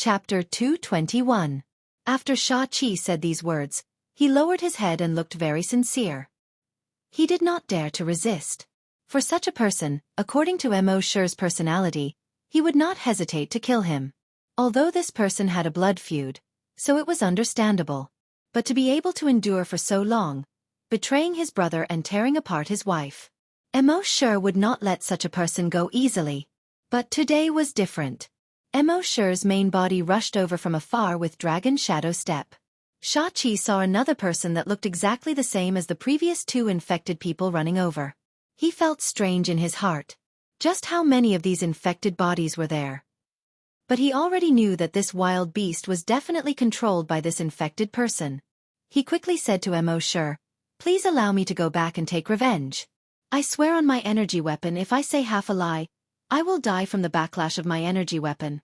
Chapter 221. After Xianxia said these words, he lowered his head and looked very sincere. He did not dare to resist. For such a person, according to Mo Shi's personality, he would not hesitate to kill him. Although this person had a blood feud, so it was understandable. But to be able to endure for so long, betraying his brother and tearing apart his wife, Mo Shi would not let such a person go easily. But today was different. Mo Shi's main body rushed over from afar with dragon shadow step. Xianxia saw another person that looked exactly the same as the previous two infected people running over. He felt strange in his heart. Just how many of these infected bodies were there? But he already knew that this wild beast was definitely controlled by this infected person. He quickly said to Mo Shi, "Please allow me to go back and take revenge. I swear on my energy weapon, if I say half a lie, I will die from the backlash of my energy weapon."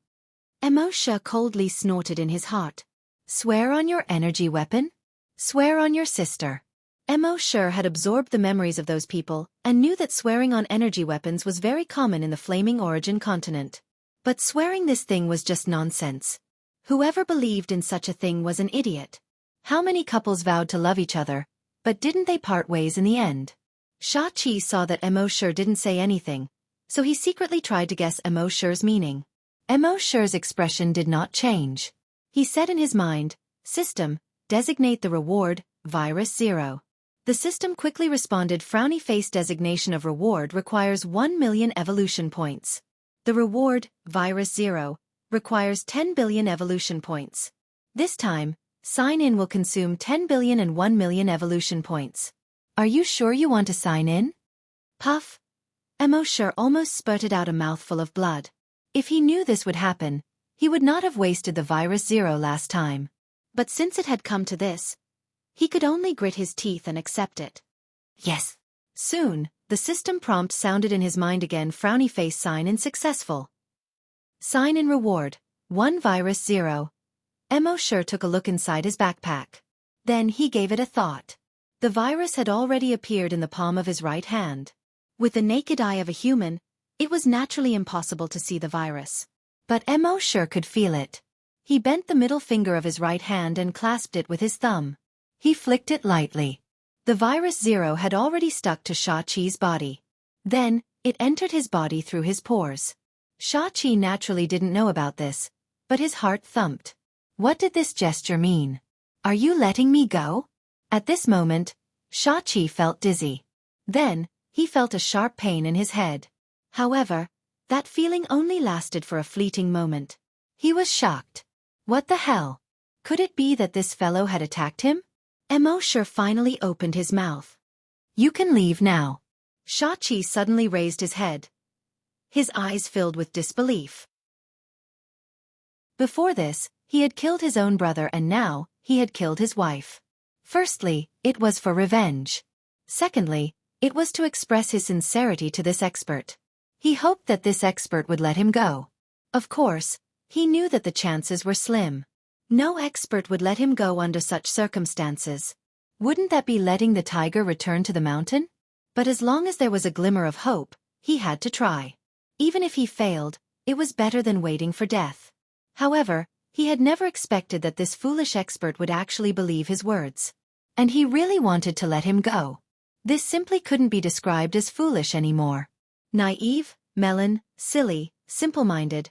Mo Shi coldly snorted in his heart. Swear on your energy weapon? Swear on your sister. Mo Shi had absorbed the memories of those people and knew that swearing on energy weapons was very common in the Flaming Origin continent. But swearing this thing was just nonsense. Whoever believed in such a thing was an idiot. How many couples vowed to love each other, but didn't they part ways in the end? Xianxia saw that Mo Shi didn't say anything, so he secretly tried to guess Mo Shi's meaning. Mo Shi's expression did not change. He said in his mind, "System, designate the reward, virus 0. The system quickly responded, "Frowny face designation of reward requires 1 million evolution points. The reward, virus 0, requires 10 billion evolution points. This time, sign in will consume 10 billion and 1 million evolution points. Are you sure you want to sign in?" Puff. Mo Shi almost spurted out a mouthful of blood. If he knew this would happen, he would not have wasted the virus 0 last time. But since it had come to this, he could only grit his teeth and accept it. Yes. Soon, the system prompt sounded in his mind again, frowny face sign in successful. Sign in reward, 1 virus 0. Mo Shi took a look inside his backpack. Then he gave it a thought. The virus had already appeared in the palm of his right hand. With the naked eye of a human, it was naturally impossible to see the virus. But Mo Shi could feel it. He bent the middle finger of his right hand and clasped it with his thumb. He flicked it lightly. The virus 0 had already stuck to Xianxia's body. Then, it entered his body through his pores. Xianxia naturally didn't know about this, but his heart thumped. What did this gesture mean? Are you letting me go? At this moment, Xianxia felt dizzy. Then, he felt a sharp pain in his head. However, that feeling only lasted for a fleeting moment. He was shocked. What the hell? Could it be that this fellow had attacked him? Mo Shi finally opened his mouth. "You can leave now." Xianxia suddenly raised his head. His eyes filled with disbelief. Before this, he had killed his own brother and now, he had killed his wife. Firstly, it was for revenge. Secondly, it was to express his sincerity to this expert. He hoped that this expert would let him go. Of course, he knew that the chances were slim. No expert would let him go under such circumstances. Wouldn't that be letting the tiger return to the mountain? But as long as there was a glimmer of hope, he had to try. Even if he failed, it was better than waiting for death. However, he had never expected that this foolish expert would actually believe his words. And he really wanted to let him go. This simply couldn't be described as foolish anymore. Naive, melon, silly, simple-minded.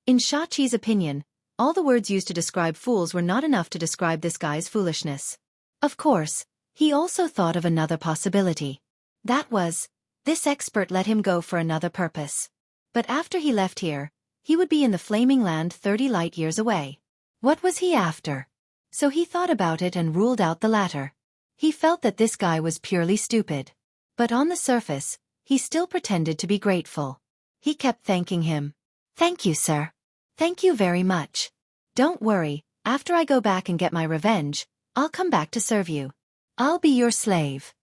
In Xianxia's opinion, all the words used to describe fools were not enough to describe this guy's foolishness. Of course, he also thought of another possibility. That was, this expert let him go for another purpose. But after he left here, he would be in the Flaming Land 30 light years away. What was he after? So he thought about it and ruled out the latter. He felt that this guy was purely stupid. But on the surface, he still pretended to be grateful. He kept thanking him. "Thank you, sir. Thank you very much. Don't worry, after I go back and get my revenge, I'll come back to serve you. I'll be your slave."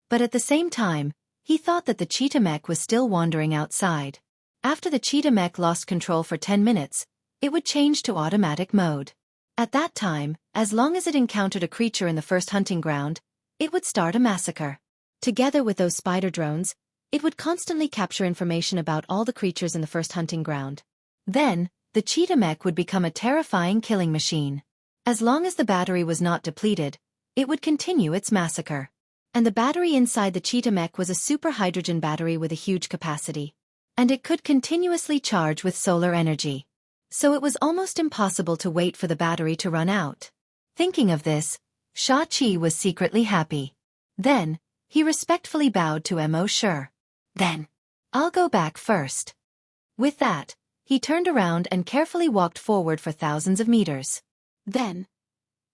But at the same time, he thought that the cheetah mech was still wandering outside. After the cheetah mech lost control for 10 minutes, it would change to automatic mode. At that time, as long as it encountered a creature in the first hunting ground, it would start a massacre. Together with those spider drones, it would constantly capture information about all the creatures in the first hunting ground. Then, the cheetah mech would become a terrifying killing machine. As long as the battery was not depleted, it would continue its massacre. And the battery inside the cheetah mech was a super hydrogen battery with a huge capacity. And it could continuously charge with solar energy. So it was almost impossible to wait for the battery to run out. Thinking of this, Xianxia was secretly happy. Then, he respectfully bowed to Mo Shi. Then, I'll go back first. With that, he turned around and carefully walked forward for thousands of meters. Then,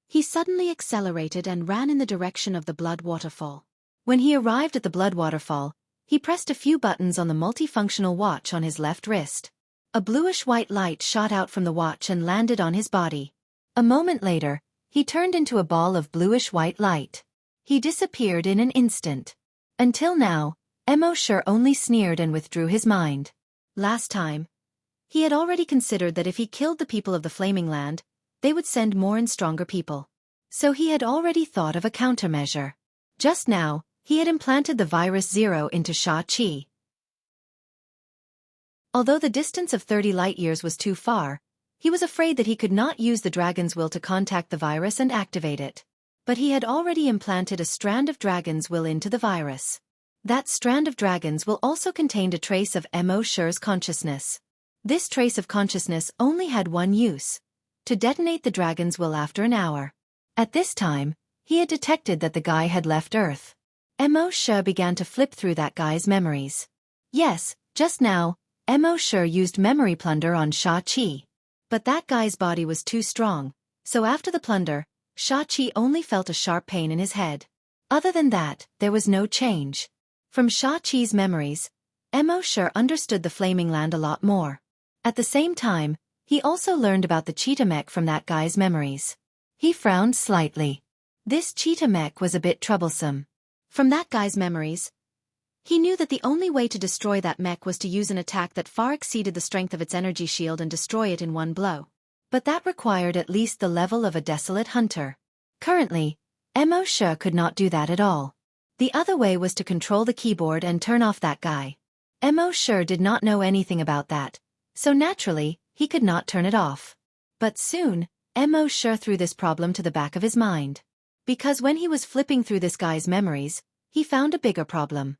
he suddenly accelerated and ran in the direction of the blood waterfall. When he arrived at the blood waterfall, he pressed a few buttons on the multifunctional watch on his left wrist. A bluish-white light shot out from the watch and landed on his body. A moment later, he turned into a ball of bluish-white light. He disappeared in an instant. Until now, Mo Shi only sneered and withdrew his mind. Last time, he had already considered that if he killed the people of the Flaming Land, they would send more and stronger people. So he had already thought of a countermeasure. Just now, he had implanted the virus 0 into Xianxia. Although the distance of 30 light-years was too far, he was afraid that he could not use the dragon's will to contact the virus and activate it. But he had already implanted a strand of dragon's will into the virus. That strand of dragon's will also contained a trace of Mo Shi's consciousness. This trace of consciousness only had one use: to detonate the dragon's will after an hour. At this time, he had detected that the guy had left Earth. Mo Shi began to flip through that guy's memories. Yes, just now, Mo Shi used memory plunder on Xianxia. But that guy's body was too strong, so after the plunder, Xianxia only felt a sharp pain in his head. Other than that, there was no change. From Xianxia's memories, Mo Shi understood the Flaming Land a lot more. At the same time, he also learned about the cheetah mech from that guy's memories. He frowned slightly. This cheetah mech was a bit troublesome. From that guy's memories, he knew that the only way to destroy that mech was to use an attack that far exceeded the strength of its energy shield and destroy it in one blow. But that required at least the level of a desolate hunter. Currently, Mo Shi could not do that at all. The other way was to control the keyboard and turn off that guy. Mo Shi did not know anything about that, so naturally, he could not turn it off. But soon, Mo Shi threw this problem to the back of his mind. Because when he was flipping through this guy's memories, he found a bigger problem.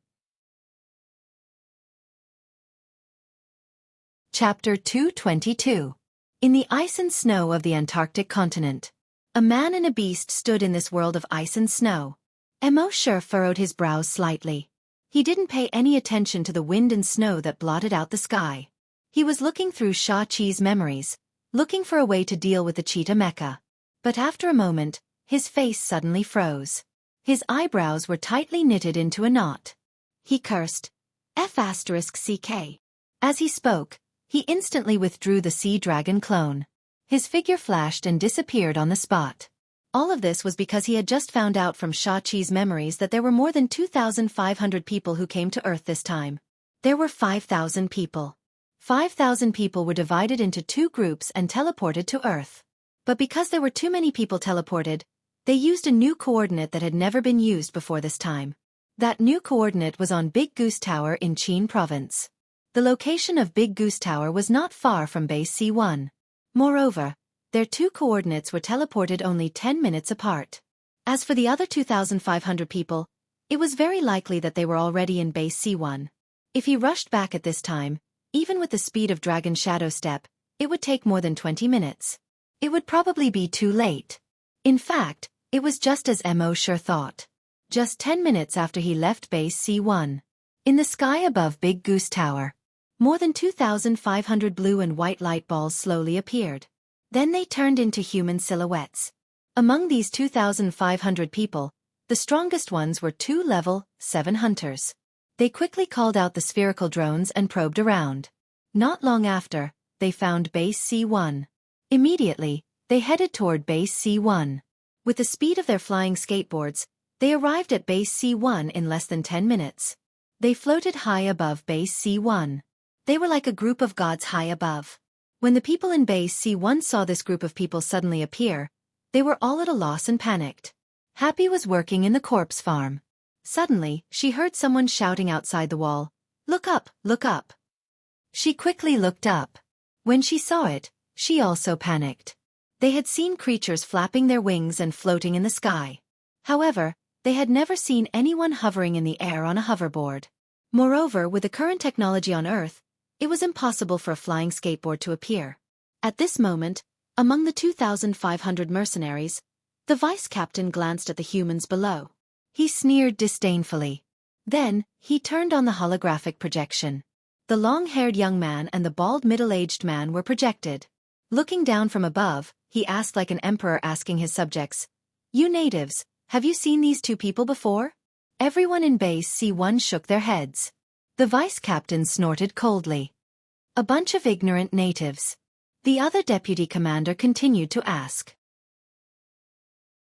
Chapter 222. In the ice and snow of the Antarctic continent. A man and a beast stood in this world of ice and snow. Mo Shi furrowed his brows slightly. He didn't pay any attention to the wind and snow that blotted out the sky. He was looking through Xianxia's memories, looking for a way to deal with the cheetah mecha. But after a moment, his face suddenly froze. His eyebrows were tightly knitted into a knot. He cursed, F***CK. As he spoke, he instantly withdrew the sea dragon clone. His figure flashed and disappeared on the spot. All of this was because he had just found out from Xianxia's memories that there were more than 2,500 people who came to Earth this time. There were 5,000 people. 5,000 people were divided into two groups and teleported to Earth. But because there were too many people teleported, they used a new coordinate that had never been used before this time. That new coordinate was on Big Goose Tower in Qin Province. The location of Big Goose Tower was not far from Base C1. Moreover, their two coordinates were teleported only 10 minutes apart. As for the other 2,500 people, it was very likely that they were already in Base C1. If he rushed back at this time, even with the speed of Dragon Shadow Step, it would take more than 20 minutes. It would probably be too late. In fact, it was just as Mo Shi thought. Just 10 minutes after he left Base C1. In the sky above Big Goose Tower, more than 2,500 blue and white light balls slowly appeared. Then they turned into human silhouettes. Among these 2,500 people, the strongest ones were two level 7 hunters. They quickly called out the spherical drones and probed around. Not long after, they found Base C1. Immediately, they headed toward Base C1. With the speed of their flying skateboards, they arrived at Base C1 in less than 10 minutes. They floated high above Base C1. They were like a group of gods high above. When the people in Base C1 saw this group of people suddenly appear, they were all at a loss and panicked. Happy was working in the corpse farm. Suddenly, she heard someone shouting outside the wall, "Look up, look up." She quickly looked up. When she saw it, she also panicked. They had seen creatures flapping their wings and floating in the sky. However, they had never seen anyone hovering in the air on a hoverboard. Moreover, with the current technology on Earth, it was impossible for a flying skateboard to appear. At this moment, among the 2,500 mercenaries, the vice captain glanced at the humans below. He sneered disdainfully. Then, he turned on the holographic projection. The long-haired young man and the bald middle-aged man were projected. Looking down from above, he asked like an emperor asking his subjects, "You natives, have you seen these two people before?" Everyone in base C1 shook their heads. The vice captain snorted coldly. "A bunch of ignorant natives." The other deputy commander continued to ask.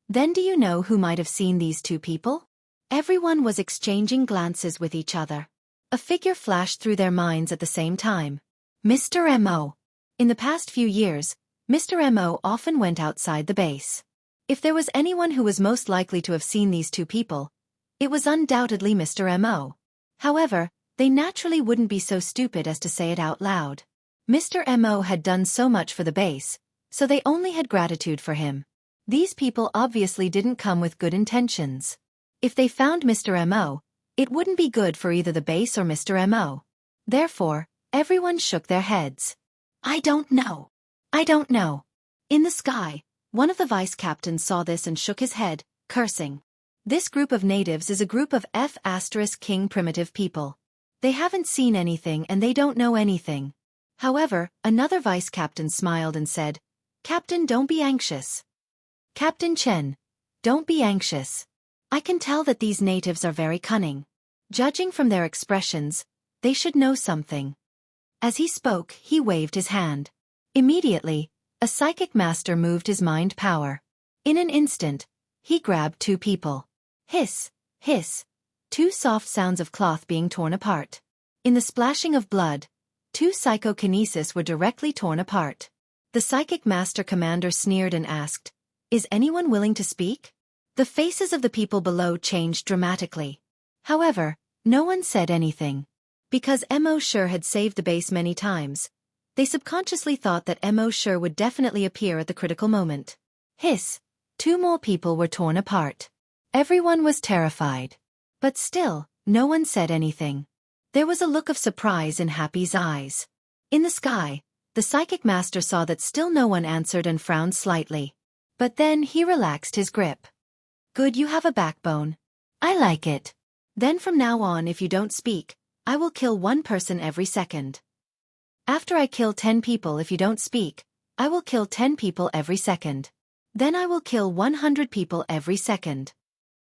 "Then do you know who might have seen these two people?" Everyone was exchanging glances with each other. A figure flashed through their minds at the same time. Mr. M.O. In the past few years, Mr. M.O. often went outside the base. If there was anyone who was most likely to have seen these two people, it was undoubtedly Mr. M.O. However, they naturally wouldn't be so stupid as to say it out loud. Mr. M.O. had done so much for the base, so they only had gratitude for him. These people obviously didn't come with good intentions. If they found Mr. M.O., it wouldn't be good for either the base or Mr. M.O. Therefore, everyone shook their heads. "I don't know. I don't know." In the sky, one of the vice captains saw this and shook his head, cursing. This group of natives is a group of F*King primitive people. They haven't seen anything and they don't know anything. However, another vice captain smiled and said, "Captain, don't be anxious. Captain Chen, don't be anxious. I can tell that these natives are very cunning. Judging from their expressions, they should know something." As he spoke, he waved his hand. Immediately, a psychic master moved his mind power. In an instant, he grabbed two people. Hiss, hiss. Two soft sounds of cloth being torn apart. In the splashing of blood, two psychokinesis were directly torn apart. The psychic master commander sneered and asked, "Is anyone willing to speak?" The faces of the people below changed dramatically. However, no one said anything. Because M.O. Sure had saved the base many times, they subconsciously thought that M.O. Sure would definitely appear at the critical moment. Hiss. Two more people were torn apart. Everyone was terrified. But still, no one said anything. There was a look of surprise in Happy's eyes. In the sky, the psychic master saw that still no one answered and frowned slightly. But then he relaxed his grip. "Good, you have a backbone. I like it. Then from now on, if you don't speak, I will kill one person every second. After I kill 10 people, if you don't speak, I will kill 10 people every second. Then I will kill 100 people every second."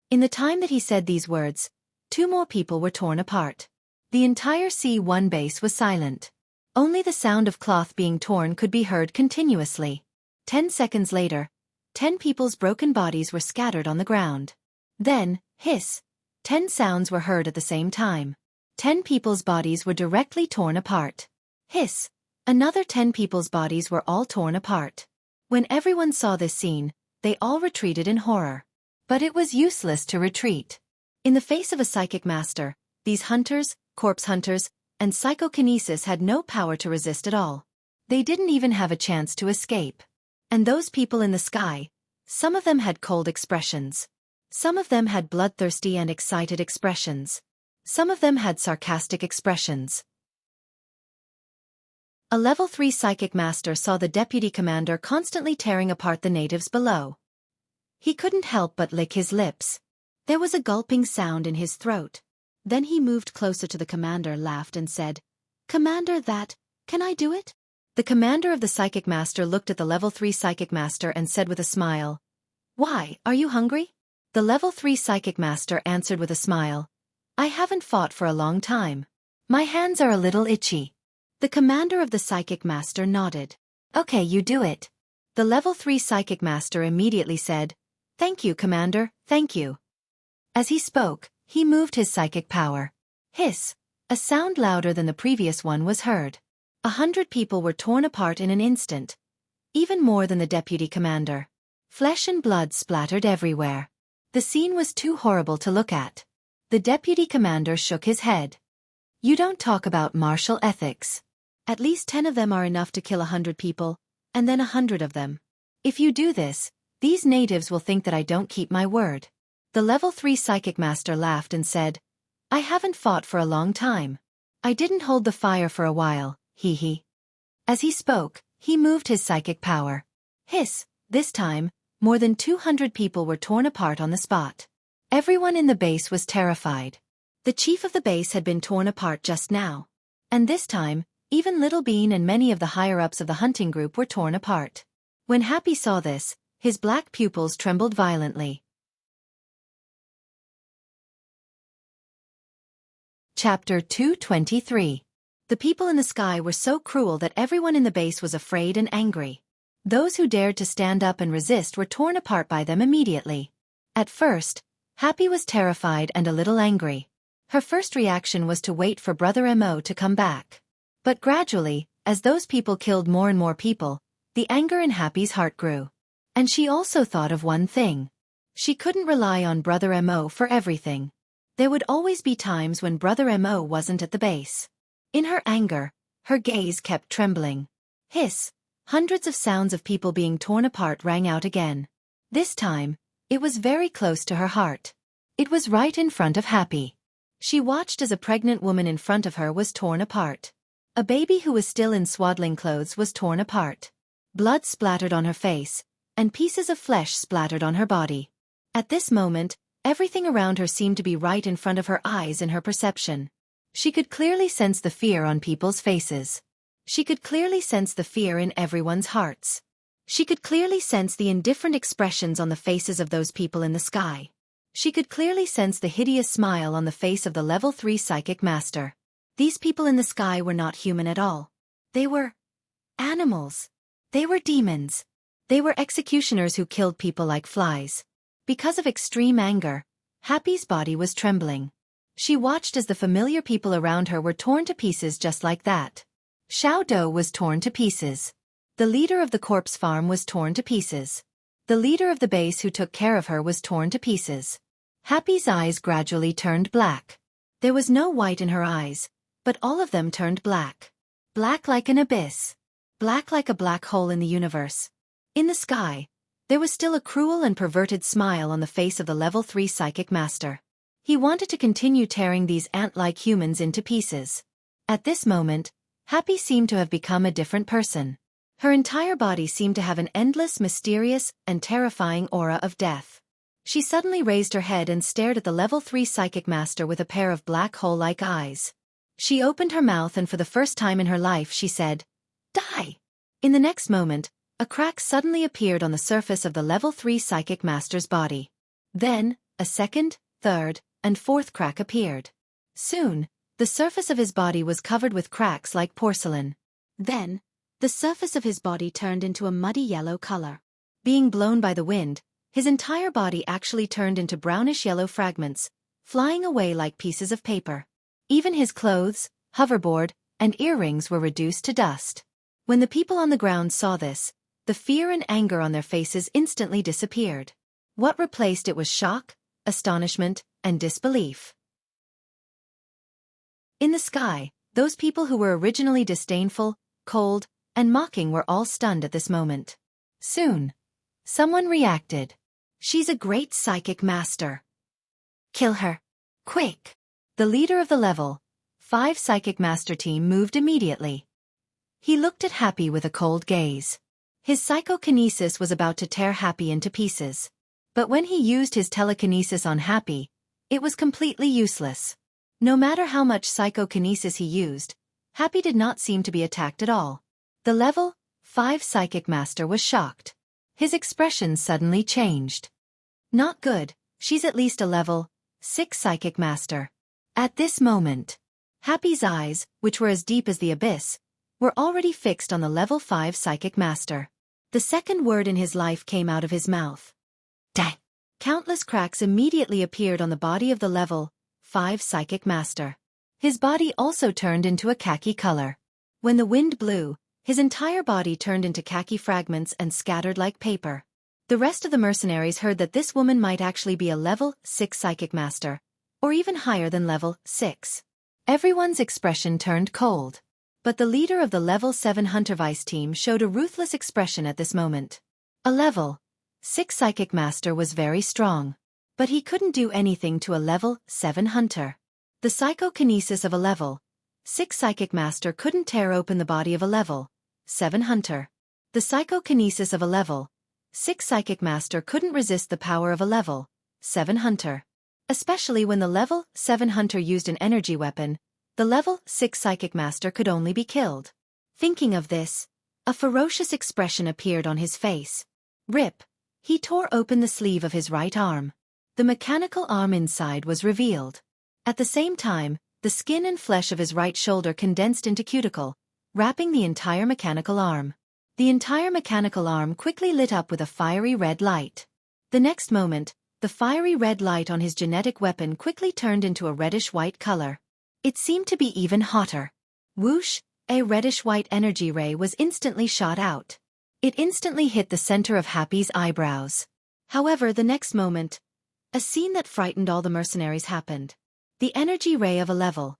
In the time that he said these words, two more people were torn apart. The entire C1 base was silent. Only the sound of cloth being torn could be heard continuously. 10 seconds later, 10 people's broken bodies were scattered on the ground. Then, hiss, 10 sounds were heard at the same time. 10 people's bodies were directly torn apart. Hiss, another 10 people's bodies were all torn apart. When everyone saw this scene, they all retreated in horror. But it was useless to retreat. In the face of a psychic master, these hunters, corpse hunters, and psychokinesis had no power to resist at all. They didn't even have a chance to escape. And those people in the sky, some of them had cold expressions. Some of them had bloodthirsty and excited expressions. Some of them had sarcastic expressions. A level 3 psychic master saw the deputy commander constantly tearing apart the natives below. He couldn't help but lick his lips. There was a gulping sound in his throat. Then he moved closer to the commander, laughed and said, "Commander, can I do it?" The commander of the psychic master looked at the level 3 psychic master and said with a smile, "Why, are you hungry?" The level 3 psychic master answered with a smile, "I haven't fought for a long time. My hands are a little itchy." The commander of the psychic master nodded. "Okay, you do it." The level 3 psychic master immediately said, "Thank you, commander, thank you." As he spoke, he moved his psychic power. Hiss, a sound louder than the previous one was heard. 100 people were torn apart in an instant. Even more than the deputy commander. Flesh and blood splattered everywhere. The scene was too horrible to look at. The deputy commander shook his head. "You don't talk about martial ethics. At least 10 of them are enough to kill 100 people, and then 100 of them. If you do this, these natives will think that I don't keep my word. The level 3 psychic master laughed and said, I haven't fought for a long time. I didn't hold the fire for a while, hee hee. As he spoke, he moved his psychic power. Hiss, this time, more than 200 people were torn apart on the spot. Everyone in the base was terrified. The chief of the base had been torn apart just now. And this time, even Little Bean and many of the higher-ups of the hunting group were torn apart. When Happy saw this, his black pupils trembled violently. Chapter 223. The people in the sky were so cruel that everyone in the base was afraid and angry. Those who dared to stand up and resist were torn apart by them immediately. At first, Happy was terrified and a little angry. Her first reaction was to wait for Brother Mo to come back. But gradually, as those people killed more and more people, the anger in Happy's heart grew. And she also thought of one thing. She couldn't rely on Brother Mo for everything. There would always be times when Brother Mo wasn't at the base. In her anger, her gaze kept trembling. Hiss, hundreds of sounds of people being torn apart rang out again. This time, it was very close to her heart. It was right in front of Happy. She watched as a pregnant woman in front of her was torn apart. A baby who was still in swaddling clothes was torn apart. Blood splattered on her face, and pieces of flesh splattered on her body. At this moment, everything around her seemed to be right in front of her eyes in her perception. She could clearly sense the fear on people's faces. She could clearly sense the fear in everyone's hearts. She could clearly sense the indifferent expressions on the faces of those people in the sky. She could clearly sense the hideous smile on the face of the level 3 psychic master. These people in the sky were not human at all. They were animals. They were demons. They were executioners who killed people like flies. Because of extreme anger, Happy's body was trembling. She watched as the familiar people around her were torn to pieces just like that. Xiao Dou was torn to pieces. The leader of the corpse farm was torn to pieces. The leader of the base who took care of her was torn to pieces. Happy's eyes gradually turned black. There was no white in her eyes, but all of them turned black. Black like an abyss. Black like a black hole in the universe. In the sky, there was still a cruel and perverted smile on the face of the level 3 psychic master. He wanted to continue tearing these ant-like humans into pieces. At this moment, Happy seemed to have become a different person. Her entire body seemed to have an endless, mysterious, and terrifying aura of death. She suddenly raised her head and stared at the level 3 psychic master with a pair of black hole-like eyes. She opened her mouth and for the first time in her life she said, "Die!" In the next moment, a crack suddenly appeared on the surface of the level 3 psychic master's body. Then, a second, third, and fourth crack appeared. Soon, the surface of his body was covered with cracks like porcelain. Then, the surface of his body turned into a muddy yellow color. Being blown by the wind, his entire body actually turned into brownish-yellow fragments, flying away like pieces of paper. Even his clothes, hoverboard, and earrings were reduced to dust. When the people on the ground saw this, the fear and anger on their faces instantly disappeared. What replaced it was shock, astonishment, and disbelief. In the sky, those people who were originally disdainful, cold, and mocking were all stunned at this moment. Soon, someone reacted. "She's a great psychic master. Kill her. Quick!" The leader of the level 5 psychic master team moved immediately. He looked at Happy with a cold gaze. His psychokinesis was about to tear Happy into pieces. But when he used his telekinesis on Happy, it was completely useless. No matter how much psychokinesis he used, Happy did not seem to be attacked at all. The level 5 psychic master was shocked. His expression suddenly changed. "Not good, she's at least a level 6 psychic master." At this moment, Happy's eyes, which were as deep as the abyss, were already fixed on the level 5 psychic master. The second word in his life came out of his mouth. "Die!" Countless cracks immediately appeared on the body of the level 5 psychic master. His body also turned into a khaki color. When the wind blew, his entire body turned into khaki fragments and scattered like paper. The rest of the mercenaries heard that this woman might actually be a level 6 psychic master, or even higher than level 6. Everyone's expression turned cold. But the leader of the level 7 Hunter Vice team showed a ruthless expression at this moment. A level 6 psychic master was very strong. But he couldn't do anything to a level 7 hunter. The psychokinesis of a level 6 psychic master couldn't tear open the body of a level 7 hunter. The psychokinesis of a level 6 psychic master couldn't resist the power of a level 7 hunter. Especially when the level 7 hunter used an energy weapon, the level 6 psychic master could only be killed. Thinking of this, a ferocious expression appeared on his face. Rip! He tore open the sleeve of his right arm. The mechanical arm inside was revealed. At the same time, the skin and flesh of his right shoulder condensed into cuticle, wrapping the entire mechanical arm. The entire mechanical arm quickly lit up with a fiery red light. The next moment, the fiery red light on his genetic weapon quickly turned into a reddish-white color. It seemed to be even hotter. Whoosh! A reddish-white energy ray was instantly shot out. It instantly hit the center of Happy's eyebrows. However, the next moment, a scene that frightened all the mercenaries happened. The energy ray of a level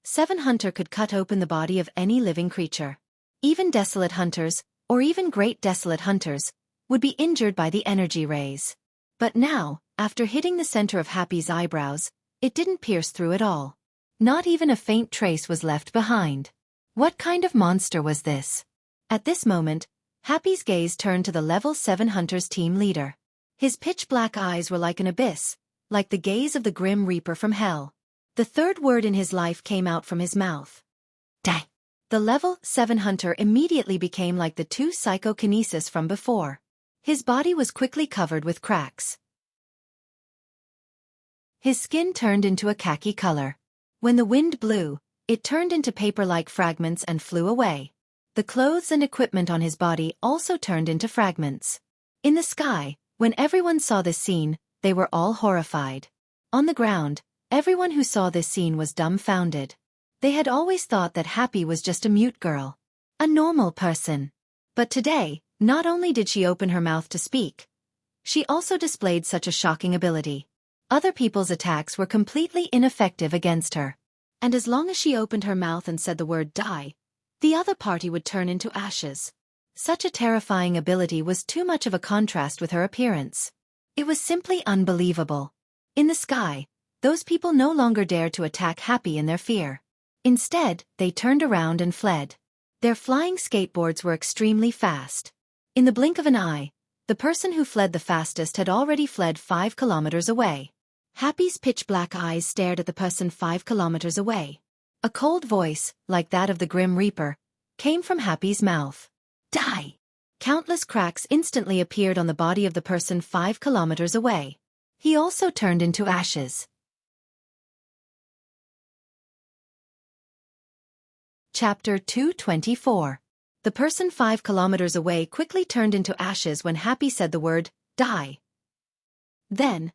7 hunter could cut open the body of any living creature. Even desolate hunters, or even great desolate hunters, would be injured by the energy rays. But now, after hitting the center of Happy's eyebrows, it didn't pierce through at all. Not even a faint trace was left behind. What kind of monster was this? At this moment, Happy's gaze turned to the level 7 hunter's team leader. His pitch-black eyes were like an abyss, like the gaze of the grim reaper from hell. The third word in his life came out from his mouth. Die. The level 7 hunter immediately became like the 2 psychokinesis from before. His body was quickly covered with cracks. His skin turned into a khaki color. When the wind blew, it turned into paper-like fragments and flew away. The clothes and equipment on his body also turned into fragments. In the sky, when everyone saw this scene, they were all horrified. On the ground, everyone who saw this scene was dumbfounded. They had always thought that Happy was just a mute girl, a normal person. But today, not only did she open her mouth to speak, she also displayed such a shocking ability. Other people's attacks were completely ineffective against her. And as long as she opened her mouth and said the word die, the other party would turn into ashes. Such a terrifying ability was too much of a contrast with her appearance. It was simply unbelievable. In the sky, those people no longer dared to attack Happy in their fear. Instead, they turned around and fled. Their flying skateboards were extremely fast. In the blink of an eye, the person who fled the fastest had already fled 5 kilometers away. Happy's pitch-black eyes stared at the person 5 kilometers away. A cold voice, like that of the Grim Reaper, came from Happy's mouth. Die! Countless cracks instantly appeared on the body of the person 5 kilometers away. He also turned into ashes. Chapter 224. The person 5 kilometers away quickly turned into ashes when Happy said the word, die. Then,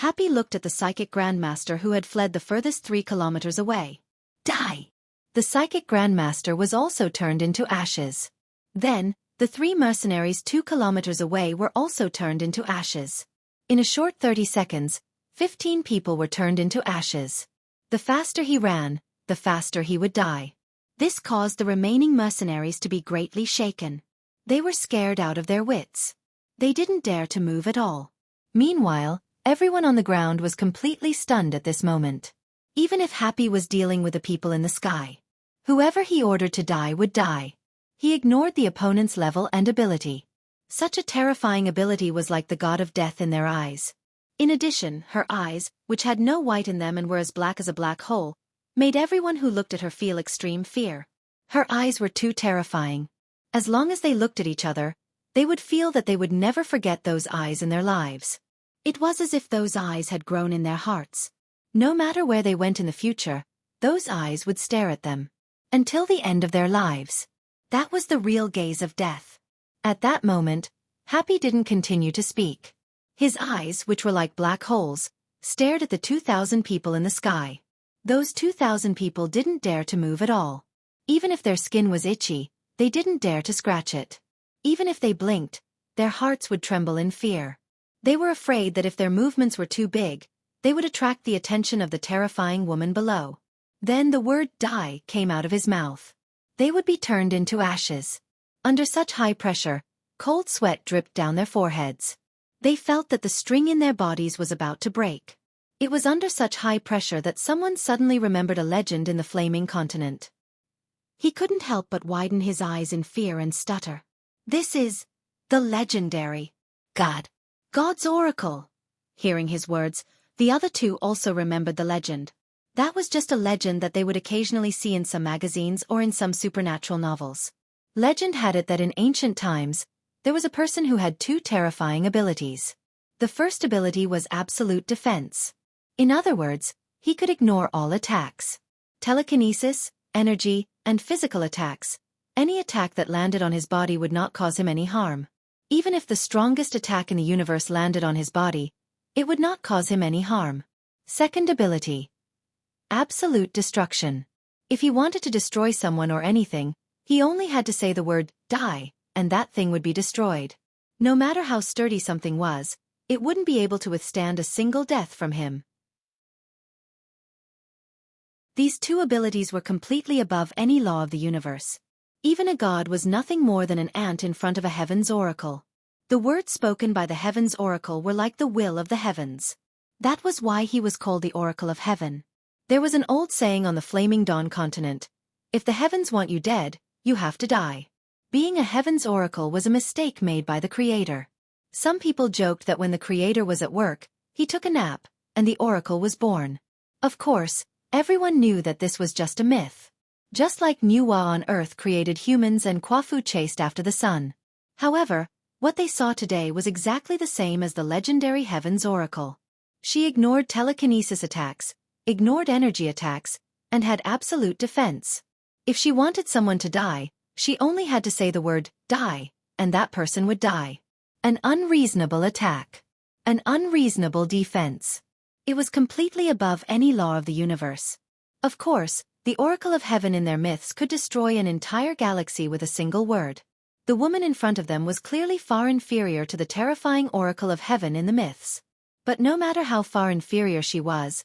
Happy looked at the psychic grandmaster who had fled the furthest 3 kilometers away. Die! The psychic grandmaster was also turned into ashes. Then, the 3 mercenaries 2 kilometers away were also turned into ashes. In a short 30 seconds, 15 people were turned into ashes. The faster he ran, the faster he would die. This caused the remaining mercenaries to be greatly shaken. They were scared out of their wits. They didn't dare to move at all. Meanwhile, everyone on the ground was completely stunned at this moment. Even if Happy was dealing with the people in the sky, whoever he ordered to die would die. He ignored the opponent's level and ability. Such a terrifying ability was like the god of death in their eyes. In addition, her eyes, which had no white in them and were as black as a black hole, made everyone who looked at her feel extreme fear. Her eyes were too terrifying. As long as they looked at each other, they would feel that they would never forget those eyes in their lives. It was as if those eyes had grown in their hearts. No matter where they went in the future, those eyes would stare at them. Until the end of their lives. That was the real gaze of death. At that moment, Happy didn't continue to speak. His eyes, which were like black holes, stared at the 2,000 people in the sky. Those 2,000 people didn't dare to move at all. Even if their skin was itchy, they didn't dare to scratch it. Even if they blinked, their hearts would tremble in fear. They were afraid that if their movements were too big, they would attract the attention of the terrifying woman below. Then the word die came out of his mouth. they would be turned into ashes. Under such high pressure, cold sweat dripped down their foreheads. They felt that the string in their bodies was about to break. It was under such high pressure that someone suddenly remembered a legend in the flaming continent. He couldn't help but widen his eyes in fear and stutter. This is the legendary God's oracle. Hearing his words, the other two also remembered the legend. That was just a legend that they would occasionally see in some magazines or in some supernatural novels. Legend had it that in ancient times, there was a person who had two terrifying abilities. The first ability was absolute defense. In other words, he could ignore all attacks. Telekinesis, energy, and physical attacks. Any attack that landed on his body would not cause him any harm. Even if the strongest attack in the universe landed on his body, it would not cause him any harm. Second ability. Absolute destruction. If he wanted to destroy someone or anything, he only had to say the word, die, and that thing would be destroyed. No matter how sturdy something was, it wouldn't be able to withstand a single death from him. These two abilities were completely above any law of the universe. Even a god was nothing more than an ant in front of a heaven's oracle. The words spoken by the heaven's oracle were like the will of the heavens. That was why he was called the Oracle of Heaven. There was an old saying on the Flaming Dawn continent, if the heavens want you dead, you have to die. Being a heaven's oracle was a mistake made by the creator. Some people joked that when the creator was at work, he took a nap, and the oracle was born. Of course, everyone knew that this was just a myth. Just like Nuwa on Earth created humans and Kwafu chased after the sun. However, what they saw today was exactly the same as the legendary Heaven's Oracle. She ignored telekinesis attacks, ignored energy attacks, and had absolute defense. If she wanted someone to die, she only had to say the word, die, and that person would die. An unreasonable attack. An unreasonable defense. It was completely above any law of the universe. Of course, the Oracle of Heaven in their myths could destroy an entire galaxy with a single word. The woman in front of them was clearly far inferior to the terrifying Oracle of Heaven in the myths. But no matter how far inferior she was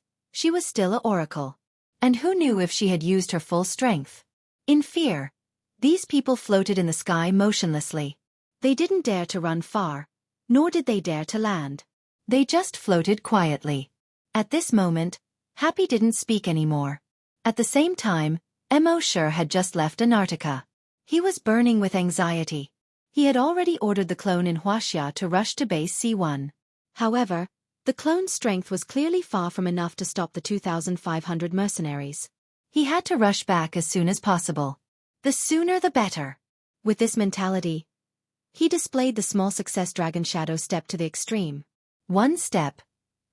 still an oracle. And who knew if she had used her full strength? In fear, these people floated in the sky motionlessly. They didn't dare to run far, nor did they dare to land. They just floated quietly. At this moment, Happy didn't speak anymore. At the same time, Mo had just left Antarctica. He was burning with anxiety. He had already ordered the clone in Wuxia to rush to base C1. However, the clone's strength was clearly far from enough to stop the 2,500 mercenaries. He had to rush back as soon as possible. The sooner the better. With this mentality, he displayed the small success Dragon Shadow step to the extreme. One step,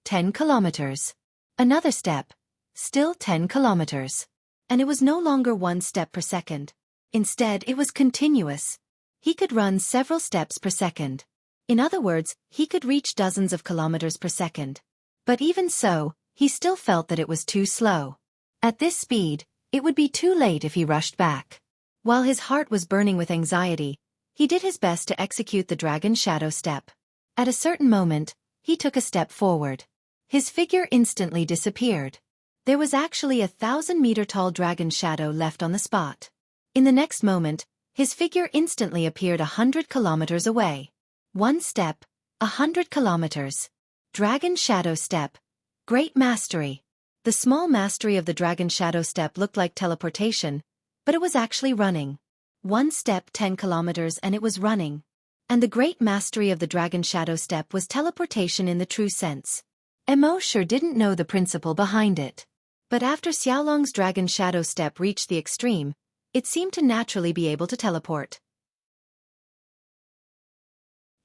10 kilometers. Another step, still 10 kilometers. And it was no longer one step per second. Instead, it was continuous. He could run several steps per second. In other words, he could reach dozens of kilometers per second. But even so, he still felt that it was too slow. At this speed, it would be too late if he rushed back. While his heart was burning with anxiety, he did his best to execute the Dragon Shadow step. At a certain moment, he took a step forward. His figure instantly disappeared. There was actually a 1,000-meter-tall Dragon Shadow left on the spot. In the next moment, his figure instantly appeared 100 kilometers away. One step, 100 kilometers. Dragon Shadow step. Great mastery. The small mastery of the Dragon Shadow step looked like teleportation, but it was actually running. One step 10 kilometers and it was running. And the great mastery of the Dragon Shadow step was teleportation in the true sense. Mo sure didn't know the principle behind it. But after Xiaolong's Dragon Shadow step reached the extreme, it seemed to naturally be able to teleport.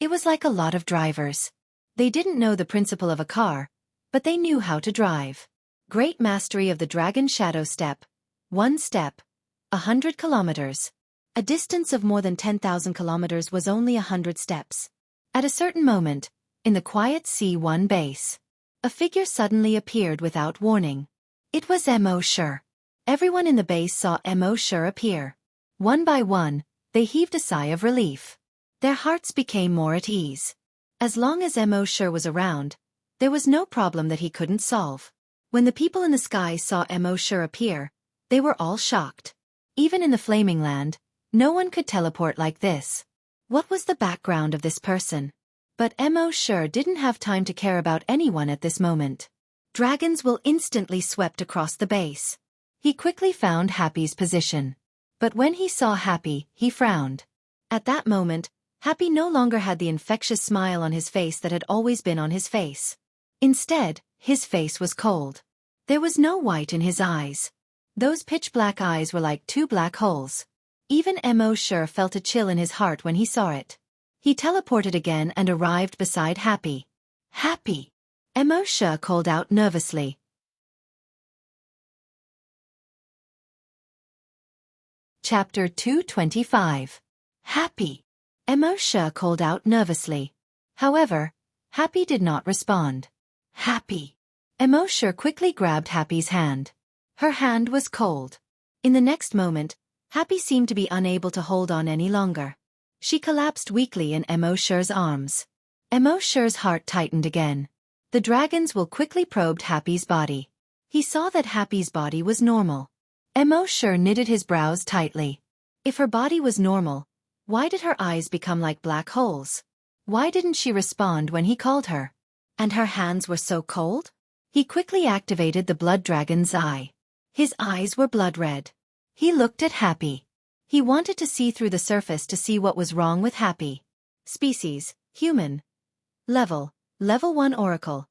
It was like a lot of drivers. They didn't know the principle of a car, but they knew how to drive. Great mastery of the Dragon Shadow step. One step, 100 kilometers. A distance of more than 10,000 kilometers was only 100 steps. At a certain moment, in the quiet C1 base, a figure suddenly appeared without warning. It was Mo. Everyone in the base saw Mo appear. One by one, they heaved a sigh of relief. Their hearts became more at ease. As long as Mo was around, there was no problem that he couldn't solve. When the people in the sky saw Mo appear, they were all shocked. Even in the Flaming Land, no one could teleport like this. What was the background of this person? But Mo sure didn't have time to care about anyone at this moment. Dragons will instantly swept across the base. He quickly found Happy's position. But when he saw Happy, he frowned. At that moment, Happy no longer had the infectious smile on his face that had always been on his face. Instead, his face was cold. There was no white in his eyes. Those pitch-black eyes were like two black holes. Even Mo sure felt a chill in his heart when he saw it. He teleported again and arrived beside Happy. Happy! Mo sure called out nervously. Chapter 225. Happy! Mo sure called out nervously. However, Happy did not respond. Happy! Mo sure quickly grabbed Happy's hand. Her hand was cold. In the next moment, Happy seemed to be unable to hold on any longer. She collapsed weakly in Mo sure's arms. Mo sure's heart tightened again. The dragons will quickly probed Happy's body. He saw that Happy's body was normal. Mo sure knitted his brows tightly. If her body was normal, why did her eyes become like black holes? Why didn't she respond when he called her? And her hands were so cold? He quickly activated the blood dragon's eye. His eyes were blood red. He looked at Happy. He wanted to see through the surface to see what was wrong with Happy. Species, human. Level 1 Oracle.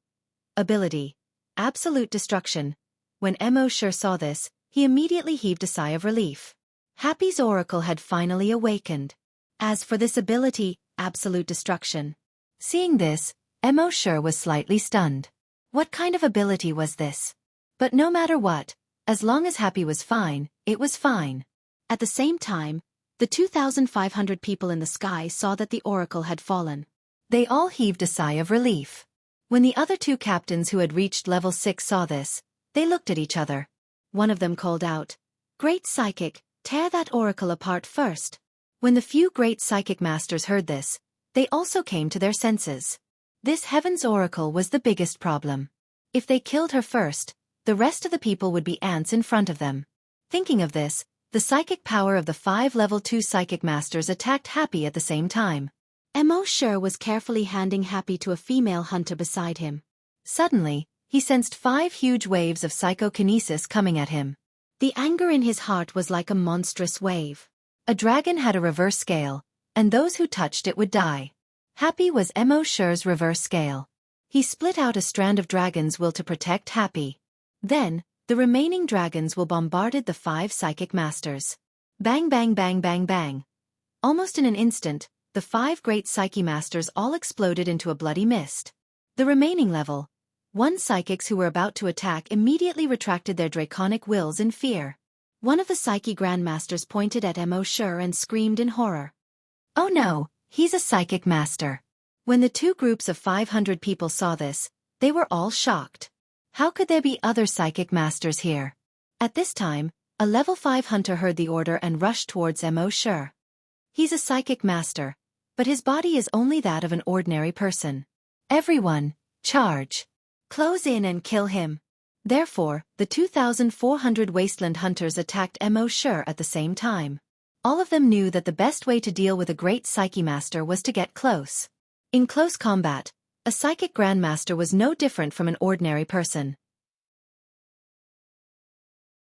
Ability, absolute destruction. When Mo sure saw this, he immediately heaved a sigh of relief. Happy's oracle had finally awakened. As for this ability, absolute destruction. Seeing this, Mo sure was slightly stunned. What kind of ability was this? But no matter what, as long as Happy was fine, it was fine. At the same time, the 2,500 people in the sky saw that the oracle had fallen. They all heaved a sigh of relief. When the other two captains who had reached level 6 saw this, they looked at each other. One of them called out, "Great Psychic, tear that oracle apart first." When the few great psychic masters heard this, they also came to their senses. This Heaven's oracle was the biggest problem. If they killed her first, the rest of the people would be ants in front of them. Thinking of this, the psychic power of the 5 level 2 psychic masters attacked Happy at the same time. Mo sure was carefully handing Happy to a female hunter beside him. Suddenly, he sensed 5 huge waves of psychokinesis coming at him. The anger in his heart was like a monstrous wave. A dragon had a reverse scale, and those who touched it would die. Happy was Mo sure's reverse scale. He split out a strand of dragon's will to protect Happy. Then, the remaining dragons will bombarded the 5 psychic masters. Bang bang bang bang bang. Almost in an instant, the 5 great psyche masters all exploded into a bloody mist. The remaining level 1 psychics who were about to attack immediately retracted their draconic wills in fear. One of the psyche grandmasters pointed at Mo sure and screamed in horror. "Oh no, he's a psychic master." When the 2 groups of 500 people saw this, they were all shocked. How could there be other psychic masters here? At this time, a level 5 hunter heard the order and rushed towards Mo sure. He's a psychic master, but his body is only that of an ordinary person. Everyone, charge! Close in and kill him. Therefore, the 2,400 wasteland hunters attacked Mo sure at the same time. All of them knew that the best way to deal with a great psyche master was to get close. In close combat, a psychic grandmaster was no different from an ordinary person.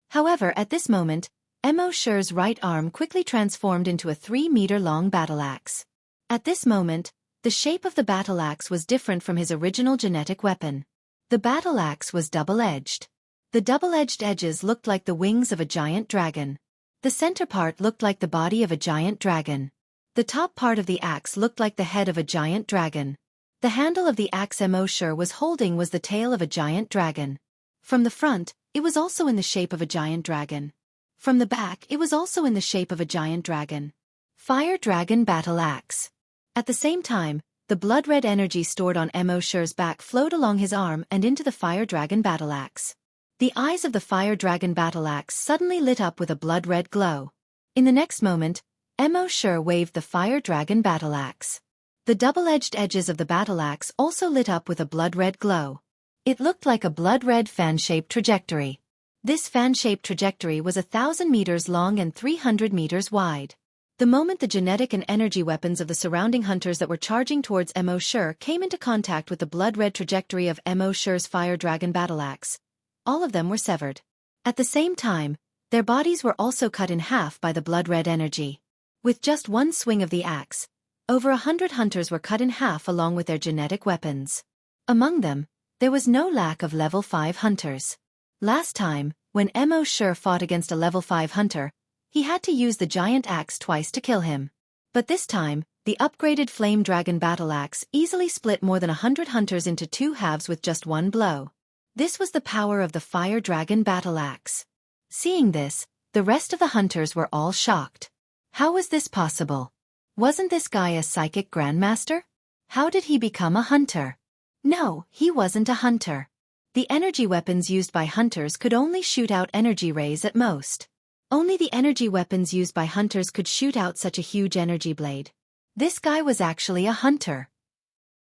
However, at this moment, Mo sure's right arm quickly transformed into a 3-meter-long battle axe. At this moment, the shape of the battle axe was different from his original genetic weapon. The battle axe was double-edged. The double-edged edges looked like the wings of a giant dragon. The center part looked like the body of a giant dragon. The top part of the axe looked like the head of a giant dragon. The handle of the axe Mo sure was holding was the tail of a giant dragon. From the front, it was also in the shape of a giant dragon. From the back, it was also in the shape of a giant dragon. Fire Dragon Battle Axe. At the same time, the blood-red energy stored on Mo sure's back flowed along his arm and into the Fire Dragon Battle Axe. The eyes of the Fire Dragon Battle Axe suddenly lit up with a blood-red glow. In the next moment, Mo sure waved the Fire Dragon Battle Axe. The double-edged edges of the battle axe also lit up with a blood-red glow. It looked like a blood-red fan-shaped trajectory. This fan-shaped trajectory was 1,000 meters long and 300 meters wide. The moment the genetic and energy weapons of the surrounding hunters that were charging towards Mo Shi came into contact with the blood-red trajectory of Mo Shi's fire dragon battle axe, all of them were severed. At the same time, their bodies were also cut in half by the blood-red energy. With just one swing of the axe, over 100 hunters were cut in half along with their genetic weapons. Among them, there was no lack of level 5 hunters. Last time, when Mo Shi fought against a level 5 hunter, he had to use the giant axe twice to kill him. But this time, the upgraded Flame Dragon battle axe easily split more than 100 hunters into two halves with just one blow. This was the power of the Fire Dragon battle axe. Seeing this, the rest of the hunters were all shocked. How was this possible? Wasn't this guy a psychic grandmaster? How did he become a hunter? No, he wasn't a hunter. The energy weapons used by hunters could only shoot out energy rays at most. Only the energy weapons used by hunters could shoot out such a huge energy blade. This guy was actually a hunter.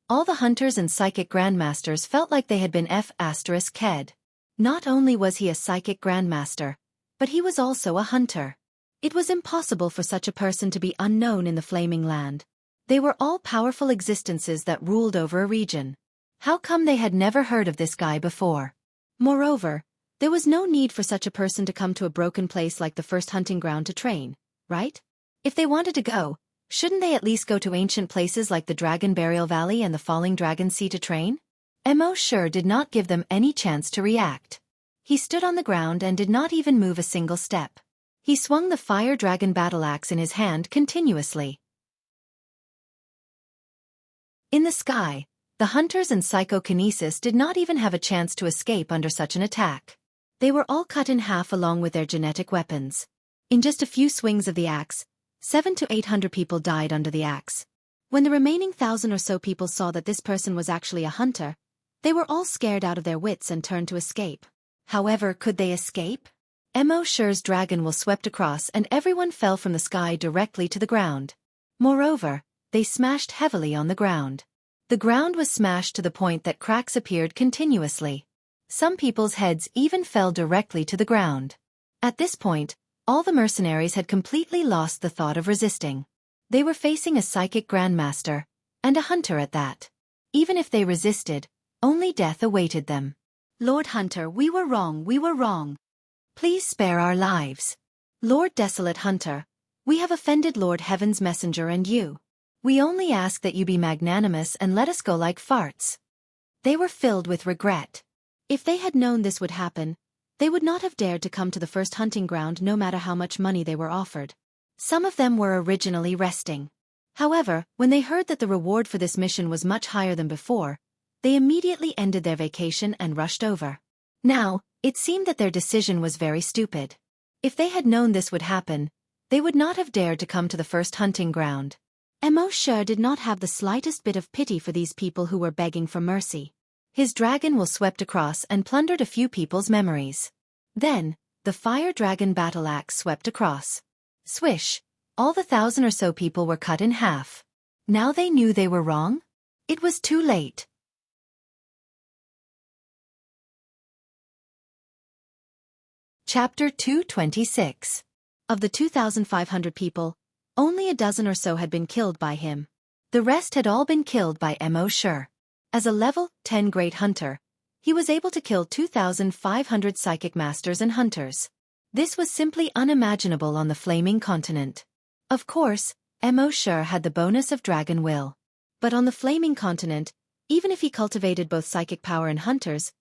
All the hunters and psychic grandmasters felt like they had been f***ed. Not only was he a psychic grandmaster, but he was also a hunter. It was impossible for such a person to be unknown in the Flaming Land. They were all powerful existences that ruled over a region. How come they had never heard of this guy before? Moreover, there was no need for such a person to come to a broken place like the first hunting ground to train, right? If they wanted to go, shouldn't they at least go to ancient places like the Dragon Burial Valley and the Falling Dragon Sea to train? Mo Shi did not give them any chance to react. He stood on the ground and did not even move a single step. He swung the Fire Dragon battle axe in his hand continuously. In the sky, the hunters and psychokinesis did not even have a chance to escape under such an attack. They were all cut in half along with their genetic weapons. In just a few swings of the axe, 700 to 800 people died under the axe. When the remaining 1,000 or so people saw that this person was actually a hunter, they were all scared out of their wits and turned to escape. However, could they escape? Mo Shi's dragon will swept across and everyone fell from the sky directly to the ground. Moreover, they smashed heavily on the ground. The ground was smashed to the point that cracks appeared continuously. Some people's heads even fell directly to the ground. At this point, all the mercenaries had completely lost the thought of resisting. They were facing a psychic grandmaster, and a hunter at that. Even if they resisted, only death awaited them. Lord Hunter, we were wrong. Please spare our lives. Lord Desolate Hunter, we have offended Lord Heaven's messenger and you. We only ask that you be magnanimous and let us go like farts. They were filled with regret. If they had known this would happen, they would not have dared to come to the first hunting ground no matter how much money they were offered. Some of them were originally resting. However, when they heard that the reward for this mission was much higher than before, they immediately ended their vacation and rushed over. Now, it seemed that their decision was very stupid. If they had known this would happen, they would not have dared to come to the first hunting ground. Mo Shi did not have the slightest bit of pity for these people who were begging for mercy. His dragon will swept across and plundered a few people's memories. Then, the Fire Dragon battle axe swept across. Swish! All the 1,000 or so people were cut in half. Now they knew they were wrong? It was too late. Chapter 226. Of the 2,500 people, only a dozen or so had been killed by him. The rest had all been killed by Mo Shi. As a level 10 great hunter, he was able to kill 2,500 psychic masters and hunters. This was simply unimaginable on the Flaming Continent. Of course, Mo Shi had the bonus of dragon will. But on the Flaming Continent, even if he cultivated both psychic power and hunters,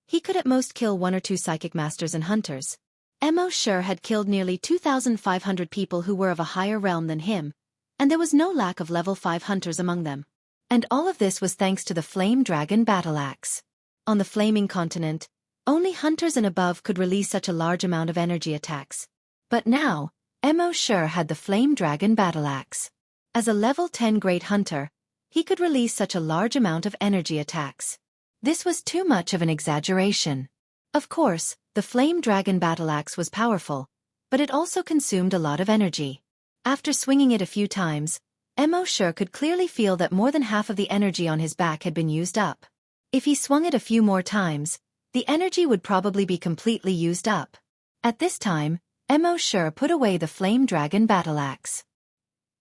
he could at most kill 1 or 2 psychic masters and hunters. Mo Shi had killed nearly 2,500 people who were of a higher realm than him, and there was no lack of level 5 hunters among them. And all of this was thanks to the Flame Dragon battle axe. On the Flaming Continent, only hunters and above could release such a large amount of energy attacks. But now, Mo Shi had the Flame Dragon battle axe. As a level 10 great hunter, he could release such a large amount of energy attacks. This was too much of an exaggeration. Of course, the Flame Dragon battle axe was powerful, but it also consumed a lot of energy. After swinging it a few times, Mo Shi could clearly feel that more than half of the energy on his back had been used up. If he swung it a few more times, the energy would probably be completely used up. At this time, Mo Shi put away the flame dragon battle axe.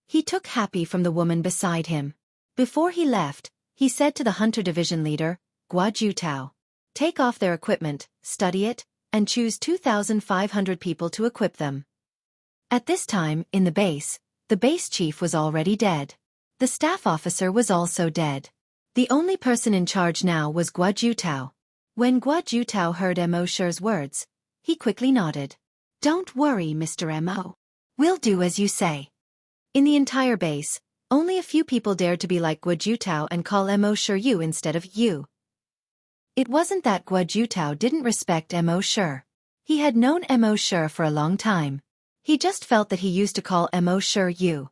He took Happy from the woman beside him. Before he left, he said to the hunter division leader, Guo Jutao, take off their equipment, study it, and choose 2,500 people to equip them. At this time, in the base chief was already dead. The staff officer was also dead. The only person in charge now was Guo Jutao. When Guo Jutao heard Mo Shi's words, he quickly nodded. Don't worry, Mr. Mo. We'll do as you say. In the entire base, only a few people dared to be like Guo Jutao and call Mo Shi you instead of you. It wasn't that Guo Jutao didn't respect Mo Shi. He had known Mo Shi for a long time. He just felt that he used to call Mo Shi you.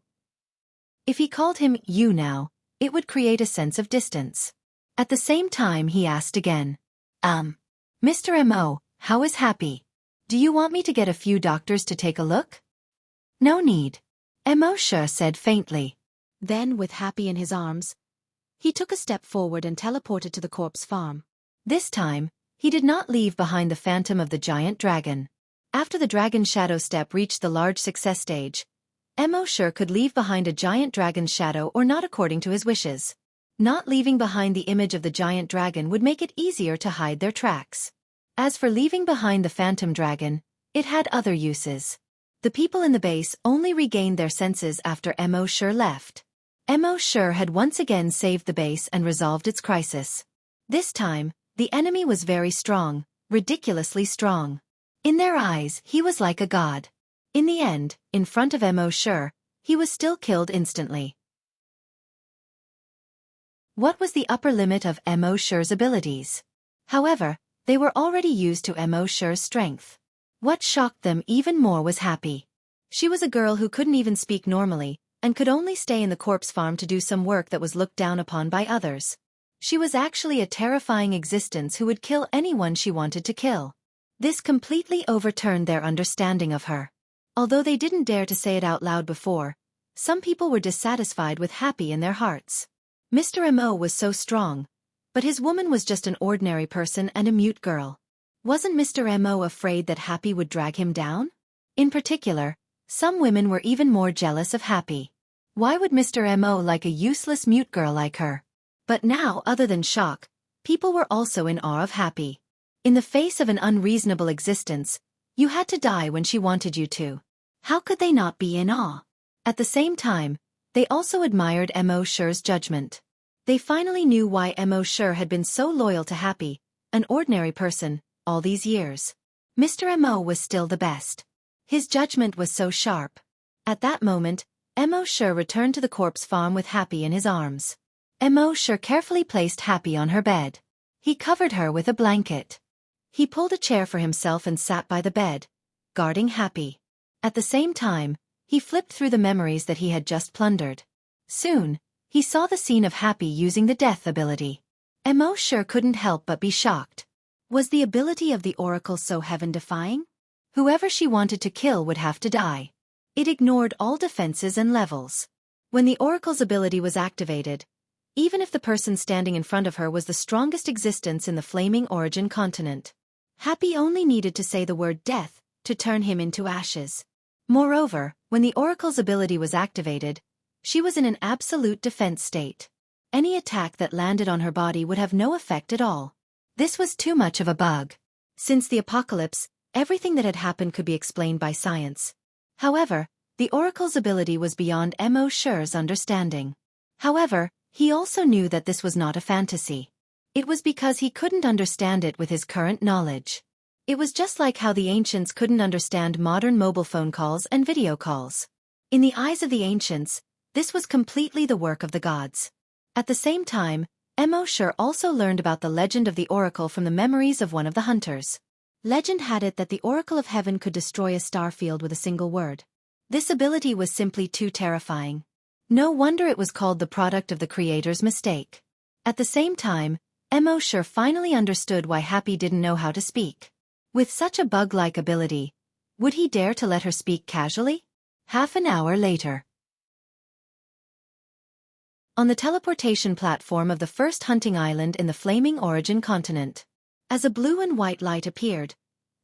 If he called him you now, it would create a sense of distance. At the same time he asked again. Mr. Mo, how is Happy? Do you want me to get a few doctors to take a look? No need. Mo Shi said faintly. Then, with Happy in his arms, he took a step forward and teleported to the corpse farm. This time, he did not leave behind the phantom of the giant dragon. After the dragon shadow step reached the large success stage, Mo Shi could leave behind a giant dragon's shadow or not according to his wishes. Not leaving behind the image of the giant dragon would make it easier to hide their tracks. As for leaving behind the phantom dragon, it had other uses. The people in the base only regained their senses after Mo Shi left. Mo Shi had once again saved the base and resolved its crisis. This time, the enemy was very strong, ridiculously strong. In their eyes, he was like a god. In the end, in front of Mo Shi, he was still killed instantly. What was the upper limit of Mo Shi's abilities? However, they were already used to Mo Shi's strength. What shocked them even more was Happy. She was a girl who couldn't even speak normally, and could only stay in the corpse farm to do some work that was looked down upon by others. She was actually a terrifying existence who would kill anyone she wanted to kill. This completely overturned their understanding of her. Although they didn't dare to say it out loud before, some people were dissatisfied with Happy in their hearts. Mr. Mo was so strong, but his woman was just an ordinary person and a mute girl. Wasn't Mr. Mo afraid that Happy would drag him down? In particular, some women were even more jealous of Happy. Why would Mr. Mo like a useless mute girl like her? But now, other than shock, people were also in awe of Happy. In the face of an unreasonable existence, you had to die when she wanted you to. How could they not be in awe? At the same time, they also admired Mo Shi's judgment. They finally knew why Mo Shi had been so loyal to Happy, an ordinary person, all these years. Mr. Mo was still the best. His judgment was so sharp. At that moment, Mo Shi returned to the corpse farm with Happy in his arms. Mo Shi carefully placed Happy on her bed. He covered her with a blanket. He pulled a chair for himself and sat by the bed, guarding Happy. At the same time, he flipped through the memories that he had just plundered. Soon, he saw the scene of Happy using the death ability. Mo Shi couldn't help but be shocked. Was the ability of the Oracle so heaven-defying? Whoever she wanted to kill would have to die. It ignored all defenses and levels. When the Oracle's ability was activated, even if the person standing in front of her was the strongest existence in the flaming origin continent, Happy only needed to say the word death to turn him into ashes. Moreover, when the Oracle's ability was activated, she was in an absolute defense state. Any attack that landed on her body would have no effect at all. This was too much of a bug. Since the apocalypse, everything that had happened could be explained by science. However, the Oracle's ability was beyond Mo Shi's understanding. However, he also knew that this was not a fantasy. It was because he couldn't understand it with his current knowledge. It was just like how the ancients couldn't understand modern mobile phone calls and video calls. In the eyes of the ancients, this was completely the work of the gods. At the same time, Mo Shi also learned about the legend of the Oracle from the memories of one of the hunters. Legend had it that the Oracle of Heaven could destroy a star field with a single word. This ability was simply too terrifying. No wonder it was called the product of the creator's mistake. At the same time, Mo Shi finally understood why Happy didn't know how to speak. With such a bug-like ability, would he dare to let her speak casually? Half an hour later. On the teleportation platform of the first hunting island in the flaming origin continent. As a blue and white light appeared,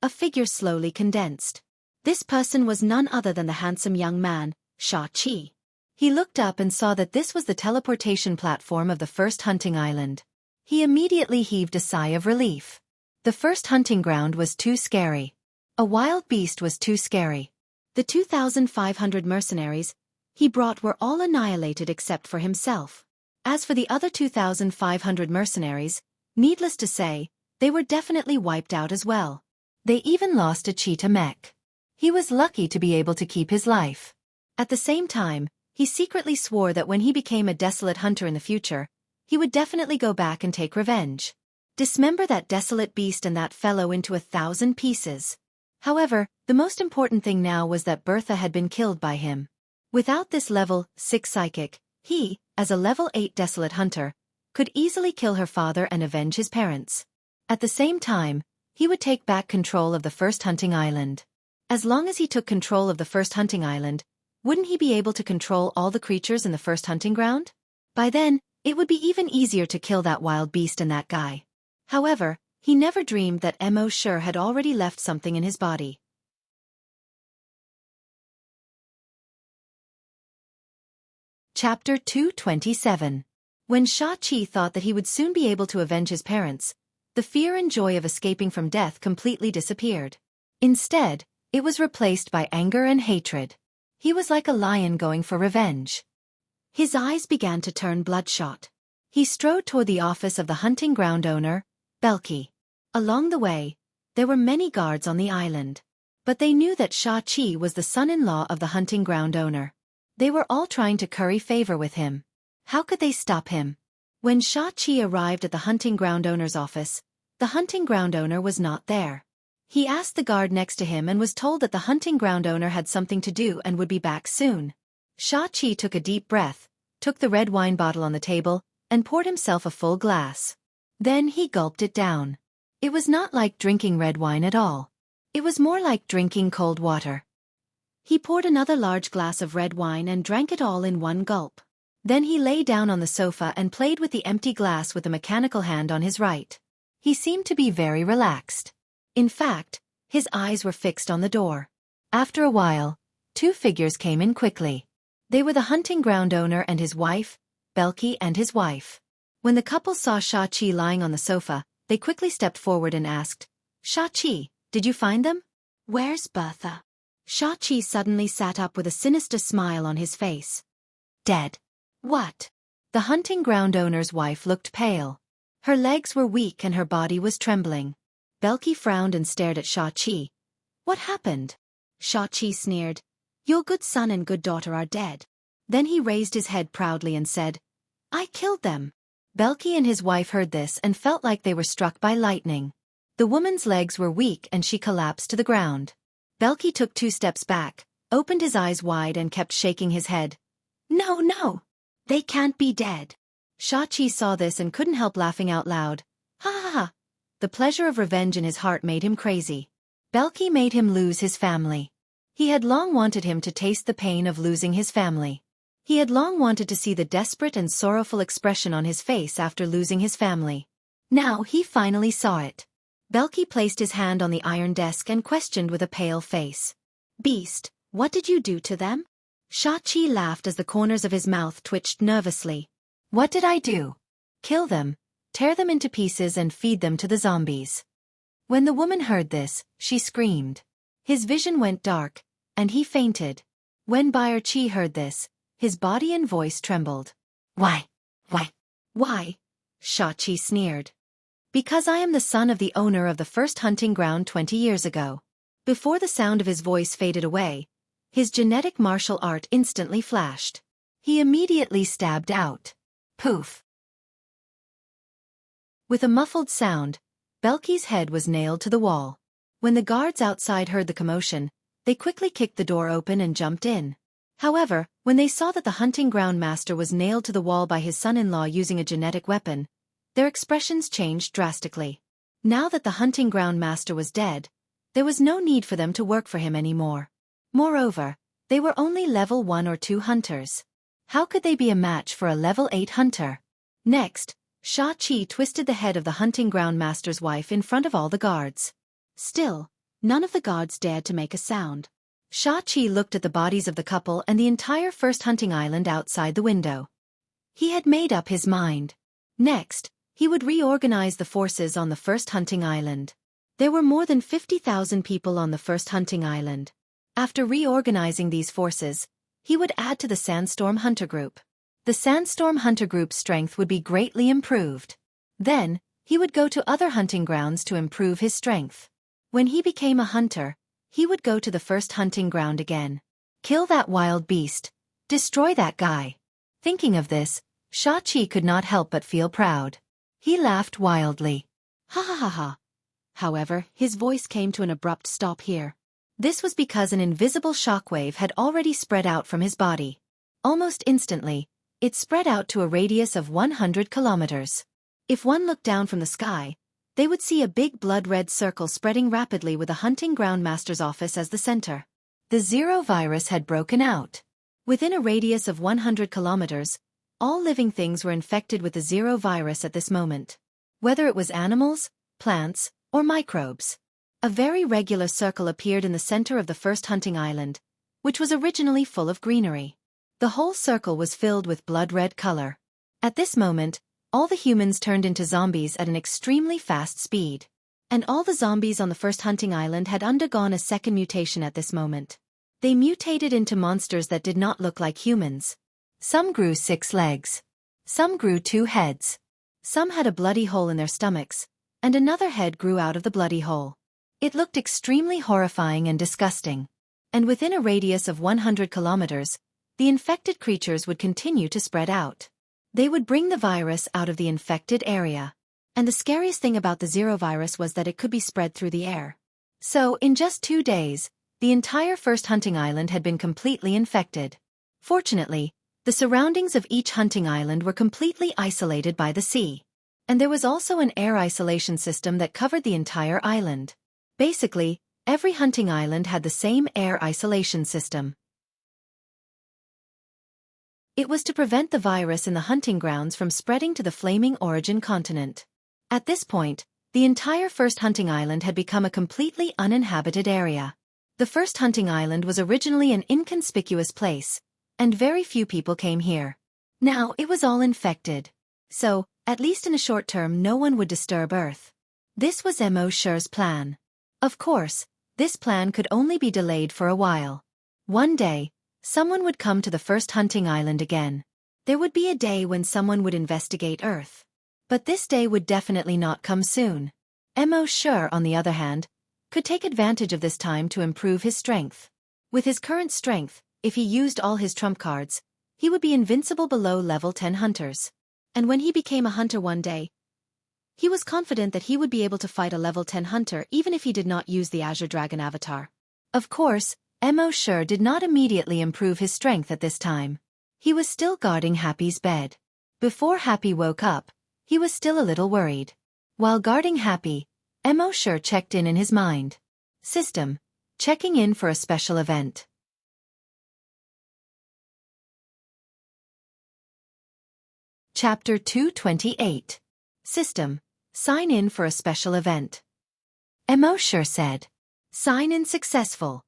a figure slowly condensed. This person was none other than the handsome young man, Xianxia. He looked up and saw that this was the teleportation platform of the first hunting island. He immediately heaved a sigh of relief. The first hunting ground was too scary. A wild beast was too scary. The 2,500 mercenaries he brought were all annihilated except for himself. As for the other 2,500 mercenaries, needless to say, they were definitely wiped out as well. They even lost a cheetah mech. He was lucky to be able to keep his life. At the same time, he secretly swore that when he became a desolate hunter in the future, he would definitely go back and take revenge. Dismember that desolate beast and that fellow into 1,000 pieces. However, the most important thing now was that Bertha had been killed by him. Without this level 6 psychic, he, as a level 8 desolate hunter, could easily kill her father and avenge his parents. At the same time, he would take back control of the first hunting island. As long as he took control of the first hunting island, wouldn't he be able to control all the creatures in the first hunting ground? By then, it would be even easier to kill that wild beast and that guy. However, he never dreamed that Mo Sure had already left something in his body. Chapter 227. When Xianxia thought that he would soon be able to avenge his parents, the fear and joy of escaping from death completely disappeared. Instead, it was replaced by anger and hatred. He was like a lion going for revenge. His eyes began to turn bloodshot. He strode toward the office of the hunting ground owner, Belki. Along the way, there were many guards on the island. But they knew that Xianxia was the son-in-law of the hunting ground owner. They were all trying to curry favor with him. How could they stop him? When Xianxia arrived at the hunting ground owner's office, the hunting ground owner was not there. He asked the guard next to him and was told that the hunting ground owner had something to do and would be back soon. Xianxia took a deep breath, took the red wine bottle on the table, and poured himself a full glass. Then he gulped it down. It was not like drinking red wine at all. It was more like drinking cold water. He poured another large glass of red wine and drank it all in one gulp. Then he lay down on the sofa and played with the empty glass with a mechanical hand on his right. He seemed to be very relaxed. In fact, his eyes were fixed on the door. After a while, two figures came in quickly. They were the hunting ground owner and his wife, Belki and his wife. When the couple saw Xianxia lying on the sofa, they quickly stepped forward and asked, "Xianxia, did you find them? Where's Bertha?" Xianxia suddenly sat up with a sinister smile on his face. "Dead." "What?" The hunting ground owner's wife looked pale. Her legs were weak and her body was trembling. Belki frowned and stared at Xianxia. "What happened?" Xianxia sneered. "Your good son and good daughter are dead." Then he raised his head proudly and said, "I killed them." Belki and his wife heard this and felt like they were struck by lightning. The woman's legs were weak and she collapsed to the ground. Belki took 2 steps back, opened his eyes wide and kept shaking his head. "No, no! They can't be dead." Xianxia saw this and couldn't help laughing out loud. Ha ha ha! The pleasure of revenge in his heart made him crazy. Belki made him lose his family. He had long wanted him to taste the pain of losing his family. He had long wanted to see the desperate and sorrowful expression on his face after losing his family. Now he finally saw it. Belki placed his hand on the iron desk and questioned with a pale face. "Beast, what did you do to them?" Xianxia laughed as the corners of his mouth twitched nervously. "What did I do? Kill them, tear them into pieces and feed them to the zombies." When the woman heard this, she screamed. His vision went dark, and he fainted. When Xianxia heard this, his body and voice trembled. Why? Xianxia sneered. "Because I am the son of the owner of the first hunting ground 20 years ago." Before the sound of his voice faded away, his genetic martial art instantly flashed. He immediately stabbed out. Poof! With a muffled sound, Belki's head was nailed to the wall. When the guards outside heard the commotion, they quickly kicked the door open and jumped in. However, when they saw that the hunting ground master was nailed to the wall by his son-in-law using a genetic weapon, their expressions changed drastically. Now that the hunting ground master was dead, there was no need for them to work for him anymore. Moreover, they were only level 1 or 2 hunters. How could they be a match for a level 8 hunter? Next, Xianxia twisted the head of the hunting ground master's wife in front of all the guards. Still, none of the guards dared to make a sound. Xianxia looked at the bodies of the couple and the entire first hunting island outside the window. He had made up his mind. Next, he would reorganize the forces on the first hunting island. There were more than 50,000 people on the first hunting island. After reorganizing these forces, he would add to the Sandstorm Hunter Group. The Sandstorm Hunter Group's strength would be greatly improved. Then, he would go to other hunting grounds to improve his strength. When he became a hunter, he would go to the first hunting ground again. Kill that wild beast. Destroy that guy. Thinking of this, Xianxia could not help but feel proud. He laughed wildly. Ha ha ha ha. However, his voice came to an abrupt stop here. This was because an invisible shockwave had already spread out from his body. Almost instantly, it spread out to a radius of 100 kilometers. If one looked down from the sky, they would see a big blood-red circle spreading rapidly with a hunting ground master's office as the center. The Zero virus had broken out. Within a radius of 100 kilometers, all living things were infected with the Zero virus at this moment. Whether it was animals, plants, or microbes. A very regular circle appeared in the center of the first hunting island, which was originally full of greenery. The whole circle was filled with blood-red color. At this moment, all the humans turned into zombies at an extremely fast speed. And all the zombies on the first hunting island had undergone a second mutation at this moment. They mutated into monsters that did not look like humans. Some grew 6 legs. Some grew 2 heads. Some had a bloody hole in their stomachs, and another head grew out of the bloody hole. It looked extremely horrifying and disgusting. And within a radius of 100 kilometers, the infected creatures would continue to spread out. They would bring the virus out of the infected area. And the scariest thing about the Zero virus was that it could be spread through the air. So, in just 2 days, the entire first hunting island had been completely infected. Fortunately, the surroundings of each hunting island were completely isolated by the sea. And there was also an air isolation system that covered the entire island. Basically, every hunting island had the same air isolation system. It was to prevent the virus in the hunting grounds from spreading to the flaming origin continent. At this point, the entire first hunting island had become a completely uninhabited area. The first hunting island was originally an inconspicuous place, and very few people came here. Now it was all infected. So, at least in a short term, no one would disturb Earth. This was Mo Shi's plan. Of course, this plan could only be delayed for a while. One day, someone would come to the first hunting island again. There would be a day when someone would investigate Earth. But this day would definitely not come soon. Mo Shi, on the other hand, could take advantage of this time to improve his strength. With his current strength, if he used all his trump cards, he would be invincible below level 10 hunters. And when he became a hunter one day, he was confident that he would be able to fight a level 10 hunter even if he did not use the Azure Dragon avatar. Of course, Mo Shi did not immediately improve his strength at this time. He was still guarding Happy's bed. Before Happy woke up, he was still a little worried. While guarding Happy, Mo Shi checked in his mind. System. Checking in for a special event. Chapter 228. System. Sign in for a special event. Mo Shi said. Sign in successful.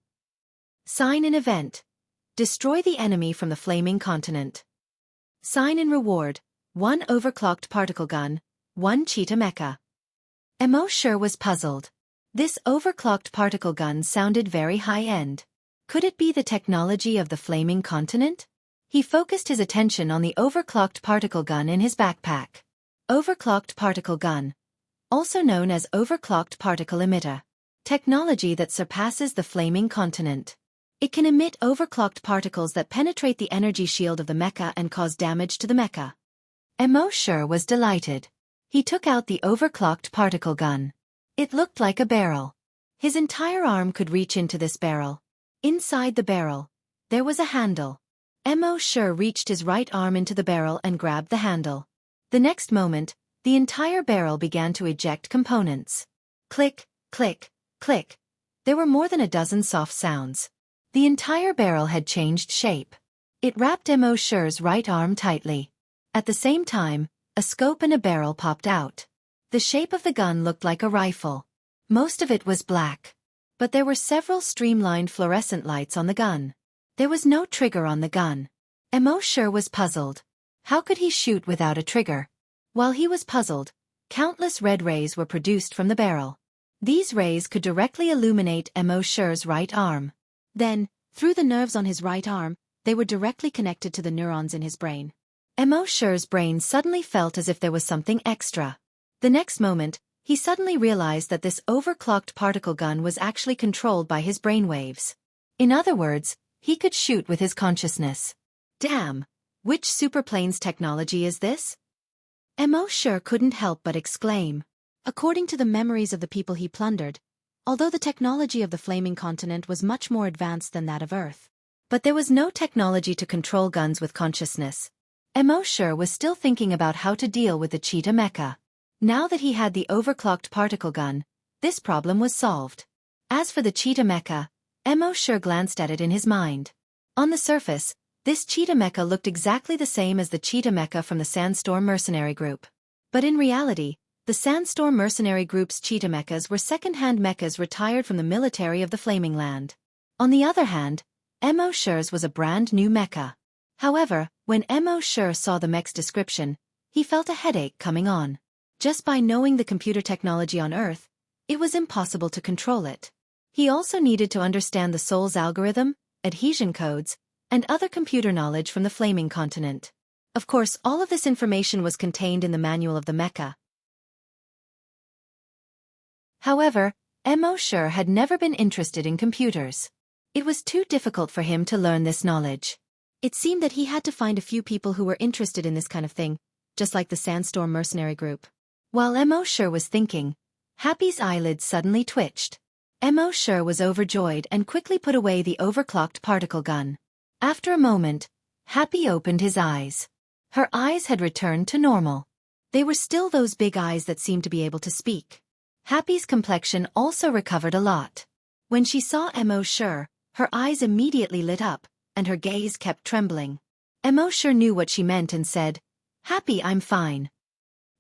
Sign in event. Destroy the enemy from the flaming continent. Sign in reward. 1 overclocked particle gun, 1 cheetah mecha. Mo Shi was puzzled. This overclocked particle gun sounded very high-end. Could it be the technology of the flaming continent? He focused his attention on the overclocked particle gun in his backpack. Overclocked particle gun. Also known as overclocked particle emitter. Technology that surpasses the flaming continent. It can emit overclocked particles that penetrate the energy shield of the mecha and cause damage to the mecha. Mo Shi was delighted. He took out the overclocked particle gun. It looked like a barrel. His entire arm could reach into this barrel. Inside the barrel, there was a handle. Mo Shi reached his right arm into the barrel and grabbed the handle. The next moment, the entire barrel began to eject components. Click, click, click. There were more than a dozen soft sounds. The entire barrel had changed shape. It wrapped Mo Shi's right arm tightly. At the same time, a scope and a barrel popped out. The shape of the gun looked like a rifle. Most of it was black. But there were several streamlined fluorescent lights on the gun. There was no trigger on the gun. Mo sure was puzzled. How could he shoot without a trigger? While he was puzzled, countless red rays were produced from the barrel. These rays could directly illuminate Mo sure's right arm. Then, through the nerves on his right arm, they were directly connected to the neurons in his brain. Mo sure's brain suddenly felt as if there was something extra. The next moment, he suddenly realized that this overclocked particle gun was actually controlled by his brainwaves. In other words, he could shoot with his consciousness. Damn! Which superplane's technology is this? Mo sure couldn't help but exclaim. According to the memories of the people he plundered, although the technology of the flaming continent was much more advanced than that of Earth, but there was no technology to control guns with consciousness. Mo sure was still thinking about how to deal with the cheetah mecha. Now that he had the overclocked particle gun, this problem was solved. As for the cheetah mecha, Mo sure glanced at it in his mind. On the surface, this cheetah mecha looked exactly the same as the cheetah mecha from the Sandstorm mercenary group. But in reality, the Sandstorm mercenary group's cheetah mechas were second-hand mechas retired from the military of the Flaming Land. On the other hand, Mo sure's was a brand new mecha. However, when Mo sure saw the mech's description, he felt a headache coming on. Just by knowing the computer technology on Earth, it was impossible to control it. He also needed to understand the soul's algorithm, adhesion codes, and other computer knowledge from the Flaming Continent. Of course, all of this information was contained in the manual of the mecha. However, Mo sure had never been interested in computers. It was too difficult for him to learn this knowledge. It seemed that he had to find a few people who were interested in this kind of thing, just like the Sandstorm mercenary group. While Mo sure was thinking, Happy's eyelids suddenly twitched. Mo sure was overjoyed and quickly put away the overclocked particle gun. After a moment, Happy opened his eyes. Her eyes had returned to normal. They were still those big eyes that seemed to be able to speak. Happy's complexion also recovered a lot. When she saw Mo sure, her eyes immediately lit up, and her gaze kept trembling. Mo sure knew what she meant and said, "Happy, I'm fine."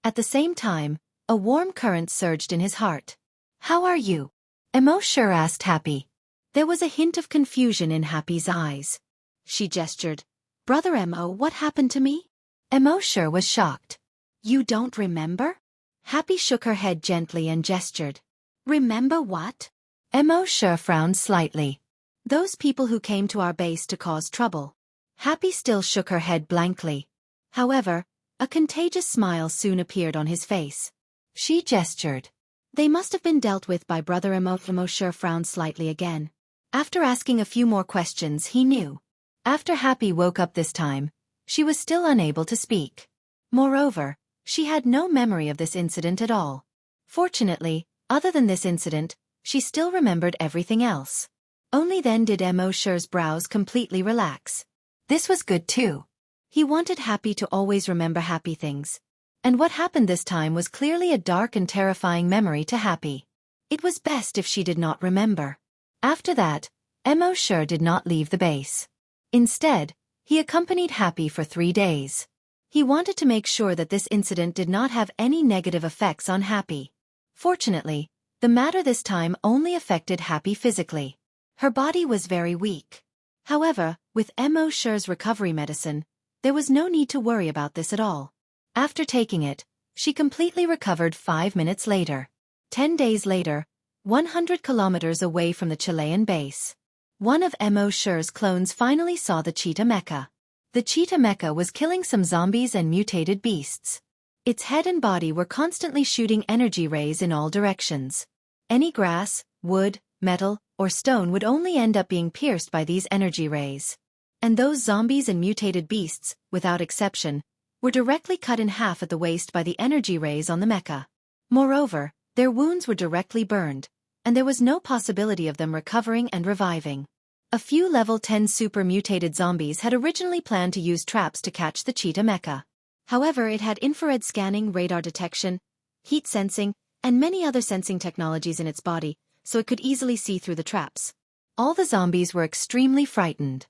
At the same time, a warm current surged in his heart. "How are you?" Mo sure asked Happy. There was a hint of confusion in Happy's eyes. She gestured. "Brother Mo, what happened to me?" Mo sure was shocked. "You don't remember?" Happy shook her head gently and gestured. "Remember what?" Mo sure frowned slightly. "Those people who came to our base to cause trouble." Happy still shook her head blankly. However, a contagious smile soon appeared on his face. She gestured. "They must have been dealt with by Brother Mo." Mo sure frowned slightly again. After asking a few more questions, he knew. After Happy woke up this time, she was still unable to speak. Moreover, she had no memory of this incident at all. Fortunately, other than this incident, she still remembered everything else. Only then did Mo sure's brows completely relax. This was good too. He wanted Happy to always remember happy things. And what happened this time was clearly a dark and terrifying memory to Happy. It was best if she did not remember. After that, Mo sure did not leave the base. Instead, he accompanied Happy for 3 days. He wanted to make sure that this incident did not have any negative effects on Happy. Fortunately, the matter this time only affected Happy physically. Her body was very weak. However, with Mo sure's recovery medicine, there was no need to worry about this at all. After taking it, she completely recovered 5 minutes later. 10 days later, 100 kilometers away from the Chilean base, one of Mo sure's clones finally saw the cheetah mecha. The cheetah mecha was killing some zombies and mutated beasts. Its head and body were constantly shooting energy rays in all directions. Any grass, wood, metal, or stone would only end up being pierced by these energy rays. And those zombies and mutated beasts, without exception, were directly cut in half at the waist by the energy rays on the mecha. Moreover, their wounds were directly burned, and there was no possibility of them recovering and reviving. A few level 10 super mutated zombies had originally planned to use traps to catch the cheetah mecha. However, it had infrared scanning, radar detection, heat sensing, and many other sensing technologies in its body, so it could easily see through the traps. All the zombies were extremely frightened.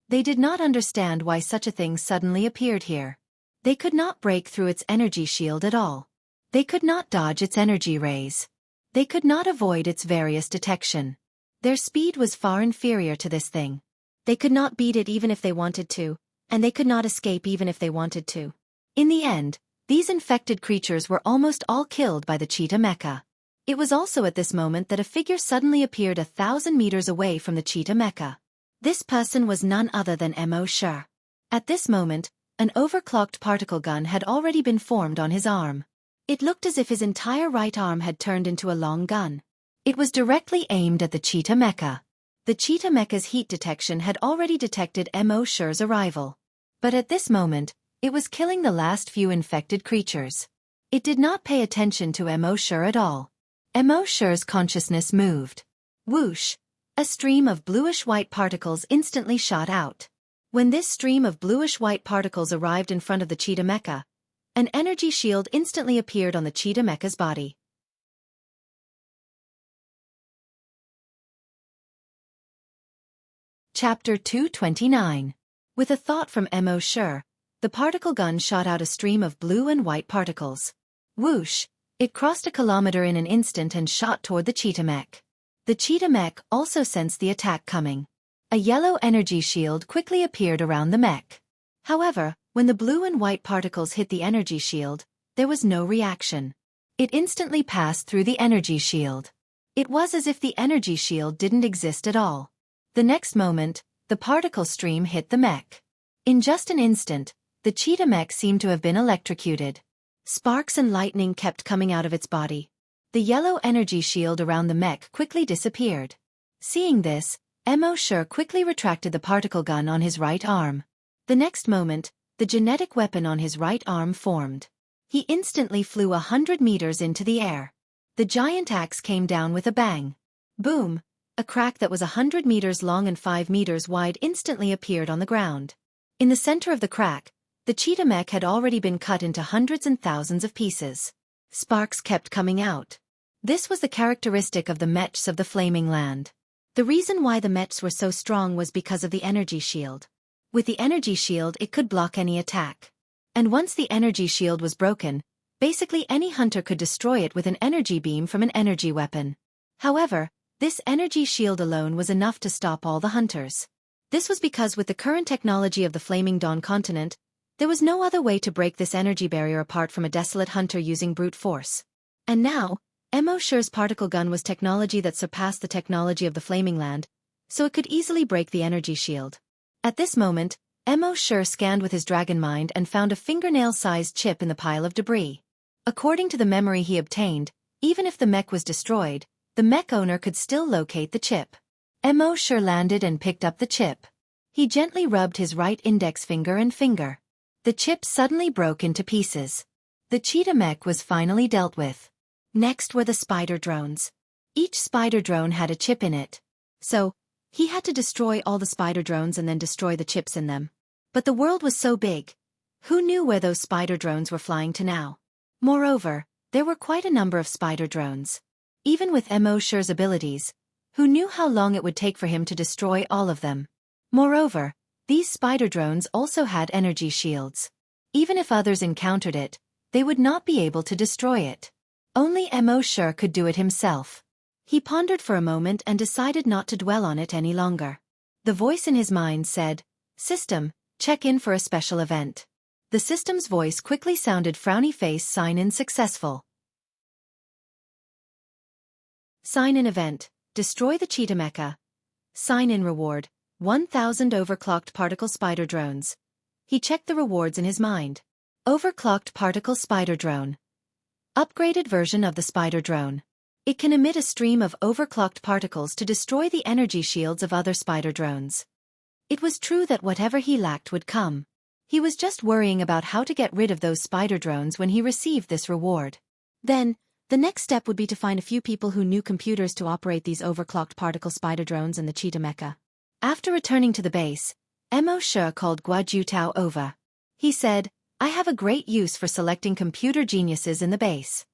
They did not understand why such a thing suddenly appeared here. They could not break through its energy shield at all. They could not dodge its energy rays. They could not avoid its various detection. Their speed was far inferior to this thing. They could not beat it even if they wanted to, and they could not escape even if they wanted to. In the end, these infected creatures were almost all killed by the cheetah mecha. It was also at this moment that a figure suddenly appeared 1,000 meters away from the cheetah mecha. This person was none other than Mo Shi. At this moment, an overclocked particle gun had already been formed on his arm. It looked as if his entire right arm had turned into a long gun. It was directly aimed at the cheetah mecha. The cheetah mecha's heat detection had already detected Mo Shi's arrival. But at this moment, it was killing the last few infected creatures. It did not pay attention to Mo Shi at all. Mo Shi's consciousness moved. Whoosh! A stream of bluish-white particles instantly shot out. When this stream of bluish-white particles arrived in front of the cheetah mecha, an energy shield instantly appeared on the cheetah mecha's body. Chapter 229. With a thought from Mo Shi, the particle gun shot out a stream of blue and white particles. Whoosh! It crossed a kilometer in an instant and shot toward the cheetah mech. The cheetah mech also sensed the attack coming. A yellow energy shield quickly appeared around the mech. However, when the blue and white particles hit the energy shield, there was no reaction. It instantly passed through the energy shield. It was as if the energy shield didn't exist at all. The next moment, the particle stream hit the mech. In just an instant, the cheetah mech seemed to have been electrocuted. Sparks and lightning kept coming out of its body. The yellow energy shield around the mech quickly disappeared. Seeing this, Mo Shi quickly retracted the particle gun on his right arm. The next moment, the genetic weapon on his right arm formed. He instantly flew 100 meters into the air. The giant axe came down with a bang. Boom! A crack that was 100 meters long and 5 meters wide instantly appeared on the ground. In the center of the crack, the cheetah mech had already been cut into hundreds and thousands of pieces. Sparks kept coming out. This was the characteristic of the mechs of the Flaming Land. The reason why the mechs were so strong was because of the energy shield. With the energy shield it could block any attack. And once the energy shield was broken, basically any hunter could destroy it with an energy beam from an energy weapon. However, this energy shield alone was enough to stop all the hunters. This was because with the current technology of the Flaming Dawn continent, there was no other way to break this energy barrier apart from a desolate hunter using brute force. And now, Mo Shi's particle gun was technology that surpassed the technology of the Flaming Land, so it could easily break the energy shield. At this moment, Mo Shi scanned with his dragon mind and found a fingernail-sized chip in the pile of debris. According to the memory he obtained, even if the mech was destroyed, the mech owner could still locate the chip. Mo Shi landed and picked up the chip. He gently rubbed his right index finger and finger. The chip suddenly broke into pieces. The cheetah mech was finally dealt with. Next were the spider drones. Each spider drone had a chip in it. So, he had to destroy all the spider drones and then destroy the chips in them. But the world was so big. Who knew where those spider drones were flying to now? Moreover, there were quite a number of spider drones. Even with Mo Shi's abilities, who knew how long it would take for him to destroy all of them? Moreover, these spider drones also had energy shields. Even if others encountered it, they would not be able to destroy it. Only Mo Shi could do it himself. He pondered for a moment and decided not to dwell on it any longer. The voice in his mind said, "System, check in for a special event." The system's voice quickly sounded frowny face sign-in successful. Sign-in event, destroy the cheetah mecha. Sign-in reward, 1,000 overclocked particle spider drones. He checked the rewards in his mind. Overclocked particle spider drone. Upgraded version of the spider drone. It can emit a stream of overclocked particles to destroy the energy shields of other spider drones. It was true that whatever he lacked would come. He was just worrying about how to get rid of those spider drones when he received this reward. Then, the next step would be to find a few people who knew computers to operate these overclocked particle spider drones and the cheetah mecha. After returning to the base, Mo Shi called Guojutao over. He said, "I have a great use for selecting computer geniuses in the base."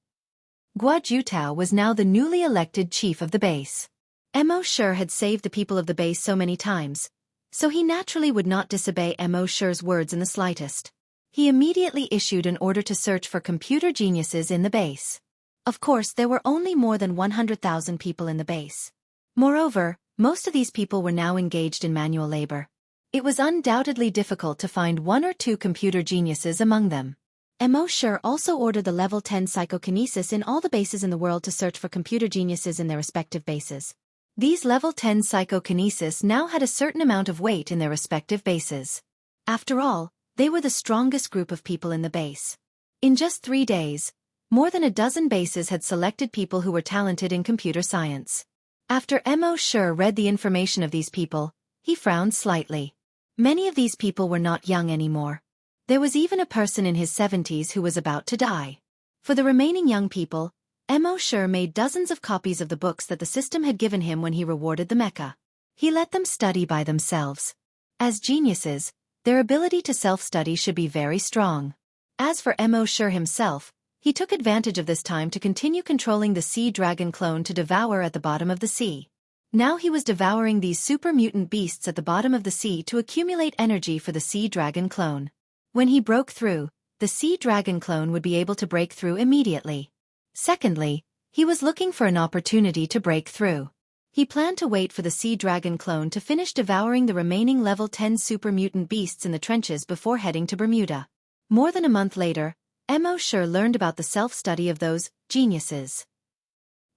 Guojutao was now the newly elected chief of the base. Mo Shi had saved the people of the base so many times, so he naturally would not disobey Mo Shi's words in the slightest. He immediately issued an order to search for computer geniuses in the base. Of course, there were only more than 100,000 people in the base. Moreover, most of these people were now engaged in manual labor. It was undoubtedly difficult to find one or two computer geniuses among them. Mo Shi also ordered the level 10 psychokinesis in all the bases in the world to search for computer geniuses in their respective bases. These level 10 psychokinesis now had a certain amount of weight in their respective bases. After all, they were the strongest group of people in the base. In just 3 days, more than a dozen bases had selected people who were talented in computer science. After Mo Shi read the information of these people, he frowned slightly. Many of these people were not young anymore. There was even a person in his 70s who was about to die. For the remaining young people, Mo Shi made dozens of copies of the books that the system had given him when he rewarded the mecha. He let them study by themselves. As geniuses, their ability to self-study should be very strong. As for Mo Shi himself, he took advantage of this time to continue controlling the sea dragon clone to devour at the bottom of the sea. Now he was devouring these super mutant beasts at the bottom of the sea to accumulate energy for the sea dragon clone. When he broke through, the sea dragon clone would be able to break through immediately. Secondly, he was looking for an opportunity to break through. He planned to wait for the sea dragon clone to finish devouring the remaining level 10 super mutant beasts in the trenches before heading to Bermuda. More than a month later, Mo Shi learned about the self-study of those geniuses.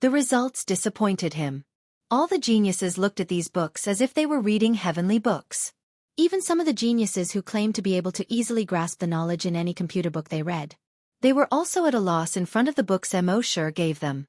The results disappointed him. All the geniuses looked at these books as if they were reading heavenly books. Even some of the geniuses who claimed to be able to easily grasp the knowledge in any computer book they read. They were also at a loss in front of the books Mo Shi gave them.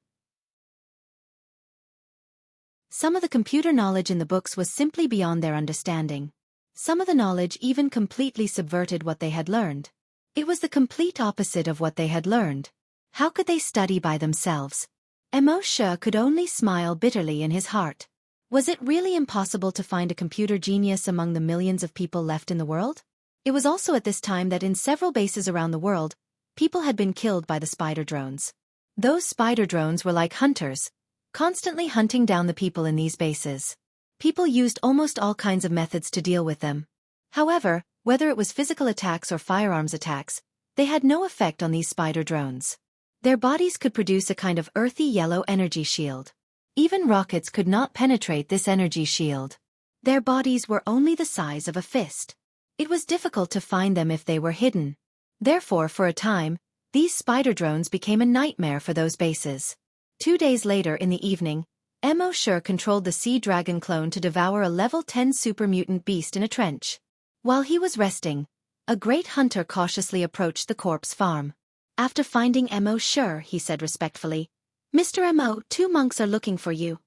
Some of the computer knowledge in the books was simply beyond their understanding. Some of the knowledge even completely subverted what they had learned. It was the complete opposite of what they had learned. How could they study by themselves? Mo Shi could only smile bitterly in his heart. Was it really impossible to find a computer genius among the millions of people left in the world? It was also at this time that in several bases around the world, people had been killed by the spider drones. Those spider drones were like hunters, constantly hunting down the people in these bases. People used almost all kinds of methods to deal with them. However, whether it was physical attacks or firearms attacks, they had no effect on these spider drones. Their bodies could produce a kind of earthy yellow energy shield. Even rockets could not penetrate this energy shield. Their bodies were only the size of a fist. It was difficult to find them if they were hidden. Therefore, for a time, these spider drones became a nightmare for those bases. 2 days later in the evening, Mo Shi controlled the sea dragon clone to devour a level 10 super mutant beast in a trench. While he was resting, a great hunter cautiously approached the corpse farm. After finding Mo Shi, he said respectfully, "Mr. Mo, 2 monks are looking for you."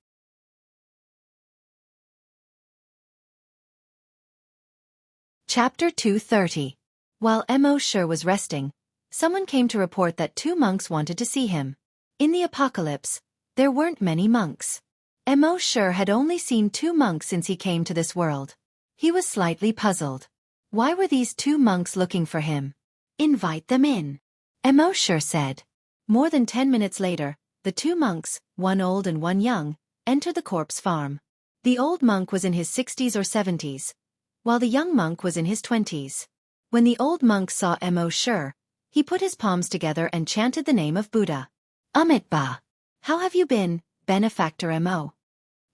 Chapter 230. While Mo Shi was resting, someone came to report that 2 monks wanted to see him. In the apocalypse, there weren't many monks. Mo Shi had only seen 2 monks since he came to this world. He was slightly puzzled. Why were these 2 monks looking for him? "Invite them in," Mo Shi said. More than 10 minutes later, the 2 monks, one old and one young, entered the corpse farm. The old monk was in his 60s or 70s, while the young monk was in his 20s. When the old monk saw Mo Shi, he put his palms together and chanted the name of Buddha. "Amitabha. How have you been, benefactor Mo?"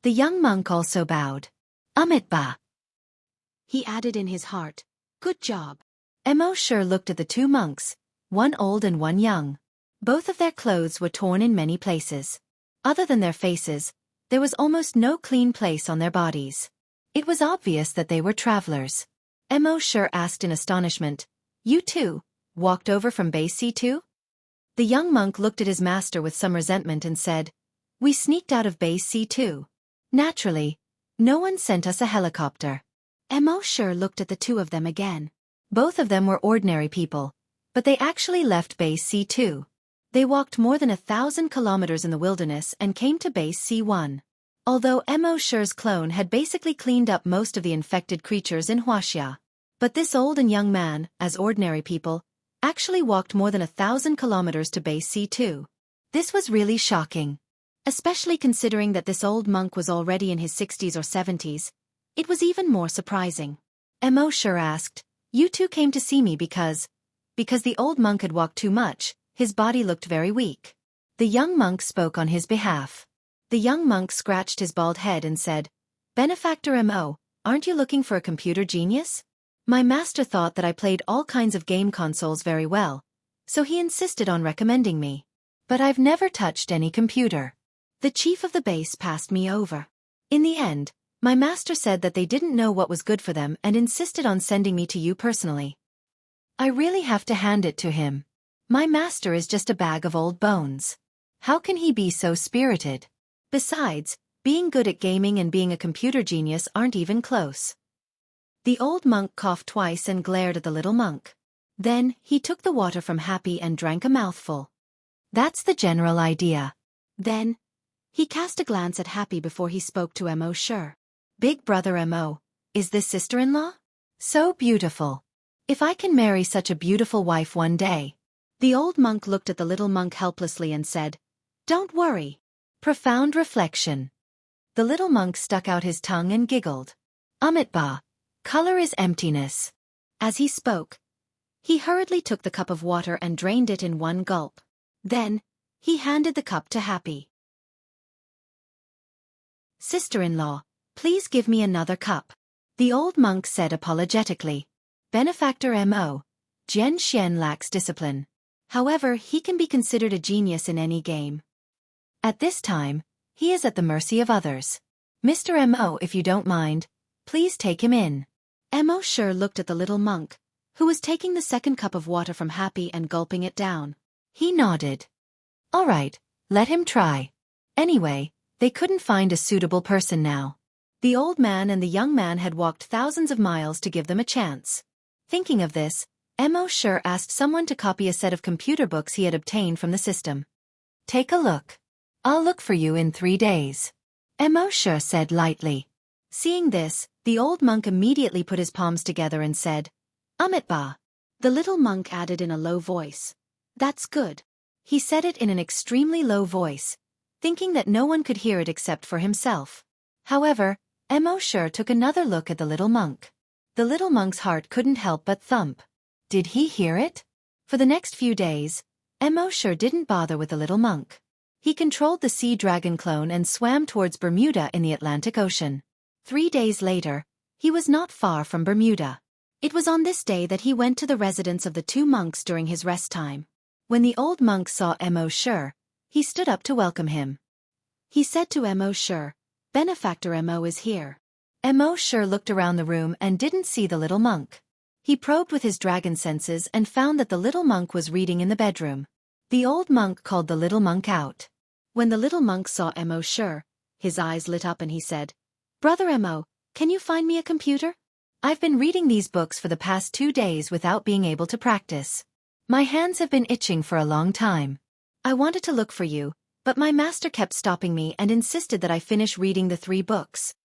The young monk also bowed. "Amitabha." He added in his heart, "Good job." Mo Shi looked at the 2 monks, one old and one young. Both of their clothes were torn in many places. Other than their faces, there was almost no clean place on their bodies. It was obvious that they were travelers. Mo Shi asked in astonishment, "You too, walked over from base C2? The young monk looked at his master with some resentment and said, "We sneaked out of base C2. Naturally, no one sent us a helicopter." Mo Shi looked at the 2 of them again. Both of them were ordinary people, but they actually left base C2. They walked more than 1,000 kilometers in the wilderness and came to base C1. Although Mo Shi's clone had basically cleaned up most of the infected creatures in Wuxia. But this old and young man, as ordinary people, actually walked more than 1,000 kilometers to base C2. This was really shocking. Especially considering that this old monk was already in his 60s or 70s, It was even more surprising. Mo sure asked, "You two came to see me because the old monk had walked too much, his body looked very weak." The young monk spoke on his behalf. The young monk scratched his bald head and said, "Benefactor Mo, aren't you looking for a computer genius? My master thought that I played all kinds of game consoles very well, so he insisted on recommending me. But I've never touched any computer. The chief of the base passed me over. In the end, my master said that they didn't know what was good for them and insisted on sending me to you personally. I really have to hand it to him. My master is just a bag of old bones. How can he be so spirited? Besides, being good at gaming and being a computer genius aren't even close." The old monk coughed twice and glared at the little monk. Then, he took the water from Happy and drank a mouthful. "That's the general idea." Then, he cast a glance at Happy before he spoke to Mo sure. "Big brother Mo, is this sister-in-law? So beautiful. If I can marry such a beautiful wife one day." The old monk looked at the little monk helplessly and said, "Don't worry." Profound reflection. The little monk stuck out his tongue and giggled. "Ba, color is emptiness." As he spoke, he hurriedly took the cup of water and drained it in one gulp. Then, he handed the cup to Happy. "Sister-in-law, please give me another cup," the old monk said apologetically. Benefactor Mo, Xianxia lacks discipline. However, he can be considered a genius in any game. At this time, he is at the mercy of others. "Mr. Mo, if you don't mind, please take him in." Mo sure looked at the little monk, who was taking the second cup of water from Happy and gulping it down. He nodded. "All right, let him try." Anyway, they couldn't find a suitable person now. The old man and the young man had walked thousands of miles to give them a chance. Thinking of this, Mo sure asked someone to copy a set of computer books he had obtained from the system. "Take a look. I'll look for you in 3 days." Mo sure said lightly. Seeing this, the old monk immediately put his palms together and said, "Ba." The little monk added in a low voice, "That's good." He said it in an extremely low voice, thinking that no one could hear it except for himself. However, Mo sure took another look at the little monk. The little monk's heart couldn't help but thump. Did he hear it? For the next few days, Mo sure didn't bother with the little monk. He controlled the sea dragon clone and swam towards Bermuda in the Atlantic Ocean. 3 days later, he was not far from Bermuda. It was on this day that he went to the residence of the 2 monks during his rest time. When the old monk saw Mo sure, he stood up to welcome him. He said to Mo sure, "Benefactor Mo is here." Mo sure looked around the room and didn't see the little monk. He probed with his dragon senses and found that the little monk was reading in the bedroom. The old monk called the little monk out. When the little monk saw Mo sure, his eyes lit up and he said, "Brother Mo, can you find me a computer? I've been reading these books for the past 2 days without being able to practice. My hands have been itching for a long time. I wanted to look for you, but my master kept stopping me and insisted that I finish reading the 3 books.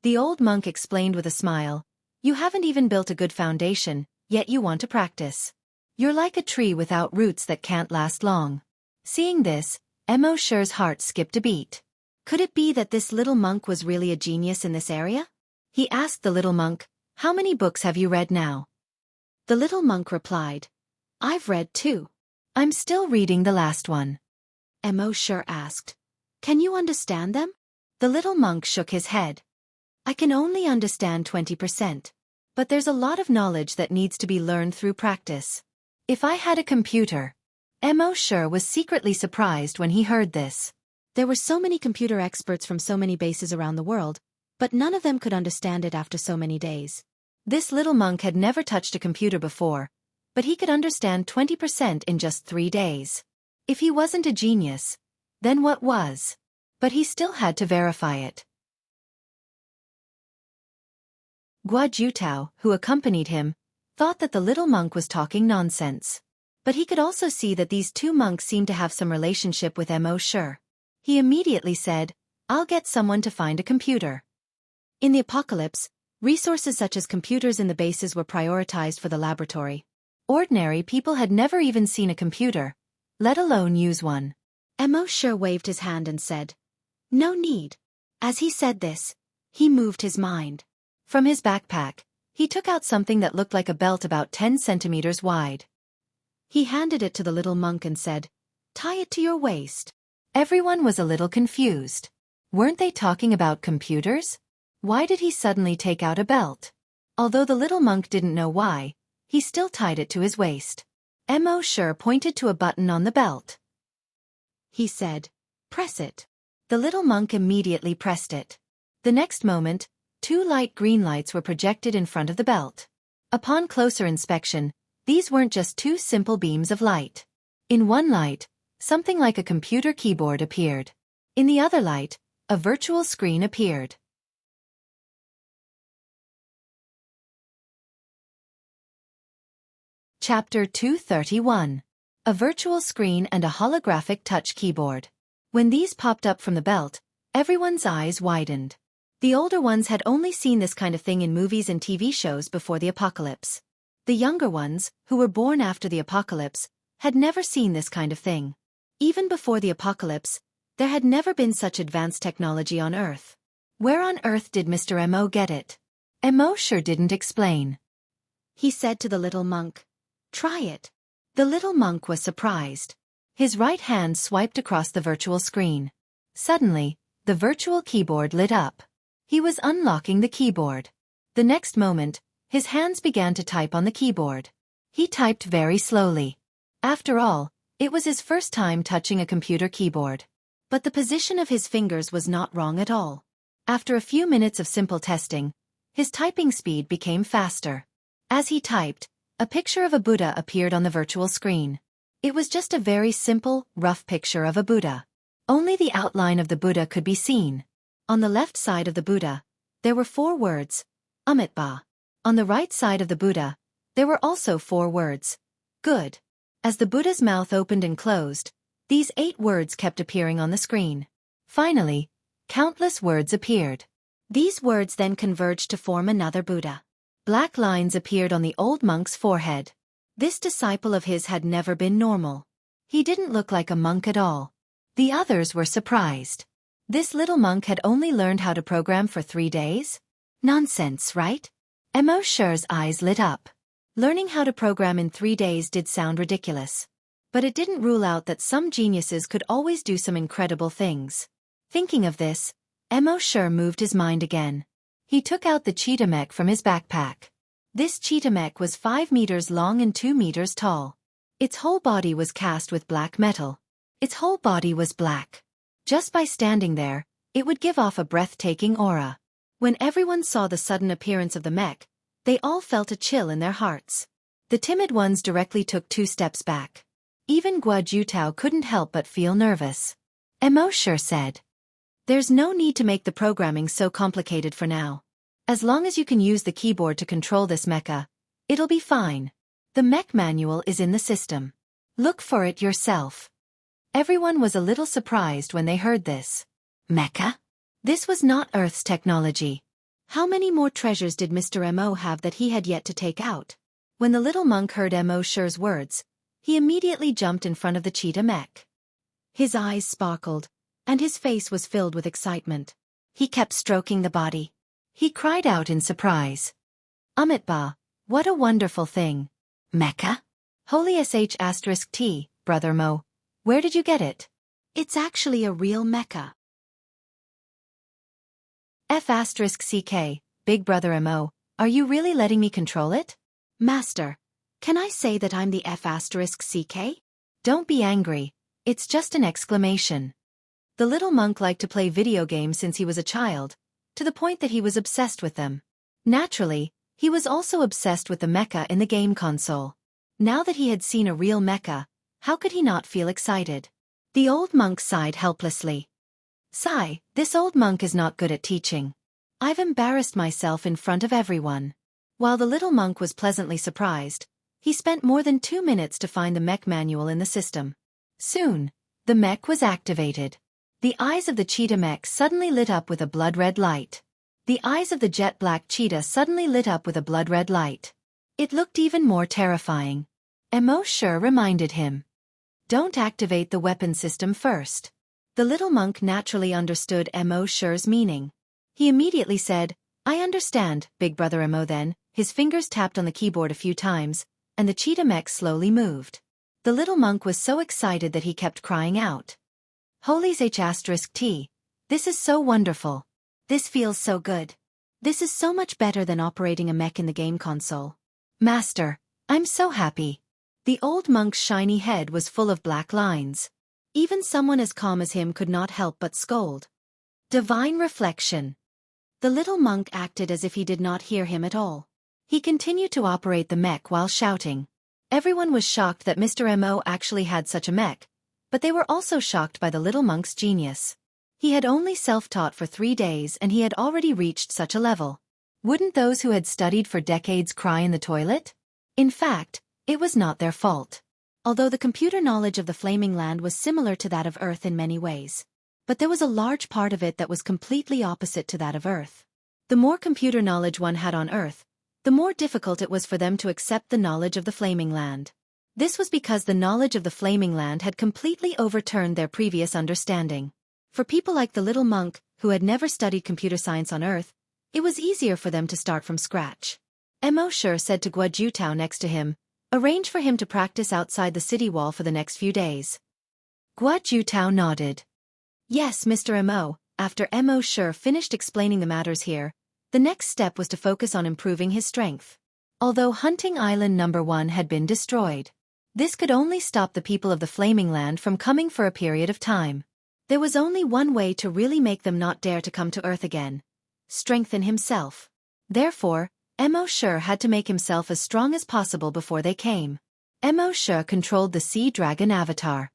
The old monk explained with a smile, "You haven't even built a good foundation, yet you want to practice. You're like a tree without roots that can't last long." Seeing this, Mo sure's heart skipped a beat. Could it be that this little monk was really a genius in this area? He asked the little monk, "How many books have you read now?" The little monk replied, "I've read 2. I'm still reading the last one." Mo sure asked, "Can you understand them?" The little monk shook his head. "I can only understand 20%. But there's a lot of knowledge that needs to be learned through practice. If I had a computer." Mo sure was secretly surprised when he heard this. There were so many computer experts from so many bases around the world, but none of them could understand it after so many days. This little monk had never touched a computer before, but he could understand 20% in just 3 days. If he wasn't a genius, then what was? But he still had to verify it. Gua Jutao, who accompanied him, thought that the little monk was talking nonsense. But he could also see that these 2 monks seemed to have some relationship with Mo sure. He immediately said, "I'll get someone to find a computer." In the apocalypse, resources such as computers in the bases were prioritized for the laboratory. Ordinary people had never even seen a computer, let alone use one. Mo sure waved his hand and said, "No need." As he said this, he moved his mind. From his backpack, he took out something that looked like a belt about 10 centimeters wide. He handed it to the little monk and said, "Tie it to your waist." Everyone was a little confused. Weren't they talking about computers? Why did he suddenly take out a belt? Although the little monk didn't know why, he still tied it to his waist. Mo pointed to a button on the belt. He said, "Press it." The little monk immediately pressed it. The next moment, 2 light green lights were projected in front of the belt. Upon closer inspection, these weren't just 2 simple beams of light. In one light, something like a computer keyboard appeared. In the other light, a virtual screen appeared. Chapter 231. A virtual screen and a holographic touch keyboard. When these popped up from the belt, everyone's eyes widened. The older ones had only seen this kind of thing in movies and TV shows before the apocalypse. The younger ones, who were born after the apocalypse, had never seen this kind of thing. Even before the apocalypse, there had never been such advanced technology on Earth. Where on earth did Mr. Mo get it? Mo sure didn't explain. He said to the little monk, "Try it." The little monk was surprised. His right hand swiped across the virtual screen. Suddenly, the virtual keyboard lit up. He was unlocking the keyboard. The next moment, his hands began to type on the keyboard. He typed very slowly. After all, it was his first time touching a computer keyboard. But the position of his fingers was not wrong at all. After a few minutes of simple testing, his typing speed became faster. As he typed, a picture of a Buddha appeared on the virtual screen. It was just a very simple, rough picture of a Buddha. Only the outline of the Buddha could be seen. On the left side of the Buddha, there were 4 words, Amitabha. On the right side of the Buddha, there were also 4 words, good. As the Buddha's mouth opened and closed, these 8 words kept appearing on the screen. Finally, countless words appeared. These words then converged to form another Buddha. Black lines appeared on the old monk's forehead. This disciple of his had never been normal. He didn't look like a monk at all. The others were surprised. This little monk had only learned how to program for 3 days? Nonsense, right? Mo's eyes lit up. Learning how to program in 3 days did sound ridiculous. But it didn't rule out that some geniuses could always do some incredible things. Thinking of this, Mo moved his mind again. He took out the cheetah mech from his backpack. This cheetah mech was 5 meters long and 2 meters tall. Its whole body was cast with black metal. Its whole body was black. Just by standing there, it would give off a breathtaking aura. When everyone saw the sudden appearance of the mech, they all felt a chill in their hearts. The timid ones directly took 2 steps back. Even Guo Jutao couldn't help but feel nervous. Mo said, "There's no need to make the programming so complicated for now. As long as you can use the keyboard to control this mecha, it'll be fine. The mech manual is in the system. Look for it yourself." Everyone was a little surprised when they heard this. Mecha? This was not Earth's technology. How many more treasures did Mr. Mo have that he had yet to take out? When the little monk heard Mo's words, he immediately jumped in front of the cheetah mech. His eyes sparkled, and his face was filled with excitement. He kept stroking the body. He cried out in surprise. Amitabha, what a wonderful thing. Mecha? Holy sh*t, Brother Mo. Where did you get it? It's actually a real mecha. F***ck, Big Brother Mo, are you really letting me control it? Master, can I say that I'm the F***ck? Don't be angry, it's just an exclamation. The little monk liked to play video games since he was a child, to the point that he was obsessed with them. Naturally, he was also obsessed with the mecha in the game console. Now that he had seen a real mecha, how could he not feel excited? The old monk sighed helplessly. Sigh, this old monk is not good at teaching. I've embarrassed myself in front of everyone. While the little monk was pleasantly surprised, he spent more than 2 minutes to find the mech manual in the system. Soon, the mech was activated. The eyes of the cheetah mech suddenly lit up with a blood-red light. The eyes of the jet-black cheetah suddenly lit up with a blood-red light. It looked even more terrifying. Mo reminded him. Don't activate the weapon system first. The little monk naturally understood Mo's meaning. He immediately said, I understand, Big Brother Emo then. His fingers tapped on the keyboard a few times, and the cheetah mech slowly moved. The little monk was so excited that he kept crying out. Holy's H*T. This is so wonderful. This feels so good. This is so much better than operating a mech in the game console. Master, I'm so happy. The old monk's shiny head was full of black lines. Even someone as calm as him could not help but scold. Divine reflection. The little monk acted as if he did not hear him at all. He continued to operate the mech while shouting. Everyone was shocked that Mr. Mo actually had such a mech, but they were also shocked by the little monk's genius. He had only self-taught for 3 days and he had already reached such a level. Wouldn't those who had studied for decades cry in the toilet? In fact, it was not their fault. Although the computer knowledge of the Flaming Land was similar to that of Earth in many ways. But there was a large part of it that was completely opposite to that of Earth. The more computer knowledge one had on Earth, the more difficult it was for them to accept the knowledge of the Flaming Land. This was because the knowledge of the Flaming Land had completely overturned their previous understanding. For people like the little monk, who had never studied computer science on Earth, it was easier for them to start from scratch. Mo Shi said to Guo Jutao next to him, arrange for him to practice outside the city wall for the next few days. Guo Jutao nodded. Yes, Mr. Mo. After Mo Shi finished explaining the matters here, the next step was to focus on improving his strength. Although Hunting Island No. 1 had been destroyed, this could only stop the people of the Flaming Land from coming for a period of time. There was only one way to really make them not dare to come to Earth again. Strengthen himself. Therefore, Mo Shi had to make himself as strong as possible before they came. Mo Shi controlled the Sea Dragon avatar.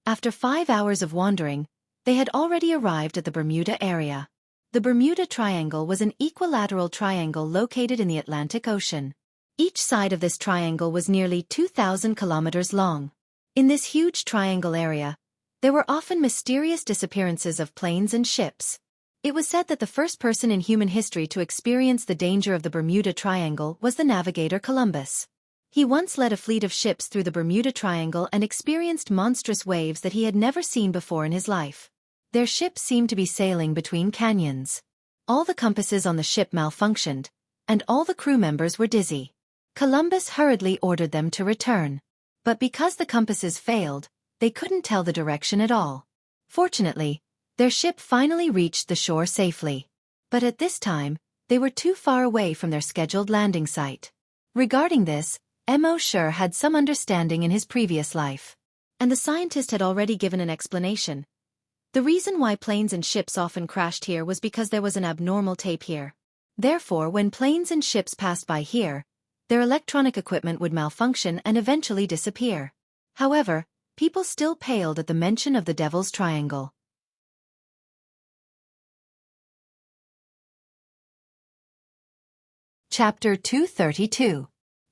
After 5 hours of wandering, they had already arrived at the Bermuda area. The Bermuda Triangle was an equilateral triangle located in the Atlantic Ocean. Each side of this triangle was nearly 2,000 kilometers long. In this huge triangle area, there were often mysterious disappearances of planes and ships. It was said that the first person in human history to experience the danger of the Bermuda Triangle was the navigator Columbus. He once led a fleet of ships through the Bermuda Triangle and experienced monstrous waves that he had never seen before in his life. Their ship seemed to be sailing between canyons. All the compasses on the ship malfunctioned, and all the crew members were dizzy. Columbus hurriedly ordered them to return. But because the compasses failed, they couldn't tell the direction at all. Fortunately, their ship finally reached the shore safely. But at this time, they were too far away from their scheduled landing site. Regarding this, Mo Shi had some understanding in his previous life. And the scientist had already given an explanation. The reason why planes and ships often crashed here was because there was an abnormal tape here. Therefore, when planes and ships passed by here, their electronic equipment would malfunction and eventually disappear. However, people still paled at the mention of the Devil's Triangle. Chapter 232.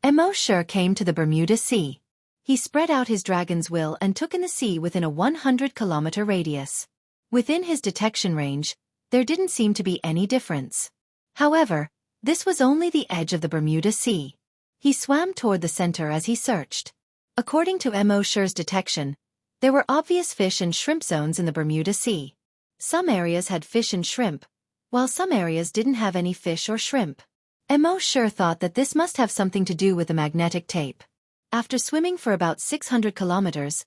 Mo Shi came to the Bermuda Sea. He spread out his dragon's will and took in the sea within a 100-kilometer radius. Within his detection range, there didn't seem to be any difference. However, this was only the edge of the Bermuda Sea. He swam toward the center as he searched. According to Mo Shi's detection, there were obvious fish and shrimp zones in the Bermuda Sea. Some areas had fish and shrimp, while some areas didn't have any fish or shrimp. Mo Shi thought that this must have something to do with the magnetic tape. After swimming for about 600 kilometers,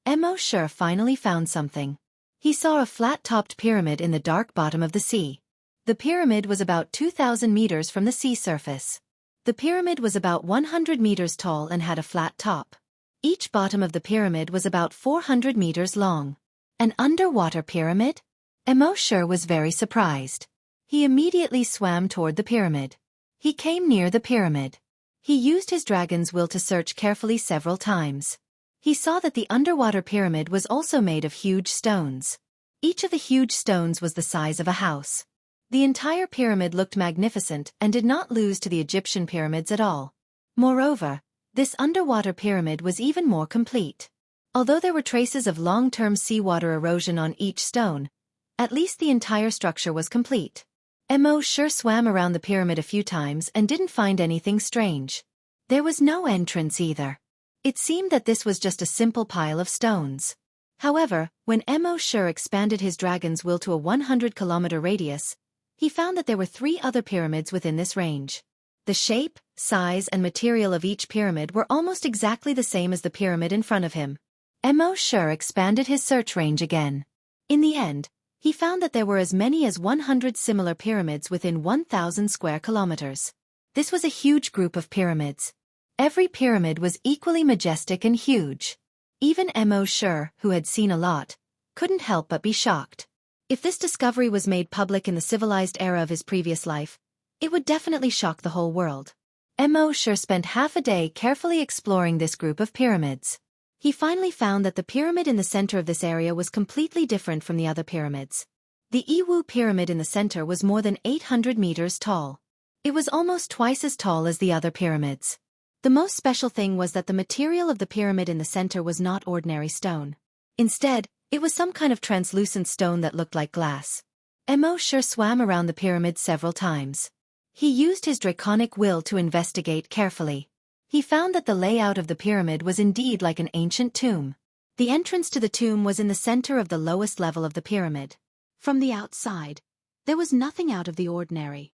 Mo Shi finally found something. He saw a flat-topped pyramid in the dark bottom of the sea. The pyramid was about 2,000 meters from the sea surface. The pyramid was about 100 meters tall and had a flat top. Each bottom of the pyramid was about 400 meters long. An underwater pyramid? Mo Shi was very surprised. He immediately swam toward the pyramid. He came near the pyramid. He used his dragon's will to search carefully several times. He saw that the underwater pyramid was also made of huge stones. Each of the huge stones was the size of a house. The entire pyramid looked magnificent and did not lose to the Egyptian pyramids at all. Moreover, this underwater pyramid was even more complete. Although there were traces of long-term seawater erosion on each stone, at least the entire structure was complete. Mo Shi swam around the pyramid a few times and didn't find anything strange. There was no entrance either. It seemed that this was just a simple pile of stones. However, when Mo Shi expanded his dragon's will to a 100-kilometer radius, he found that there were 3 other pyramids within this range. The shape, size and material of each pyramid were almost exactly the same as the pyramid in front of him. Mo Shi expanded his search range again. In the end, he found that there were as many as 100 similar pyramids within 1,000 square kilometers. This was a huge group of pyramids. Every pyramid was equally majestic and huge. Even Mo Shi, who had seen a lot, couldn't help but be shocked. If this discovery was made public in the civilized era of his previous life, it would definitely shock the whole world. Mo Shi spent half a day carefully exploring this group of pyramids. He finally found that the pyramid in the center of this area was completely different from the other pyramids. The Yiwu pyramid in the center was more than 800 meters tall. It was almost twice as tall as the other pyramids. The most special thing was that the material of the pyramid in the center was not ordinary stone. Instead, it was some kind of translucent stone that looked like glass. Mo Shi swam around the pyramid several times. He used his draconic will to investigate carefully. He found that the layout of the pyramid was indeed like an ancient tomb. The entrance to the tomb was in the center of the lowest level of the pyramid. From the outside, there was nothing out of the ordinary.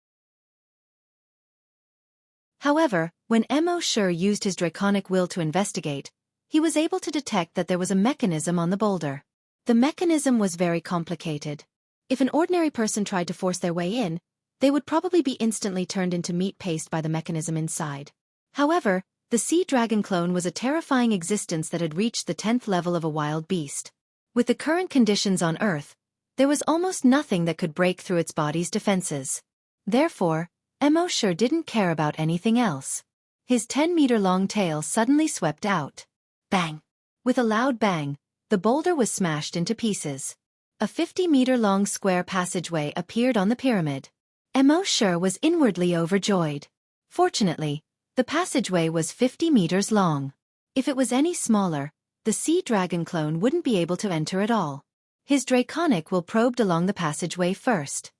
However, when Mo Shi used his draconic will to investigate, he was able to detect that there was a mechanism on the boulder. The mechanism was very complicated. If an ordinary person tried to force their way in, they would probably be instantly turned into meat paste by the mechanism inside. However, the sea dragon clone was a terrifying existence that had reached the 10th level of a wild beast. With the current conditions on Earth, there was almost nothing that could break through its body's defenses. Therefore, Mo Shi didn't care about anything else. His 10-meter-long tail suddenly swept out. Bang! With a loud bang, the boulder was smashed into pieces. A 50-meter-long square passageway appeared on the pyramid. Mo Shi was inwardly overjoyed. Fortunately, the passageway was 50 meters long. If it was any smaller, the sea dragon clone wouldn't be able to enter at all. His draconic will probed along the passageway first.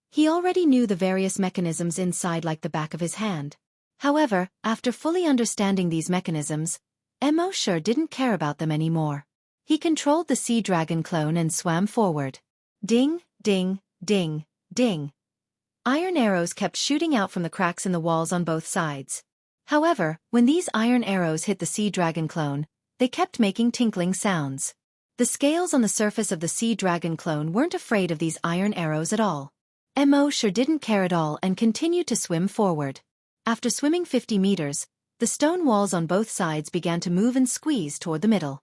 He already knew the various mechanisms inside like the back of his hand. However, after fully understanding these mechanisms, Mo Shi didn't care about them anymore. He controlled the sea dragon clone and swam forward. Ding, ding, ding, ding. Iron arrows kept shooting out from the cracks in the walls on both sides. However, when these iron arrows hit the sea dragon clone, they kept making tinkling sounds. The scales on the surface of the sea dragon clone weren't afraid of these iron arrows at all. Mo Shi didn't care at all and continued to swim forward. After swimming 50 meters, the stone walls on both sides began to move and squeeze toward the middle.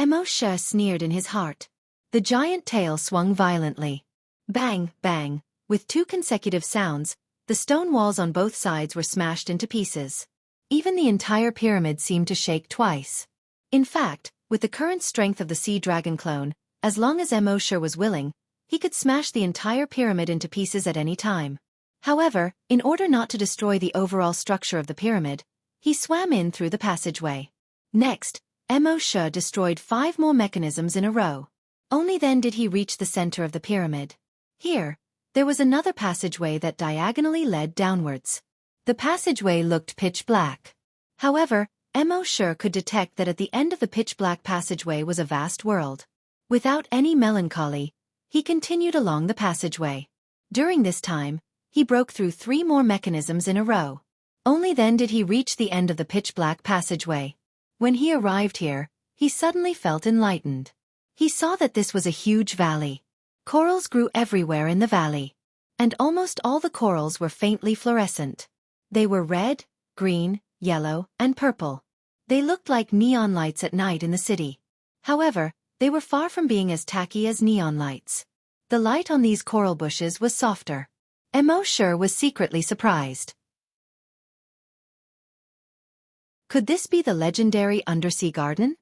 Mo Shi sneered in his heart. The giant tail swung violently. Bang, bang. With 2 consecutive sounds, the stone walls on both sides were smashed into pieces. Even the entire pyramid seemed to shake twice. In fact, with the current strength of the sea dragon clone, as long as Mo Shi was willing, he could smash the entire pyramid into pieces at any time. However, in order not to destroy the overall structure of the pyramid, he swam in through the passageway. Next, Mo Shi destroyed 5 more mechanisms in a row. Only then did he reach the center of the pyramid. Here, there was another passageway that diagonally led downwards. The passageway looked pitch black. However, Mo Shi could detect that at the end of the pitch-black passageway was a vast world. Without any melancholy, he continued along the passageway. During this time, he broke through 3 more mechanisms in a row. Only then did he reach the end of the pitch-black passageway. When he arrived here, he suddenly felt enlightened. He saw that this was a huge valley. Corals grew everywhere in the valley. And almost all the corals were faintly fluorescent. They were red, green, yellow, and purple. They looked like neon lights at night in the city. However, they were far from being as tacky as neon lights. The light on these coral bushes was softer. Mo Shi was secretly surprised. Could this be the legendary undersea garden?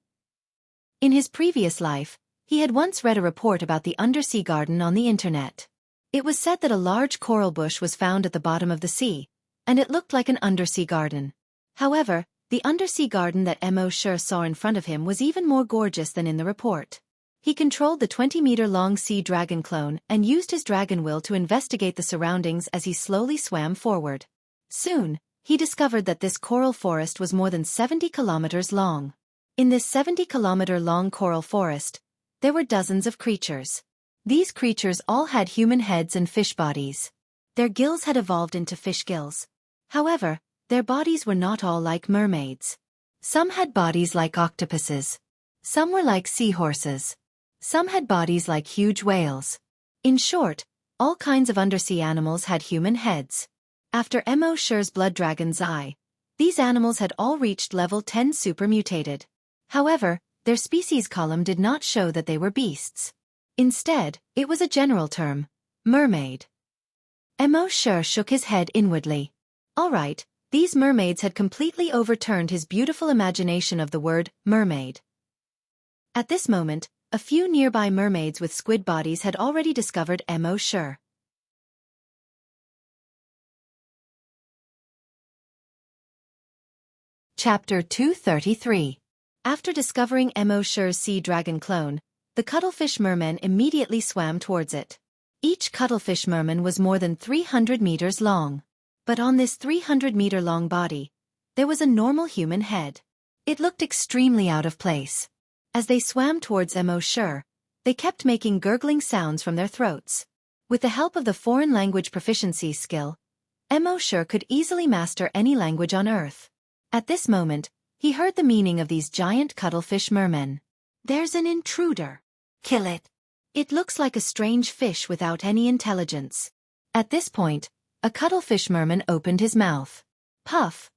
In his previous life, he had once read a report about the undersea garden on the internet. It was said that a large coral bush was found at the bottom of the sea, and it looked like an undersea garden. However, the undersea garden that Mo Shi saw in front of him was even more gorgeous than in the report. He controlled the 20-meter-long sea dragon clone and used his dragon will to investigate the surroundings as he slowly swam forward. Soon, he discovered that this coral forest was more than 70 kilometers long. In this 70-kilometer-long coral forest, there were dozens of creatures. These creatures all had human heads and fish bodies. Their gills had evolved into fish gills. However, their bodies were not all like mermaids. Some had bodies like octopuses. Some were like seahorses. Some had bodies like huge whales. In short, all kinds of undersea animals had human heads. After Mo Shi's blood dragon's eye, these animals had all reached level 10 supermutated. However, their species column did not show that they were beasts. Instead, it was a general term, mermaid. Mo Shi shook his head inwardly. All right, these mermaids had completely overturned his beautiful imagination of the word mermaid. At this moment, a few nearby mermaids with squid bodies had already discovered Mo Shi. Chapter 233. After discovering Mo Shi's sea dragon clone, the cuttlefish mermen immediately swam towards it. Each cuttlefish merman was more than 300 meters long. But on this 300-meter-long body, there was a normal human head. It looked extremely out of place. As they swam towards Mo Shi, they kept making gurgling sounds from their throats. With the help of the foreign language proficiency skill, Mo Shi could easily master any language on Earth. At this moment, he heard the meaning of these giant cuttlefish mermen. There's an intruder. Kill it. It looks like a strange fish without any intelligence. At this point, a cuttlefish merman opened his mouth. Puff!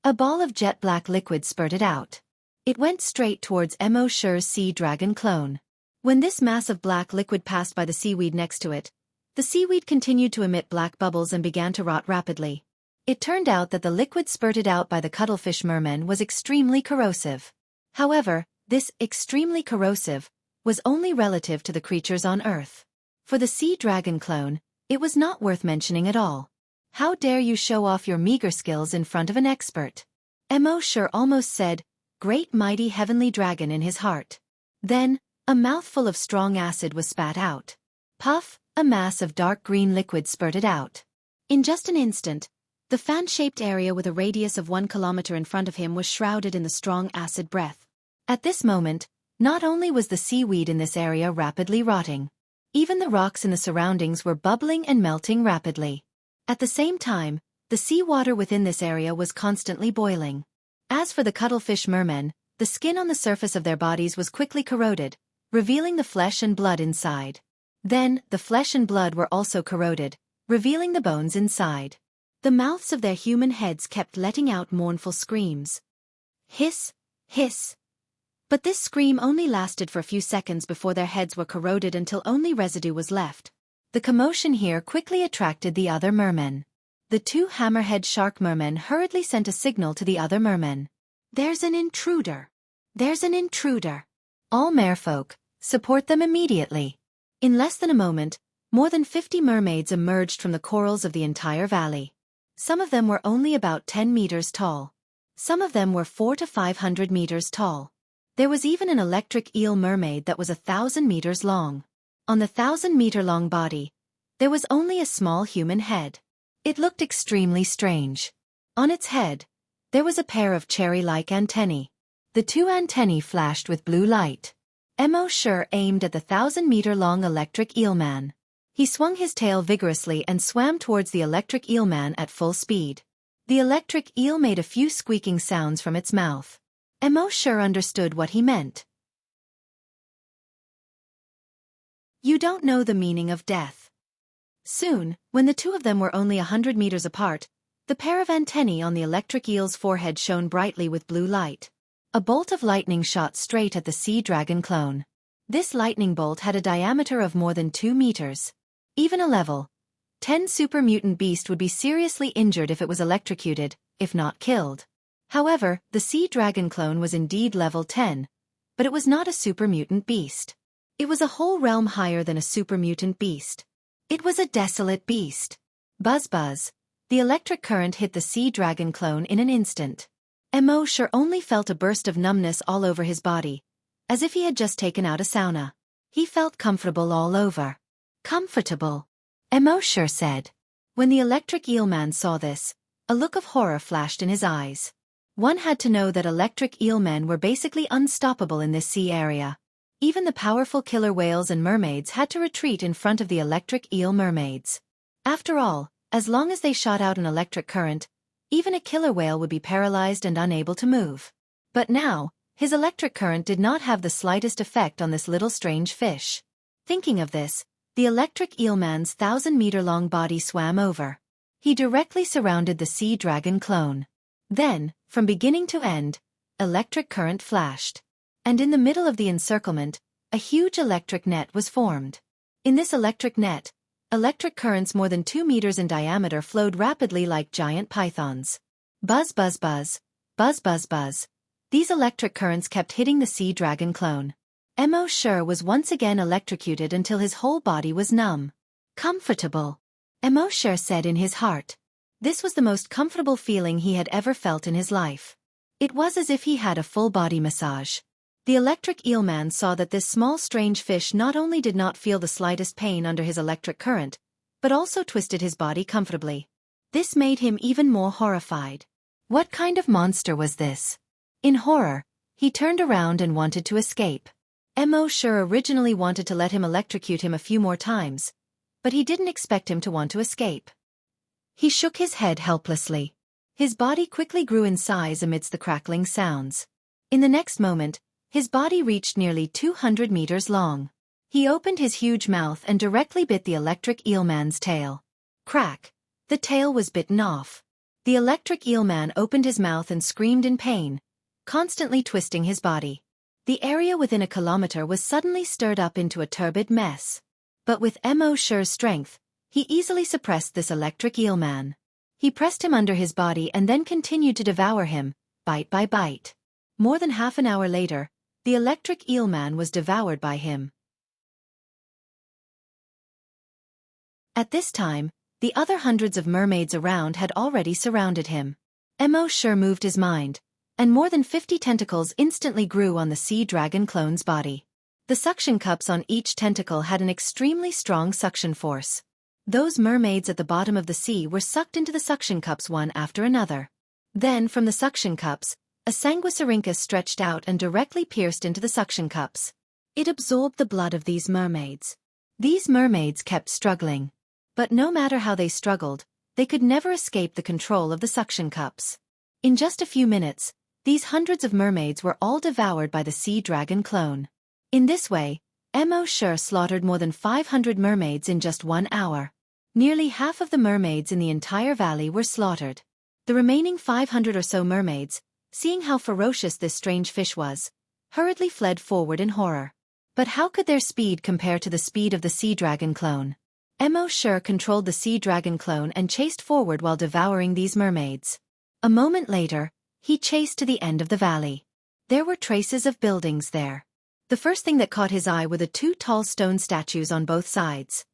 A ball of jet black liquid spurted out. It went straight towards Mo Shi's sea dragon clone. When this mass of black liquid passed by the seaweed next to it, the seaweed continued to emit black bubbles and began to rot rapidly. It turned out that the liquid spurted out by the cuttlefish merman was extremely corrosive. However, this extremely corrosive was only relative to the creatures on Earth. For the sea dragon clone, it was not worth mentioning at all. How dare you show off your meager skills in front of an expert? Mo Shi almost said, "Great mighty heavenly dragon" in his heart. Then, a mouthful of strong acid was spat out. Puff! A mass of dark green liquid spurted out. In just an instant, the fan-shaped area with a radius of 1 kilometer in front of him was shrouded in the strong acid breath. At this moment, not only was the seaweed in this area rapidly rotting, even the rocks in the surroundings were bubbling and melting rapidly. At the same time, the seawater within this area was constantly boiling. As for the cuttlefish mermen, the skin on the surface of their bodies was quickly corroded, revealing the flesh and blood inside. Then, the flesh and blood were also corroded, revealing the bones inside. The mouths of their human heads kept letting out mournful screams. Hiss! Hiss! But this scream only lasted for a few seconds before their heads were corroded until only residue was left. The commotion here quickly attracted the other mermen. The two hammerhead shark mermen hurriedly sent a signal to the other mermen. There's an intruder. There's an intruder. All merfolk, support them immediately. In less than a moment, more than 50 mermaids emerged from the corals of the entire valley. Some of them were only about 10 meters tall. Some of them were 400 to 500 meters tall. There was even an electric eel mermaid that was 1,000 meters long. On the 1,000-meter-long body, there was only a small human head. It looked extremely strange. On its head, there was a pair of cherry-like antennae. The two antennae flashed with blue light. Mo Shi aimed at the 1,000-meter-long electric eelman. He swung his tail vigorously and swam towards the electric eelman at full speed. The electric eel made a few squeaking sounds from its mouth. Mo Shi understood what he meant. You don't know the meaning of death. Soon, when the two of them were only 100 meters apart, the pair of antennae on the electric eel's forehead shone brightly with blue light. A bolt of lightning shot straight at the sea dragon clone. This lightning bolt had a diameter of more than 2 meters. Even a level 10 super mutant beast would be seriously injured if it was electrocuted, if not killed. However, the sea dragon clone was indeed level 10, but it was not a super mutant beast. It was a whole realm higher than a super mutant beast. It was a desolate beast. Buzz buzz. The electric current hit the sea dragon clone in an instant. Mo Shi only felt a burst of numbness all over his body, as if he had just taken out a sauna. He felt comfortable all over. Comfortable, Mo Shi said. When the electric eelman saw this, a look of horror flashed in his eyes. One had to know that electric eelmen were basically unstoppable in this sea area. Even the powerful killer whales and mermaids had to retreat in front of the electric eel mermaids. After all, as long as they shot out an electric current, even a killer whale would be paralyzed and unable to move. But now, his electric current did not have the slightest effect on this little strange fish. Thinking of this, the electric eelman's 1,000-meter-long body swam over. He directly surrounded the sea dragon clone. Then, from beginning to end, electric current flashed. And in the middle of the encirclement, a huge electric net was formed. In this electric net, electric currents more than 2 meters in diameter flowed rapidly like giant pythons. Buzz buzz buzz, buzz buzz buzz. These electric currents kept hitting the sea dragon clone. Mo was once again electrocuted until his whole body was numb. Comfortable, Mo said in his heart. This was the most comfortable feeling he had ever felt in his life. It was as if he had a full body massage. The electric eelman saw that this small strange fish not only did not feel the slightest pain under his electric current, but also twisted his body comfortably. This made him even more horrified. What kind of monster was this? In horror, he turned around and wanted to escape. Mo originally wanted to let him electrocute him a few more times, but he didn't expect him to want to escape. He shook his head helplessly. His body quickly grew in size amidst the crackling sounds. In the next moment, his body reached nearly 200 meters long. He opened his huge mouth and directly bit the electric eelman's tail. Crack! The tail was bitten off. The electric eelman opened his mouth and screamed in pain, constantly twisting his body. The area within a kilometer was suddenly stirred up into a turbid mess. But with Mo's strength, he easily suppressed this electric eelman. He pressed him under his body and then continued to devour him, bite by bite. More than half an hour later, the electric eelman was devoured by him. At this time, the other hundreds of mermaids around had already surrounded him. Mo moved his mind, and more than 50 tentacles instantly grew on the sea dragon clone's body. The suction cups on each tentacle had an extremely strong suction force. Those mermaids at the bottom of the sea were sucked into the suction cups one after another. Then from the suction cups, a sanguisurincus stretched out and directly pierced into the suction cups. It absorbed the blood of these mermaids. These mermaids kept struggling. But no matter how they struggled, they could never escape the control of the suction cups. In just a few minutes, these hundreds of mermaids were all devoured by the sea dragon clone. In this way, Mo slaughtered more than 500 mermaids in just 1 hour. Nearly half of the mermaids in the entire valley were slaughtered. The remaining 500 or so mermaids, seeing how ferocious this strange fish was, hurriedly fled forward in horror. But how could their speed compare to the speed of the sea dragon clone? Mo controlled the sea dragon clone and chased forward while devouring these mermaids. A moment later, he chased to the end of the valley. There were traces of buildings there. The first thing that caught his eye were the 2 tall stone statues on both sides.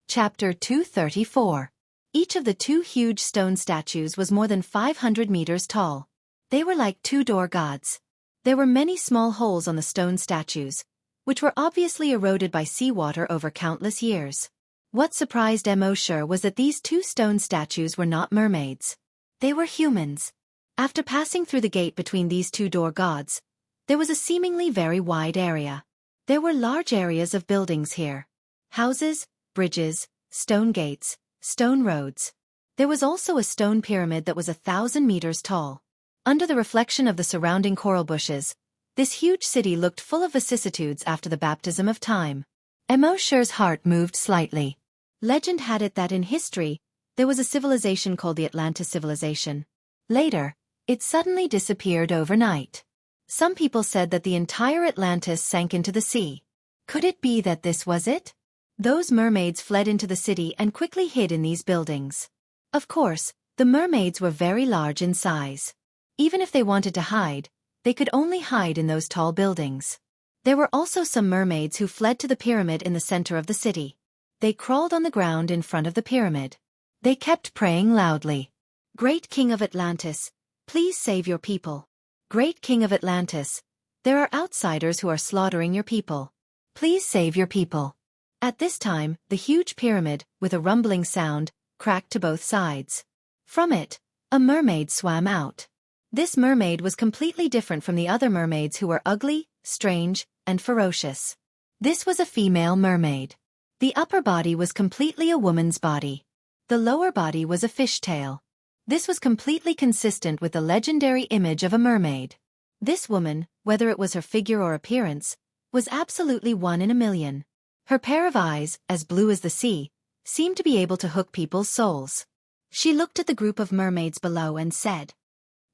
Chapter 234. Each of the 2 huge stone statues was more than 500 meters tall. They were like 2 door gods. There were many small holes on the stone statues, which were obviously eroded by seawater over countless years. What surprised Mo was that these 2 stone statues were not mermaids. They were humans. After passing through the gate between these 2 door gods, there was a seemingly very wide area. There were large areas of buildings here. Houses, bridges, stone gates, stone roads. There was also a stone pyramid that was 1,000 meters tall. Under the reflection of the surrounding coral bushes, this huge city looked full of vicissitudes after the baptism of time. Mo's heart moved slightly. Legend had it that in history, there was a civilization called the Atlantis civilization. Later, it suddenly disappeared overnight. Some people said that the entire Atlantis sank into the sea. Could it be that this was it? Those mermaids fled into the city and quickly hid in these buildings. Of course, the mermaids were very large in size. Even if they wanted to hide, they could only hide in those tall buildings. There were also some mermaids who fled to the pyramid in the center of the city. They crawled on the ground in front of the pyramid. They kept praying loudly. "Great King of Atlantis, please save your people. Great King of Atlantis, there are outsiders who are slaughtering your people. Please save your people." At this time, the huge pyramid, with a rumbling sound, cracked to both sides. From it, A mermaid swam out. This mermaid was completely different from the other mermaids who were ugly, strange, and ferocious. This was a female mermaid. The upper body was completely a woman's body. The lower body was a fishtail. This was completely consistent with the legendary image of a mermaid. This woman, whether it was her figure or appearance, was absolutely one in a million. Her pair of eyes, as blue as the sea, seemed to be able to hook people's souls. She looked at the group of mermaids below and said,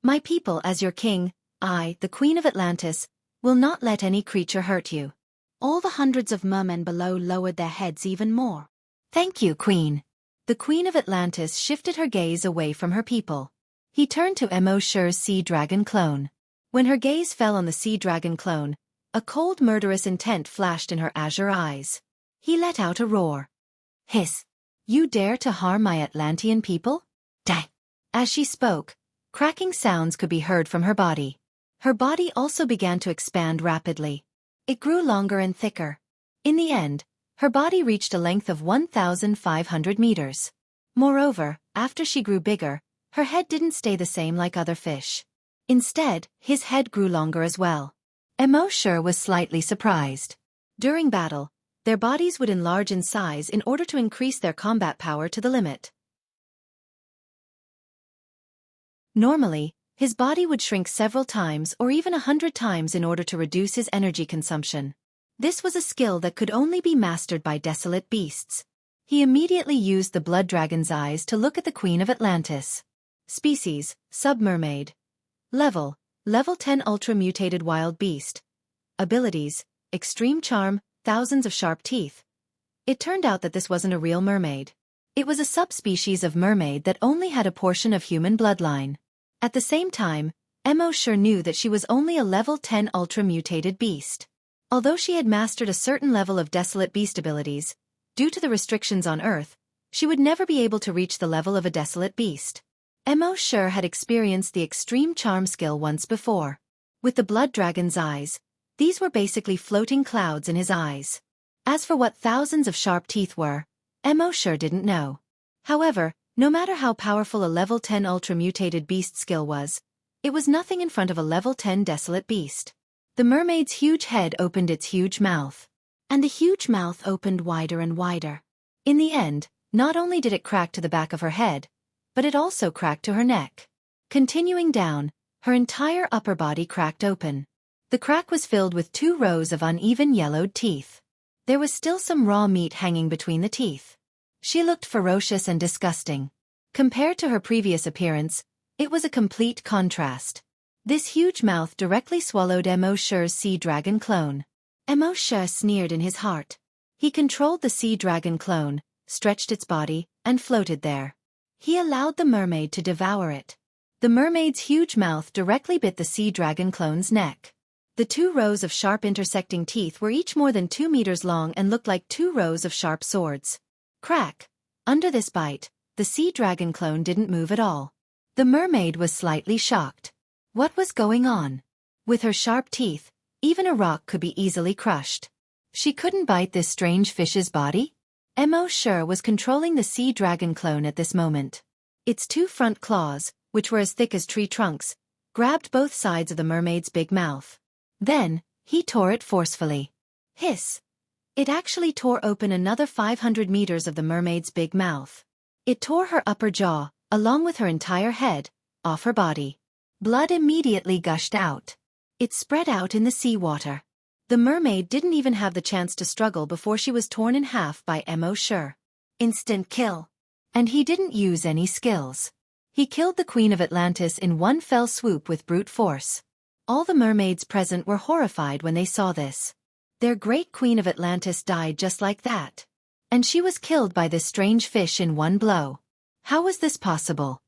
"My people, as your king, I, the Queen of Atlantis, will not let any creature hurt you." All the hundreds of mermen below lowered their heads even more. "Thank you, Queen." The Queen of Atlantis shifted her gaze away from her people. He turned to Emoshur's sea dragon clone. When her gaze fell on the sea dragon clone, a cold murderous intent flashed in her azure eyes. He let out a roar. "Hiss! You dare to harm my Atlantean people? Die!" As she spoke, cracking sounds could be heard from her body. Her body also began to expand rapidly. It grew longer and thicker. In the end, her body reached a length of 1,500 meters. Moreover, after she grew bigger, her head didn't stay the same like other fish. Instead, his head grew longer as well. Emoshur was slightly surprised. During battle, their bodies would enlarge in size in order to increase their combat power to the limit. Normally, his body would shrink several times or even 100 times in order to reduce his energy consumption. This was a skill that could only be mastered by desolate beasts. He immediately used the blood dragon's eyes to look at the Queen of Atlantis. Species, submermaid. Level 10 ultra-mutated wild beast. Abilities, extreme charm, thousands of sharp teeth. It turned out that this wasn't a real mermaid. It was a subspecies of mermaid that only had a portion of human bloodline. At the same time, Emoshur knew that she was only a level 10 ultra-mutated beast. Although she had mastered a certain level of desolate beast abilities, due to the restrictions on Earth, she would never be able to reach the level of a desolate beast. Emoshur had experienced the extreme charm skill once before. With the blood dragon's eyes, these were basically floating clouds in his eyes. As for what thousands of sharp teeth were, Emoshur didn't know. However, no matter how powerful a level 10 ultra-mutated beast skill was, it was nothing in front of a level 10 desolate beast. The mermaid's huge head opened its huge mouth. And the huge mouth opened wider and wider. In the end, not only did it crack to the back of her head, but it also cracked to her neck. Continuing down, her entire upper body cracked open. The crack was filled with 2 rows of uneven yellowed teeth. There was still some raw meat hanging between the teeth. She looked ferocious and disgusting. Compared to her previous appearance, it was a complete contrast. This huge mouth directly swallowed Emoshur's sea dragon clone. Emoshur sneered in his heart. He controlled the sea dragon clone, stretched its body, and floated there. He allowed the mermaid to devour it. The mermaid's huge mouth directly bit the sea dragon clone's neck. The 2 rows of sharp intersecting teeth were each more than 2 meters long and looked like 2 rows of sharp swords. Crack! Under this bite, the sea dragon clone didn't move at all. The mermaid was slightly shocked. What was going on? With her sharp teeth, even a rock could be easily crushed. She couldn't bite this strange fish's body? Emoshur was controlling the sea dragon clone at this moment. Its 2 front claws, which were as thick as tree trunks, grabbed both sides of the mermaid's big mouth. Then, he tore it forcefully. Hiss! It actually tore open another 500 meters of the mermaid's big mouth. It tore her upper jaw, along with her entire head, off her body. Blood immediately gushed out. It spread out in the seawater. The mermaid didn't even have the chance to struggle before she was torn in half by Emoshur. Instant kill. And he didn't use any skills. He killed the Queen of Atlantis in one fell swoop with brute force. All the mermaids present were horrified when they saw this. Their great Queen of Atlantis died just like that. And she was killed by this strange fish in one blow. How was this possible?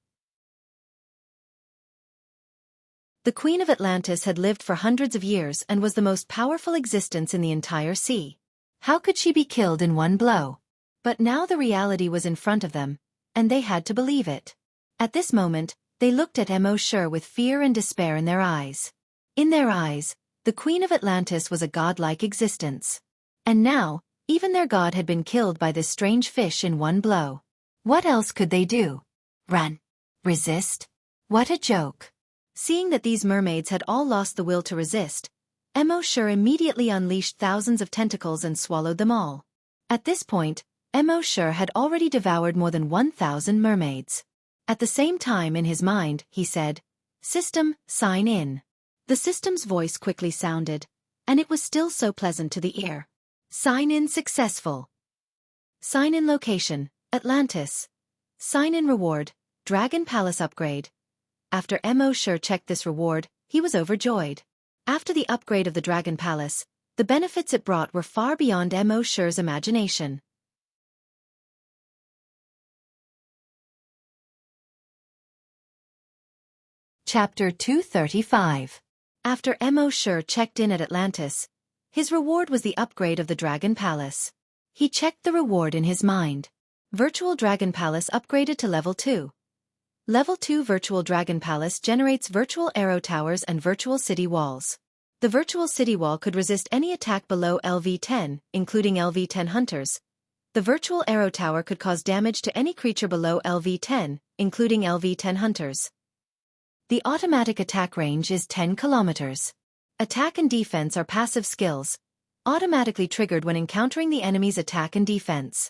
The Queen of Atlantis had lived for hundreds of years and was the most powerful existence in the entire sea. How could she be killed in one blow? But now the reality was in front of them, and they had to believe it. At this moment, they looked at Emoshur with fear and despair in their eyes. In their eyes, the Queen of Atlantis was a godlike existence. And now, even their god had been killed by this strange fish in one blow. What else could they do? Run? Resist? What a joke. Seeing that these mermaids had all lost the will to resist, Xianxia immediately unleashed thousands of tentacles and swallowed them all. At this point, Xianxia had already devoured more than 1,000 mermaids. At the same time in his mind, he said, "System, sign in." The system's voice quickly sounded, and it was still so pleasant to the ear. Sign in successful. Sign in location, Atlantis. Sign in reward, Dragon Palace upgrade. After Xianxia checked this reward, he was overjoyed. After the upgrade of the Dragon Palace, the benefits it brought were far beyond Xianxia's imagination. Chapter 235. After Xianxia checked in at Atlantis, his reward was the upgrade of the Dragon Palace. He checked the reward in his mind. Virtual Dragon Palace upgraded to Level 2. Level 2 Virtual Dragon Palace generates virtual arrow towers and virtual city walls. The virtual city wall could resist any attack below LV10, including LV10 hunters. The virtual arrow tower could cause damage to any creature below LV10, including LV10 hunters. The automatic attack range is 10 kilometers. Attack and defense are passive skills, automatically triggered when encountering the enemy's attack and defense.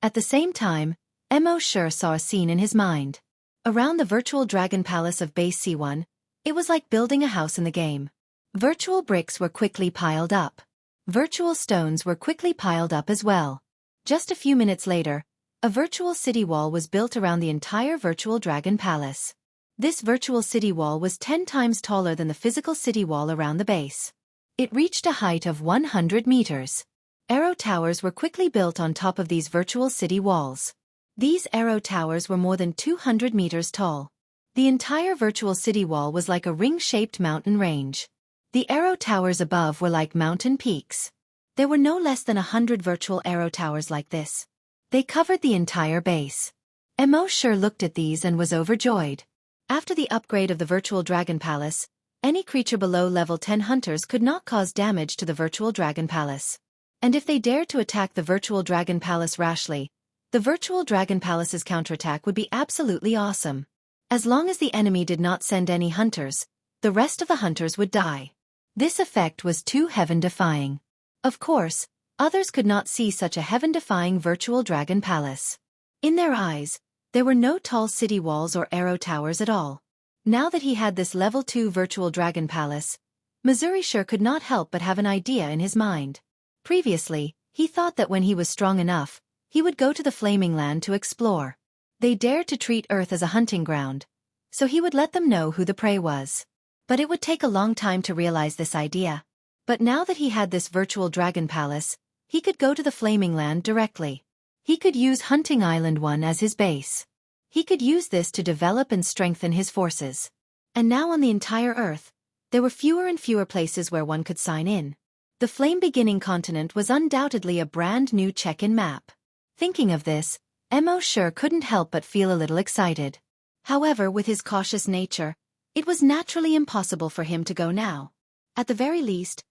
At the same time, Xianxia saw a scene in his mind. Around the virtual Dragon Palace of Base C1, it was like building a house in the game. Virtual bricks were quickly piled up. Virtual stones were quickly piled up as well. Just a few minutes later, a virtual city wall was built around the entire virtual Dragon Palace. This virtual city wall was 10 times taller than the physical city wall around the base. It reached a height of 100 meters. Arrow towers were quickly built on top of these virtual city walls. These arrow towers were more than 200 meters tall. The entire virtual city wall was like a ring-shaped mountain range. The arrow towers above were like mountain peaks. There were no less than 100 virtual arrow towers like this. They covered the entire base. Xianxia looked at these and was overjoyed. After the upgrade of the virtual Dragon Palace, any creature below level 10 hunters could not cause damage to the virtual Dragon Palace. And if they dared to attack the virtual Dragon Palace rashly, the virtual Dragon Palace's counterattack would be absolutely awesome. As long as the enemy did not send any hunters, the rest of the hunters would die. This effect was too heaven-defying. Of course, others could not see such a heaven-defying virtual Dragon Palace. In their eyes, there were no tall city walls or arrow towers at all. Now that he had this level 2 virtual Dragon Palace, Xianxia could not help but have an idea in his mind. Previously, he thought that when he was strong enough, he would go to the Flaming Land to explore. They dared to treat Earth as a hunting ground, so he would let them know who the prey was. But it would take a long time to realize this idea. But now that he had this virtual Dragon Palace, he could go to the Flaming Land directly. He could use Hunting Island 1 as his base. He could use this to develop and strengthen his forces. And now on the entire Earth, there were fewer and fewer places where one could sign in. The Flame Beginning continent was undoubtedly a brand new check-in map. Thinking of this, Xianxia couldn't help but feel a little excited. However, with his cautious nature, it was naturally impossible for him to go now. At the very least,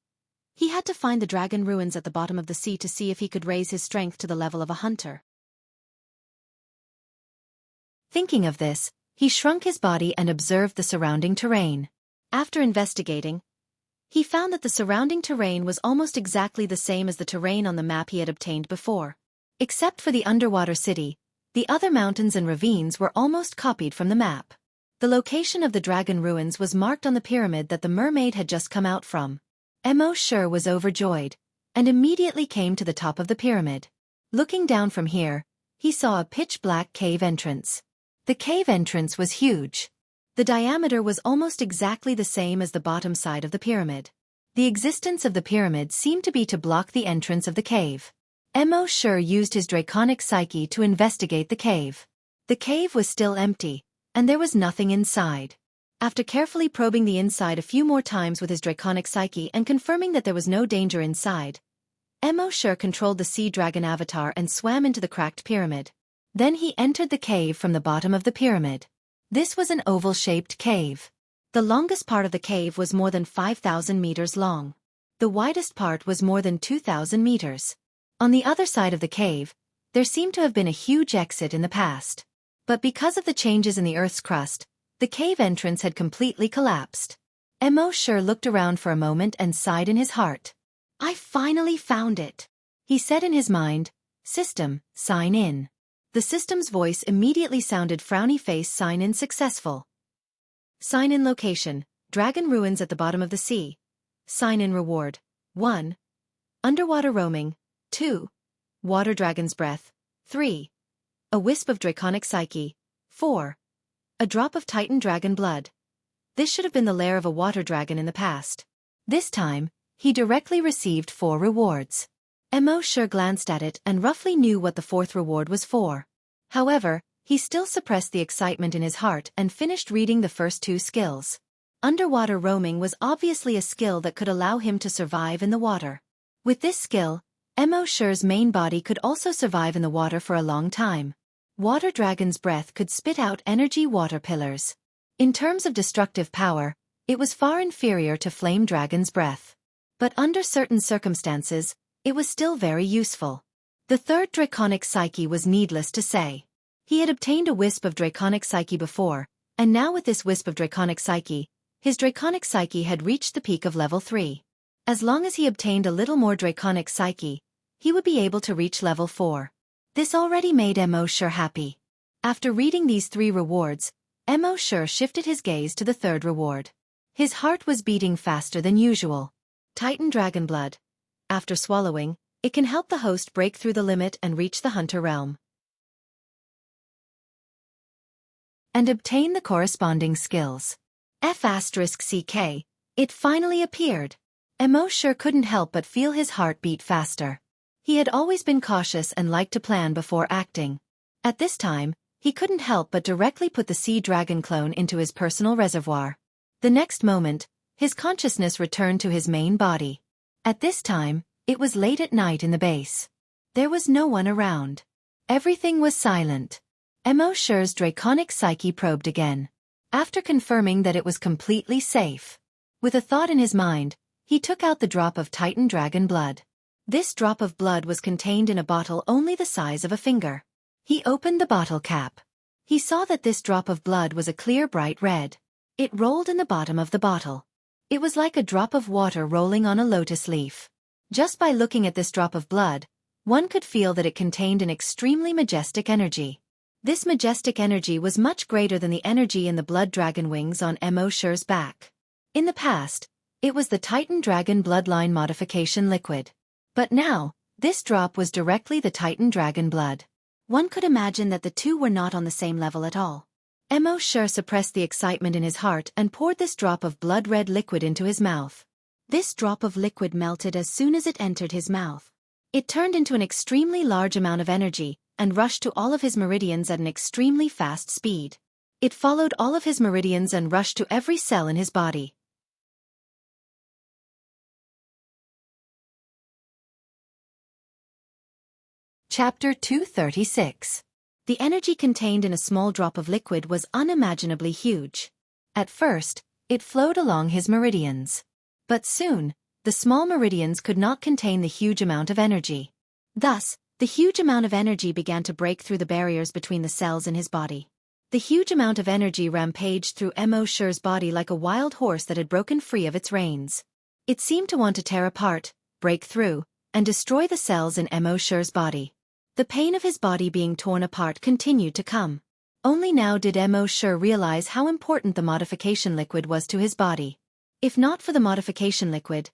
he had to find the dragon ruins at the bottom of the sea to see if he could raise his strength to the level of a hunter. Thinking of this, he shrunk his body and observed the surrounding terrain. After investigating, he found that the surrounding terrain was almost exactly the same as the terrain on the map he had obtained before. Except for the underwater city, the other mountains and ravines were almost copied from the map. The location of the dragon ruins was marked on the pyramid that the mermaid had just come out from. Xianxia was overjoyed, and immediately came to the top of the pyramid. Looking down from here, he saw a pitch-black cave entrance. The cave entrance was huge. The diameter was almost exactly the same as the bottom side of the pyramid. The existence of the pyramid seemed to be to block the entrance of the cave. Xianxia used his draconic psyche to investigate the cave. The cave was still empty, and there was nothing inside. After carefully probing the inside a few more times with his draconic psyche and confirming that there was no danger inside, Xianxia controlled the sea dragon avatar and swam into the cracked pyramid. Then he entered the cave from the bottom of the pyramid. This was an oval-shaped cave. The longest part of the cave was more than 5,000 meters long. The widest part was more than 2,000 meters. On the other side of the cave, there seemed to have been a huge exit in the past. But because of the changes in the Earth's crust, The cave entrance had completely collapsed. Mo Shi looked around for a moment and sighed in his heart. I finally found it, he said in his mind. System, sign in. The system's voice immediately sounded. Frowny face. Sign in successful. Sign in location, dragon ruins at the bottom of the sea. Sign in reward. 1. Underwater roaming. 2. Water dragon's breath. 3. A wisp of draconic psyche. 4. A drop of titan dragon blood. This should have been the lair of a water dragon in the past. This time, he directly received 4 rewards. Mo Shi glanced at it and roughly knew what the 4th reward was for. However, he still suppressed the excitement in his heart and finished reading the first 2 skills. Underwater roaming was obviously a skill that could allow him to survive in the water. With this skill, Mo Shi's main body could also survive in the water for a long time. Water dragon's breath could spit out energy water pillars. In terms of destructive power, it was far inferior to flame dragon's breath. But under certain circumstances, it was still very useful. The 3rd draconic psyche was needless to say. He had obtained a wisp of draconic psyche before, and now with this wisp of draconic psyche, his draconic psyche had reached the peak of level 3. As long as he obtained a little more draconic psyche, he would be able to reach level 4. This already made Mo Shi happy. After reading these 3 rewards, Mo Shi shifted his gaze to the 3rd reward. His heart was beating faster than usual. Titan Dragon Blood. After swallowing, it can help the host break through the limit and reach the hunter realm. And obtain the corresponding skills. F***CK. It finally appeared. Mo Shi couldn't help but feel his heart beat faster. He had always been cautious and liked to plan before acting. At this time, he couldn't help but directly put the sea dragon clone into his personal reservoir. The next moment, his consciousness returned to his main body. At this time, it was late at night in the base. There was no one around. Everything was silent. Mo Shi's draconic psyche probed again. After confirming that it was completely safe. With a thought in his mind, he took out the drop of Titan Dragon blood. This drop of blood was contained in a bottle only the size of a finger. He opened the bottle cap. He saw that this drop of blood was a clear bright red. It rolled in the bottom of the bottle. It was like a drop of water rolling on a lotus leaf. Just by looking at this drop of blood, one could feel that it contained an extremely majestic energy. This majestic energy was much greater than the energy in the blood dragon wings on Mo Shi's back. In the past, it was the Titan Dragon bloodline modification liquid. But now, this drop was directly the Titan Dragon blood. One could imagine that the 2 were not on the same level at all. Mo Shi suppressed the excitement in his heart and poured this drop of blood-red liquid into his mouth. This drop of liquid melted as soon as it entered his mouth. It turned into an extremely large amount of energy and rushed to all of his meridians at an extremely fast speed. It followed all of his meridians and rushed to every cell in his body. Chapter 236. The energy contained in a small drop of liquid was unimaginably huge. At first, it flowed along his meridians. But soon, the small meridians could not contain the huge amount of energy. Thus, the huge amount of energy began to break through the barriers between the cells in his body. The huge amount of energy rampaged through Mo Shi's body like a wild horse that had broken free of its reins. It seemed to want to tear apart, break through, and destroy the cells in Mo Shi's body. The pain of his body being torn apart continued to come. Only now did Mo Shi realize how important the modification liquid was to his body. If not for the modification liquid,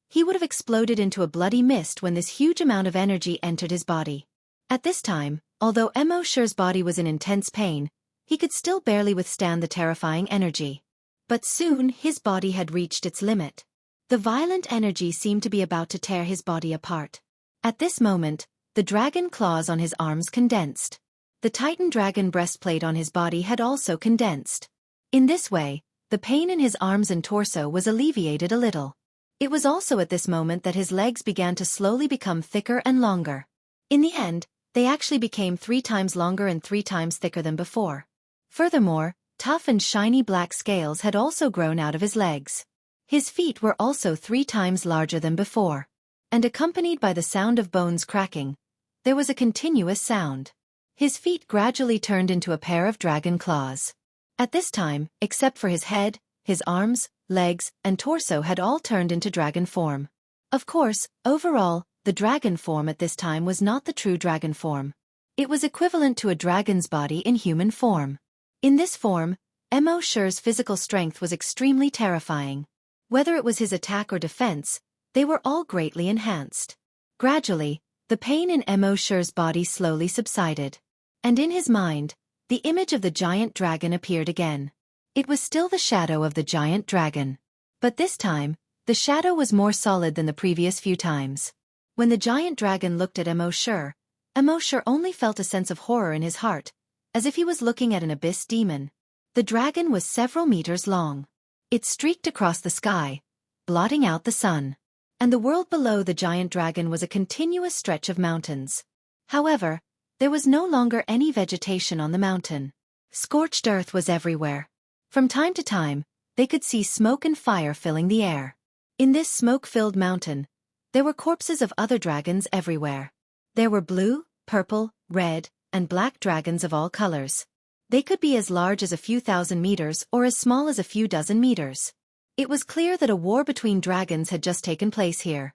he would have exploded into a bloody mist when this huge amount of energy entered his body. At this time, although Mo Shi's body was in intense pain, he could still barely withstand the terrifying energy. But soon his body had reached its limit. The violent energy seemed to be about to tear his body apart. At this moment, the dragon claws on his arms condensed. The Titan dragon breastplate on his body had also condensed. In this way, the pain in his arms and torso was alleviated a little. It was also at this moment that his legs began to slowly become thicker and longer. In the end, they actually became 3 times longer and 3 times thicker than before. Furthermore, tough and shiny black scales had also grown out of his legs. His feet were also 3 times larger than before. And accompanied by the sound of bones cracking, there was a continuous sound. His feet gradually turned into a pair of dragon claws. At this time, except for his head, his arms, legs, and torso had all turned into dragon form. Of course, overall, the dragon form at this time was not the true dragon form. It was equivalent to a dragon's body in human form. In this form, Mo Shi's physical strength was extremely terrifying. Whether it was his attack or defense, they were all greatly enhanced. Gradually, the pain in Mo Shi's body slowly subsided. And in his mind, the image of the giant dragon appeared again. It was still the shadow of the giant dragon. But this time, the shadow was more solid than the previous few times. When the giant dragon looked at Mo Shi only felt a sense of horror in his heart, as if he was looking at an abyss demon. The dragon was several meters long. It streaked across the sky, blotting out the sun. And the world below the giant dragon was a continuous stretch of mountains. However, there was no longer any vegetation on the mountain. Scorched earth was everywhere. From time to time, they could see smoke and fire filling the air. In this smoke-filled mountain, there were corpses of other dragons everywhere. There were blue, purple, red, and black dragons of all colors. They could be as large as a few thousand meters or as small as a few dozen meters. It was clear that a war between dragons had just taken place here.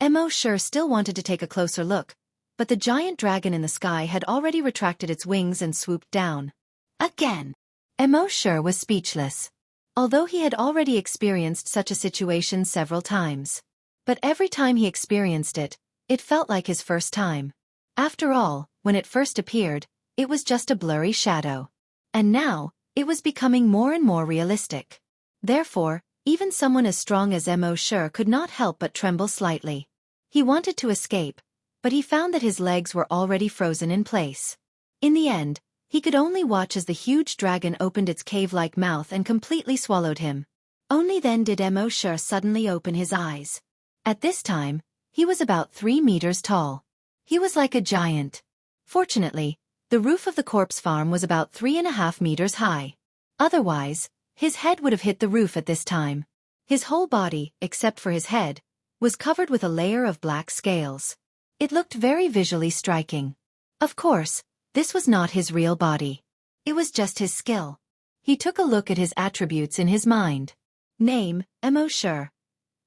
Mo Shi still wanted to take a closer look, but the giant dragon in the sky had already retracted its wings and swooped down. Again! Mo Shi was speechless. Although he had already experienced such a situation several times. But every time he experienced it, it felt like his first time. After all, when it first appeared, it was just a blurry shadow. And now, it was becoming more and more realistic. Therefore, even someone as strong as Mo Shi could not help but tremble slightly. He wanted to escape, but he found that his legs were already frozen in place. In the end, he could only watch as the huge dragon opened its cave-like mouth and completely swallowed him. Only then did Mo Shi suddenly open his eyes. At this time, he was about 3 meters tall. He was like a giant. Fortunately, the roof of the corpse farm was about 3.5 meters high. Otherwise, his head would have hit the roof at this time. His whole body, except for his head, was covered with a layer of black scales. It looked very visually striking. Of course, this was not his real body. It was just his skill. He took a look at his attributes in his mind. Name, Mo Shi.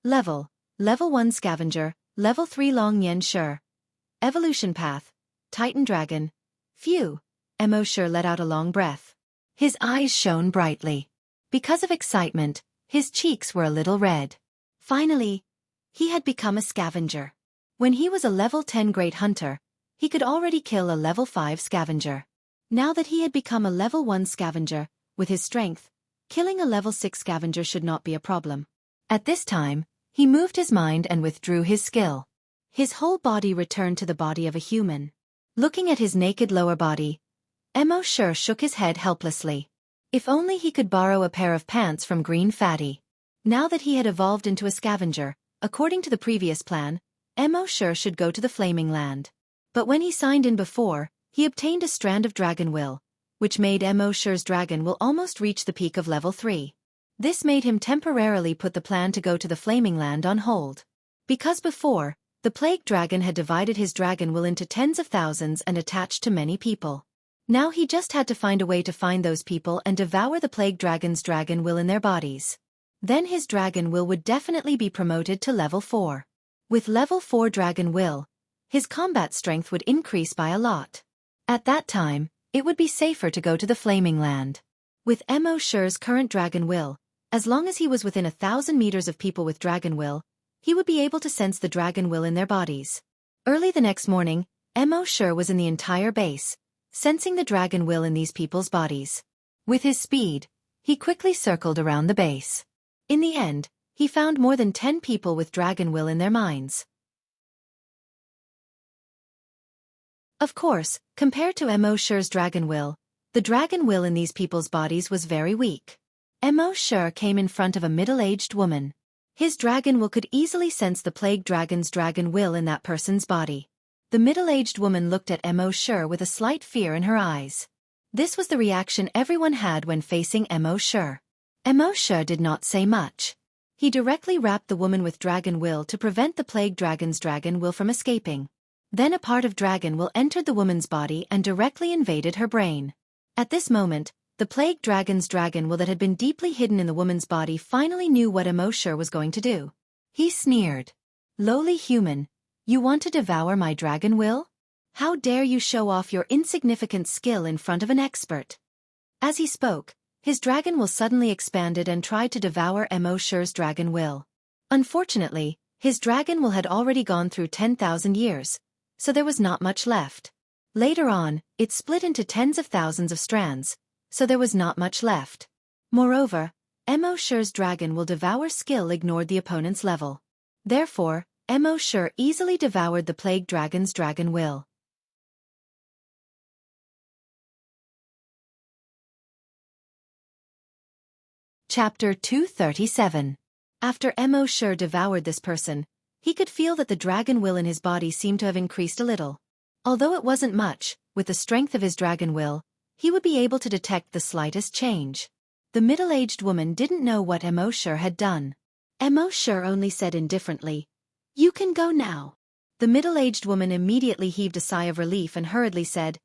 Level 1 Scavenger, Level 3 Long Yen Shi. Evolution Path, Titan Dragon. Phew! Mo Shi let out a long breath. His eyes shone brightly. Because of excitement, his cheeks were a little red. Finally, he had become a scavenger. When he was a level 10 Great Hunter, he could already kill a level 5 scavenger. Now that he had become a level 1 scavenger, with his strength, killing a level 6 scavenger should not be a problem. At this time, he moved his mind and withdrew his skill. His whole body returned to the body of a human. Looking at his naked lower body, Mo Shi shook his head helplessly. If only he could borrow a pair of pants from Green Fatty. Now that he had evolved into a scavenger, according to the previous plan, Mo Shi should go to the Flaming Land. But when he signed in before, he obtained a strand of dragon will, which made Mo Shi's dragon will almost reach the peak of level 3. This made him temporarily put the plan to go to the Flaming Land on hold. Because before, the plague dragon had divided his dragon will into tens of thousands and attached to many people. Now he just had to find a way to find those people and devour the plague dragon's dragon will in their bodies. Then his dragon will would definitely be promoted to level 4. With level 4 dragon will, his combat strength would increase by a lot. At that time, it would be safer to go to the Flaming Land. With Mo Shi's current dragon will, as long as he was within 1,000 meters of people with dragon will, he would be able to sense the dragon will in their bodies. Early the next morning, Mo Shi was in the entire base, sensing the dragon will in these people's bodies. With his speed, he quickly circled around the base. In the end, he found more than 10 people with dragon will in their minds. Of course, compared to Mo Shi's dragon will, the dragon will in these people's bodies was very weak. Mo Shi came in front of a middle-aged woman. His dragon will could easily sense the plague dragon's dragon will in that person's body. The middle-aged woman looked at Mo Shi with a slight fear in her eyes. This was the reaction everyone had when facing Mo Shi. Mo Shi did not say much. He directly wrapped the woman with dragon will to prevent the plague dragon's dragon will from escaping. Then a part of dragon will entered the woman's body and directly invaded her brain. At this moment, the plague dragon's dragon will that had been deeply hidden in the woman's body finally knew what Xianxia was going to do. He sneered. "Lowly human, you want to devour my dragon will? How dare you show off your insignificant skill in front of an expert?" As he spoke, his dragon will suddenly expanded and tried to devour Xianxia's dragon will. Unfortunately, his dragon will had already gone through 10,000 years, so there was not much left. Later on, it split into tens of thousands of strands, so there was not much left. Moreover, Xianxia's dragon will devour skill ignored the opponent's level. Therefore, Xianxia easily devoured the plague dragon's dragon will. Chapter 237. After Xianxia devoured this person, he could feel that the dragon will in his body seemed to have increased a little. Although it wasn't much, with the strength of his dragon will, he would be able to detect the slightest change. The middle-aged woman didn't know what Xianxia had done. Xianxia only said indifferently, "You can go now." The middle-aged woman immediately heaved a sigh of relief and hurriedly said,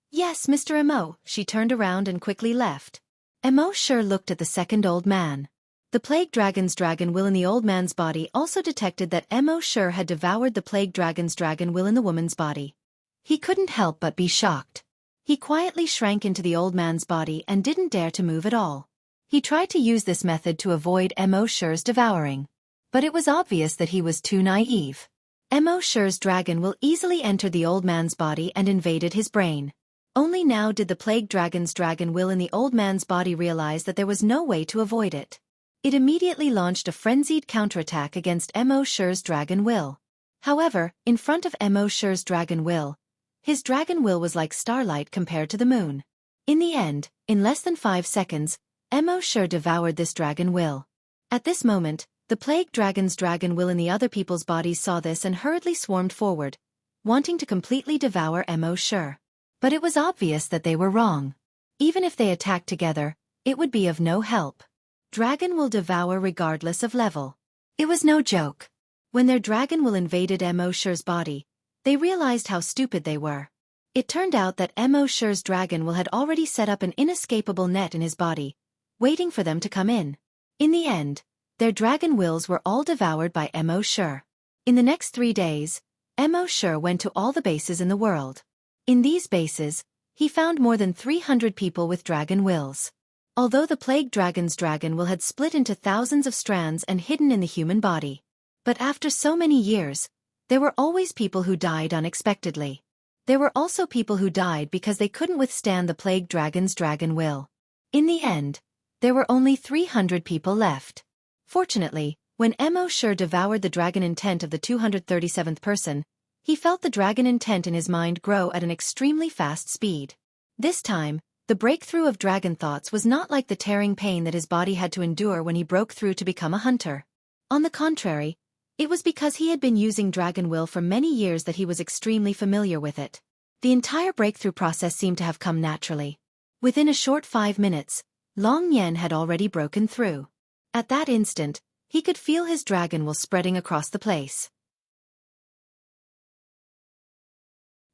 "Yes, Mr. Xianxia." She turned around and quickly left. Xianxia looked at the second old man. The plague dragon's dragon will in the old man's body also detected that Xianxia had devoured the plague dragon's dragon will in the woman's body. He couldn't help but be shocked. He quietly shrank into the old man's body and didn't dare to move at all. He tried to use this method to avoid Xianxia's devouring. But it was obvious that he was too naive. Xianxia's dragon will easily entered the old man's body and invaded his brain. Only now did the plague dragon's dragon will in the old man's body realize that there was no way to avoid it. It immediately launched a frenzied counterattack against Xianxia's dragon will. However, in front of Xianxia's dragon will, his dragon will was like starlight compared to the moon. In the end, in less than 5 seconds, Xianxia devoured this dragon will. At this moment, the plague dragon's dragon will in the other people's bodies saw this and hurriedly swarmed forward, wanting to completely devour Xianxia. But it was obvious that they were wrong. Even if they attacked together, it would be of no help. Dragon will devour regardless of level. It was no joke. When their dragon will invaded Xianxia's body, they realized how stupid they were. It turned out that Xianxia's dragon will had already set up an inescapable net in his body, waiting for them to come in. In the end, their dragon wills were all devoured by Xianxia. In the next 3 days, Xianxia went to all the bases in the world. In these bases, he found more than 300 people with dragon wills. Although the plague dragon's dragon will had split into thousands of strands and hidden in the human body. But after so many years, there were always people who died unexpectedly. There were also people who died because they couldn't withstand the plague dragon's dragon will. In the end, there were only 300 people left. Fortunately, when Xianxia devoured the dragon intent of the 237th person, he felt the dragon intent in his mind grow at an extremely fast speed. This time, the breakthrough of dragon thoughts was not like the tearing pain that his body had to endure when he broke through to become a hunter. On the contrary, it was because he had been using dragon will for many years that he was extremely familiar with it. The entire breakthrough process seemed to have come naturally. Within a short 5 minutes, Long Yen had already broken through. At that instant, he could feel his dragon will spreading across the place.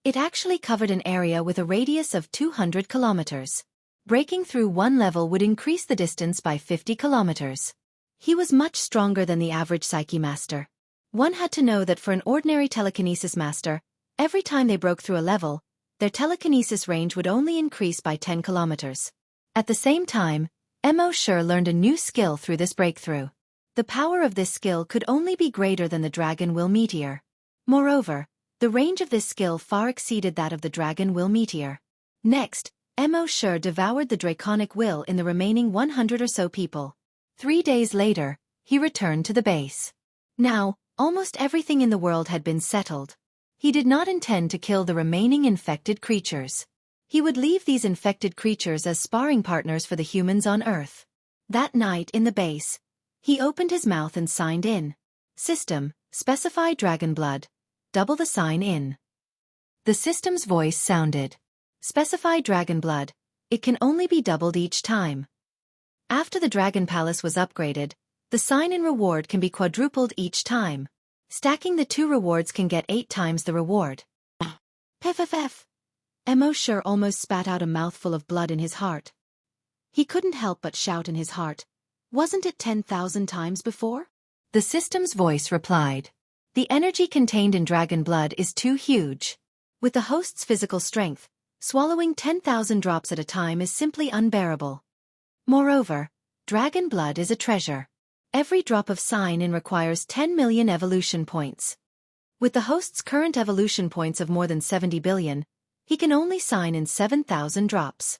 It actually covered an area with a radius of 200 kilometers. Breaking through one level would increase the distance by 50 kilometers. He was much stronger than the average Psyche master. One had to know that for an ordinary telekinesis master, every time they broke through a level, their telekinesis range would only increase by 10 kilometers. At the same time, Xianxia learned a new skill through this breakthrough. The power of this skill could only be greater than the dragon will meteor. Moreover, the range of this skill far exceeded that of the dragon will meteor. Next, Xianxia devoured the draconic will in the remaining 100 or so people. 3 days later, he returned to the base. Now, almost everything in the world had been settled. He did not intend to kill the remaining infected creatures. He would leave these infected creatures as sparring partners for the humans on Earth. That night in the base, he opened his mouth and signed in. System, specify dragon blood. Double the sign in. The system's voice sounded. Specify dragon blood. It can only be doubled each time. After the Dragon Palace was upgraded, the sign-in reward can be quadrupled each time. Stacking the 2 rewards can get 8 times the reward. Pff. Mo Shi almost spat out a mouthful of blood in his heart. He couldn't help but shout in his heart. Wasn't it 10,000 times before? The system's voice replied. The energy contained in dragon blood is too huge. With the host's physical strength, swallowing 10,000 drops at a time is simply unbearable. Moreover, dragon blood is a treasure. Every drop of sign-in requires 10 million evolution points. With the host's current evolution points of more than 70 billion, he can only sign in 7,000 drops.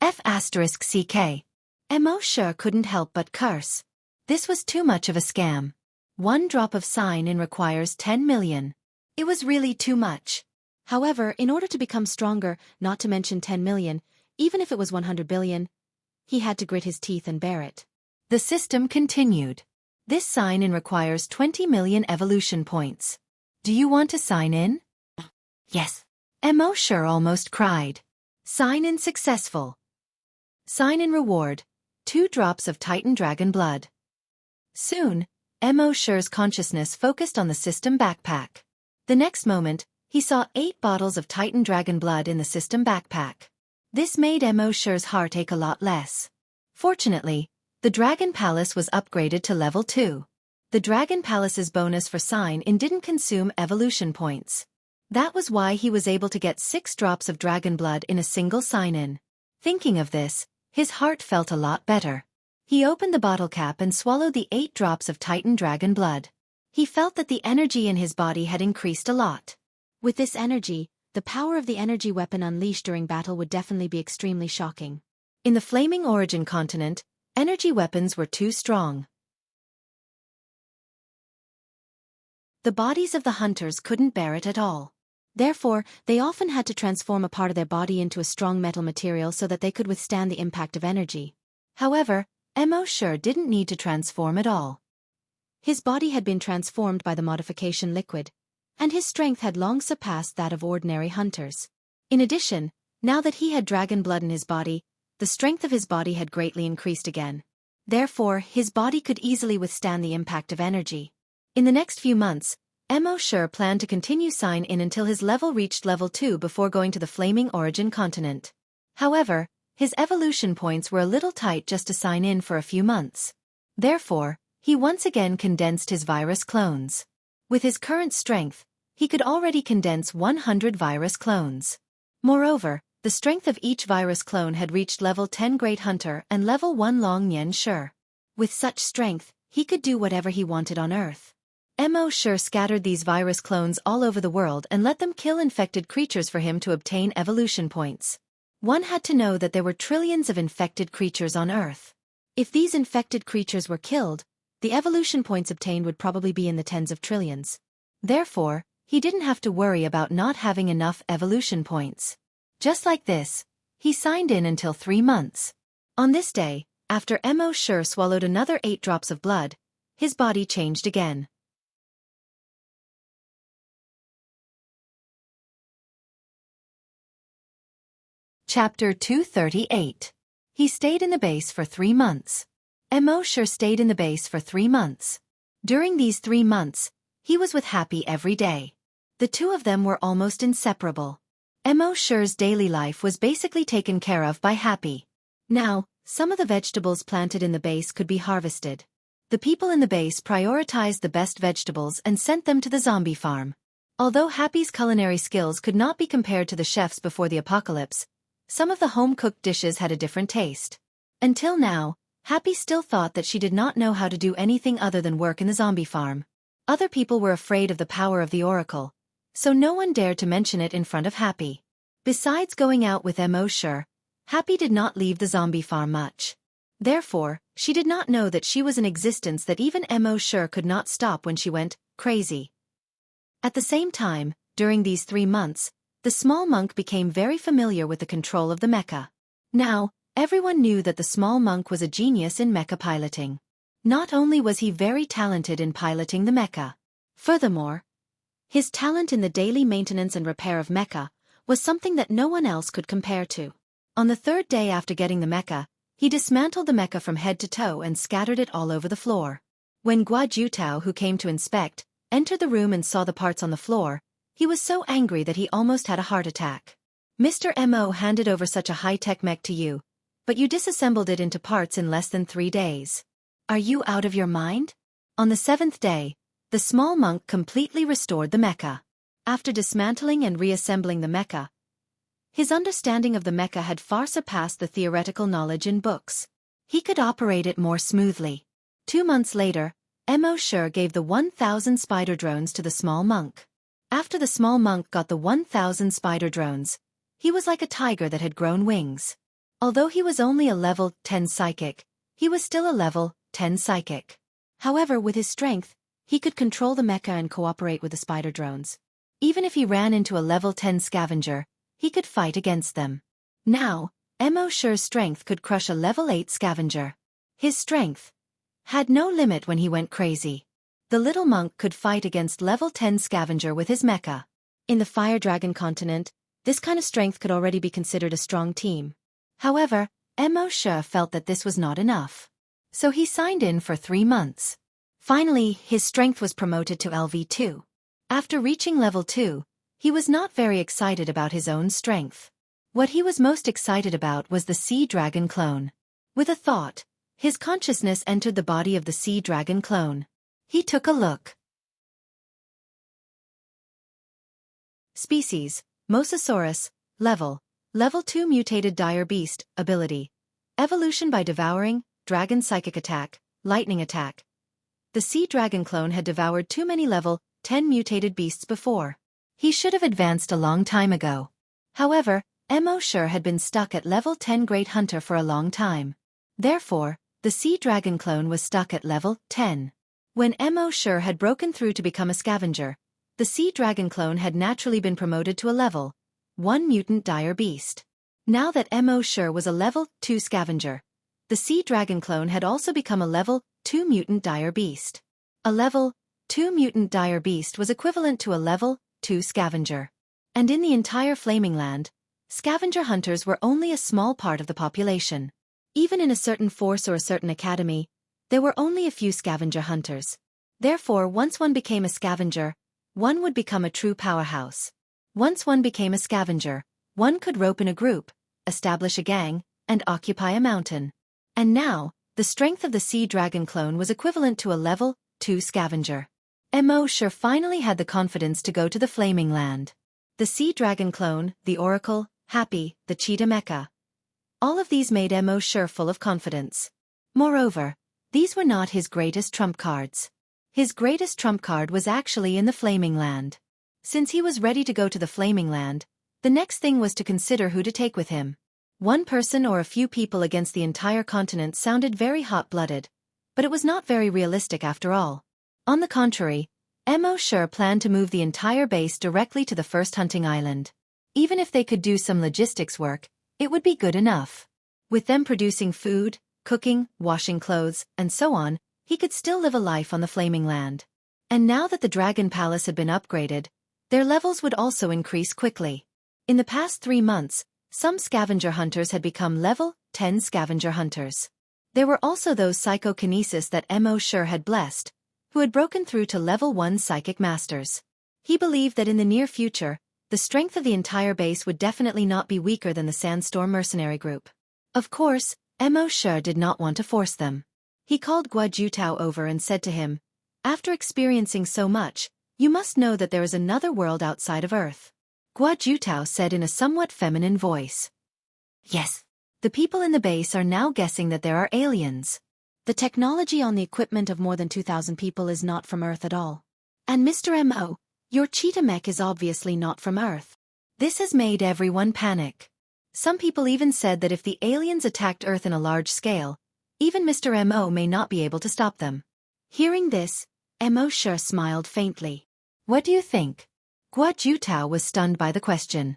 F***ck. Mo Shi couldn't help but curse. This was too much of a scam. 1 drop of sign-in requires 10 million. It was really too much. However, in order to become stronger, not to mention 10 million, even if it was 100 billion, he had to grit his teeth and bear it. The system continued. This sign-in requires 20 million evolution points. Do you want to sign in? Yes. Mo Shi almost cried. Sign-in successful. Sign-in reward. 2 drops of Titan Dragon blood. Soon, Mo Shi's consciousness focused on the system backpack. The next moment, he saw 8 bottles of Titan Dragon blood in the system backpack. This made Mo Shi's heart ache a lot less. Fortunately, the Dragon Palace was upgraded to level 2. The Dragon Palace's bonus for sign-in didn't consume evolution points. That was why he was able to get 6 drops of dragon blood in a single sign-in. Thinking of this, his heart felt a lot better. He opened the bottle cap and swallowed the 8 drops of Titan Dragon blood. He felt that the energy in his body had increased a lot. With this energy, the power of the energy weapon unleashed during battle would definitely be extremely shocking. In the Flaming Origin continent, energy weapons were too strong. The bodies of the hunters couldn't bear it at all. Therefore, they often had to transform a part of their body into a strong metal material so that they could withstand the impact of energy. However, Mo Shi didn't need to transform at all. His body had been transformed by the modification liquid, and his strength had long surpassed that of ordinary hunters. In addition, now that he had dragon blood in his body, the strength of his body had greatly increased again. Therefore, his body could easily withstand the impact of energy. In the next few months, Mo Shi planned to continue sign-in until his level reached level 2 before going to the Flaming Origin continent. However, his evolution points were a little tight just to sign in for a few months. Therefore, he once again condensed his virus clones. With his current strength, he could already condense 100 virus clones. Moreover, the strength of each virus clone had reached level 10 Great Hunter and level 1 Long Nian Shi. With such strength, he could do whatever he wanted on Earth. Mo Shi scattered these virus clones all over the world and let them kill infected creatures for him to obtain evolution points. One had to know that there were trillions of infected creatures on Earth. If these infected creatures were killed, the evolution points obtained would probably be in the tens of trillions. Therefore, he didn't have to worry about not having enough evolution points. Just like this, he signed in until 3 months. On this day, after Mo Shi swallowed another 8 drops of blood, his body changed again. Chapter 238. He stayed in the base for 3 months. Mo Shi stayed in the base for 3 months. During these 3 months, he was with Happy every day. The two of them were almost inseparable. Mo Shi's daily life was basically taken care of by Happy. Now, some of the vegetables planted in the base could be harvested. The people in the base prioritized the best vegetables and sent them to the zombie farm. Although Happy's culinary skills could not be compared to the chefs before the apocalypse, some of the home-cooked dishes had a different taste. Until now, Happy still thought that she did not know how to do anything other than work in the zombie farm. Other people were afraid of the power of the oracle, so no one dared to mention it in front of Happy. Besides going out with Mo Shi, Happy did not leave the zombie farm much. Therefore, she did not know that she was an existence that even Mo Shi could not stop when she went crazy. At the same time, during these 3 months, the small monk became very familiar with the control of the mecha. Now, everyone knew that the small monk was a genius in mecha piloting. Not only was he very talented in piloting the mecha. Furthermore, his talent in the daily maintenance and repair of mecha was something that no one else could compare to. On the 3rd day after getting the mecha, he dismantled the mecha from head to toe and scattered it all over the floor. When Guo Jutao, who came to inspect, entered the room and saw the parts on the floor, He was so angry that he almost had a heart attack. Mr. Mo handed over such a high-tech mech to you, but you disassembled it into parts in less than 3 days. Are you out of your mind? On the 7th day, the small monk completely restored the mecha. After dismantling and reassembling the mecha, his understanding of the mecha had far surpassed the theoretical knowledge in books. He could operate it more smoothly. 2 months later, Mo Shi gave the 1,000 spider drones to the small monk. After the small monk got the 1,000 spider drones, he was like a tiger that had grown wings. Although he was only a level 10 psychic, he was still a level 10 psychic. However, with his strength, he could control the mecha and cooperate with the spider drones. Even if he ran into a level 10 scavenger, he could fight against them. Now, Mo Shi's strength could crush a level 8 scavenger. His strength had no limit when he went crazy. The little monk could fight against level 10 scavenger with his mecha. In the Fire Dragon continent, this kind of strength could already be considered a strong team. However, Mo Shi felt that this was not enough. So he signed in for 3 months. Finally, his strength was promoted to LV2. After reaching level 2, he was not very excited about his own strength. What he was most excited about was the Sea Dragon clone. With a thought, his consciousness entered the body of the Sea Dragon clone. He took a look. Species, Mosasaurus, level 2 mutated dire beast, ability. Evolution by devouring, dragon psychic attack, lightning attack. The Sea Dragon clone had devoured too many level 10 mutated beasts before. He should have advanced a long time ago. However, Mo Shi had been stuck at level 10 Great Hunter for a long time. Therefore, the Sea Dragon clone was stuck at level 10. When Mo Shi had broken through to become a scavenger, the Sea Dragon clone had naturally been promoted to a level 1 mutant dire beast. Now that Mo Shi was a level 2 scavenger, the Sea Dragon clone had also become a level 2 mutant dire beast. A level 2 mutant dire beast was equivalent to a level 2 scavenger. And in the entire Flaming Land, scavenger hunters were only a small part of the population. Even in a certain force or a certain academy, there were only a few scavenger hunters. Therefore, once one became a scavenger, one would become a true powerhouse. Once one became a scavenger, one could rope in a group, establish a gang, and occupy a mountain. And now, the strength of the Sea Dragon clone was equivalent to a level 2 scavenger. Mo Shi finally had the confidence to go to the Flaming Land. The Sea Dragon clone, the Oracle, Happy, the Cheetah Mecha. All of these made Mo Shi full of confidence. Moreover, these were not his greatest trump cards. His greatest trump card was actually in the Flaming Land. Since he was ready to go to the Flaming Land, the next thing was to consider who to take with him. One person or a few people against the entire continent sounded very hot-blooded, but it was not very realistic after all. On the contrary, Mo Shi planned to move the entire base directly to the first hunting island. Even if they could do some logistics work, it would be good enough. With them producing food, cooking, washing clothes, and so on, he could still live a life on the Flaming Land. And now that the Dragon Palace had been upgraded, their levels would also increase quickly. In the past 3 months, some scavenger hunters had become level 10 scavenger hunters. There were also those psychokinesis that Mo Shi had blessed, who had broken through to level 1 psychic masters. He believed that in the near future, the strength of the entire base would definitely not be weaker than the Sandstorm mercenary group. Of course, Mo Shi did not want to force them. He called Guo Jutao over and said to him, "After experiencing so much, you must know that there is another world outside of Earth." Guo Jutao said in a somewhat feminine voice. "Yes. The people in the base are now guessing that there are aliens. The technology on the equipment of more than 2,000 people is not from Earth at all. And Mr. Mo, your cheetah mech is obviously not from Earth. This has made everyone panic. Some people even said that if the aliens attacked Earth in a large scale, even Mr. Mo may not be able to stop them." Hearing this, Mo Shi smiled faintly. "What do you think?" Guo Jutao was stunned by the question.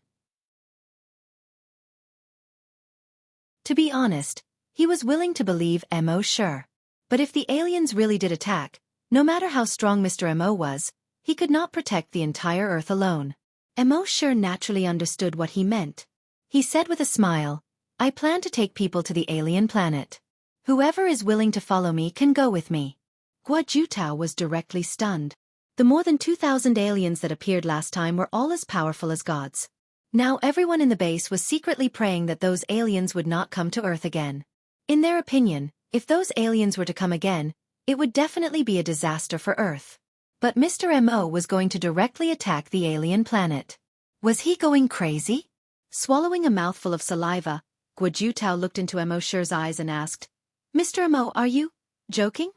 To be honest, he was willing to believe Mo Shi. But if the aliens really did attack, no matter how strong Mr. Mo was, he could not protect the entire Earth alone. Mo Shi naturally understood what he meant. He said with a smile, "I plan to take people to the alien planet. Whoever is willing to follow me can go with me." Guo Jutao was directly stunned. The more than 2,000 aliens that appeared last time were all as powerful as gods. Now everyone in the base was secretly praying that those aliens would not come to Earth again. In their opinion, if those aliens were to come again, it would definitely be a disaster for Earth. But Mr. Mo was going to directly attack the alien planet. Was he going crazy? Swallowing a mouthful of saliva, Guo looked into Mo Shi's eyes and asked, "Mr. Mo, are you joking?"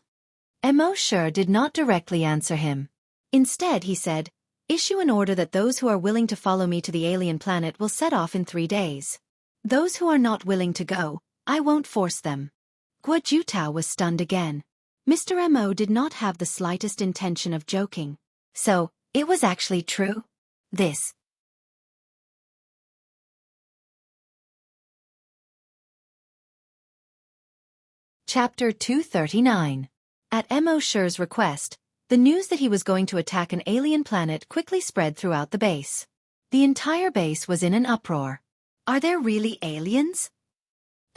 Mo Shi did not directly answer him. Instead, he said, "Issue an order that those who are willing to follow me to the alien planet will set off in 3 days. Those who are not willing to go, I won't force them." Guo was stunned again. Mr. Mo did not have the slightest intention of joking. So, it was actually true? This. Chapter 239. At Mo Shi's request, the news that he was going to attack an alien planet quickly spread throughout the base. The entire base was in an uproar. Are there really aliens?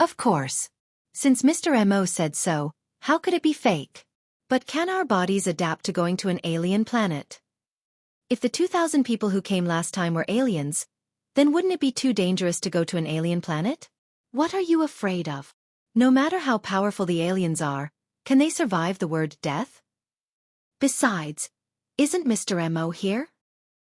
Of course. Since Mr. Mo said so, how could it be fake? But can our bodies adapt to going to an alien planet? If the 2,000 people who came last time were aliens, then wouldn't it be too dangerous to go to an alien planet? What are you afraid of? No matter how powerful the aliens are, can they survive the word death? Besides, isn't Mr. Mo here?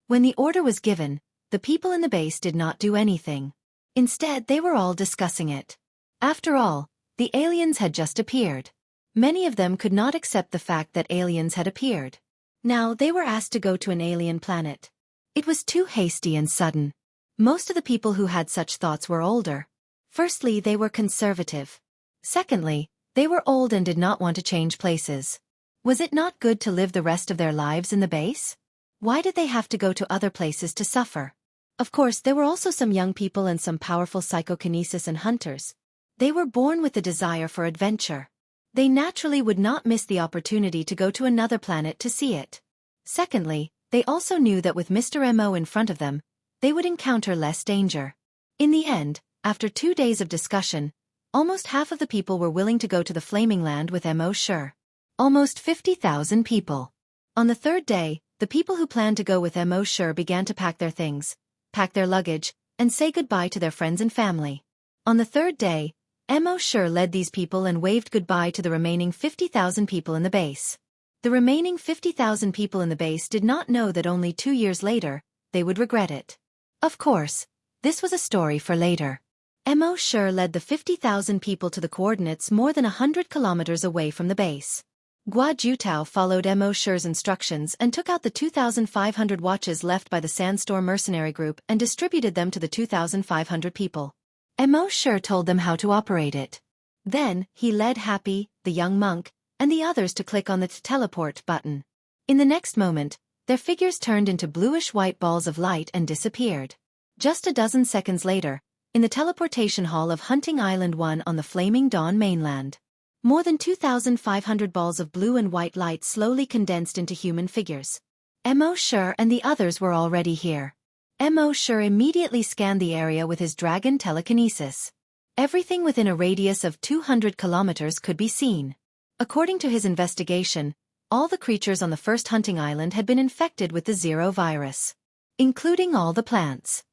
When the order was given, the people in the base did not do anything. Instead, they were all discussing it. After all, the aliens had just appeared. Many of them could not accept the fact that aliens had appeared. Now they were asked to go to an alien planet. It was too hasty and sudden. Most of the people who had such thoughts were older. Firstly, they were conservative. Secondly, they were old and did not want to change places. Was it not good to live the rest of their lives in the base? Why did they have to go to other places to suffer? Of course, there were also some young people and some powerful psychokinesis and hunters. They were born with the desire for adventure. They naturally would not miss the opportunity to go to another planet to see it. Secondly, they also knew that with Mr. Mo in front of them, they would encounter less danger. In the end, after 2 days of discussion, almost half of the people were willing to go to the Flaming Land with Mo Shi. Almost 50,000 people. On the 3rd day, the people who planned to go with Mo Shi began to pack their things, pack their luggage, and say goodbye to their friends and family. On the 3rd day, Mo Shi led these people and waved goodbye to the remaining 50,000 people in the base. The remaining 50,000 people in the base did not know that only 2 years later, they would regret it. Of course, this was a story for later. Mo Shi led the 50,000 people to the coordinates more than 100 kilometers away from the base. Guo followed Mo Shi's instructions and took out the 2,500 watches left by the Sandstorm mercenary group and distributed them to the 2,500 people. Mo Shi told them how to operate it. Then, he led Happy, the young monk, and the others to click on the teleport button. In the next moment, their figures turned into bluish-white balls of light and disappeared. Just a dozen seconds later, in the teleportation hall of Hunting Island 1 on the Flaming Dawn mainland, more than 2,500 balls of blue and white light slowly condensed into human figures. Mo Shi and the others were already here. Mo Shi immediately scanned the area with his dragon telekinesis. Everything within a radius of 200 kilometers could be seen. According to his investigation, all the creatures on the first hunting island had been infected with the Zero virus, including all the plants.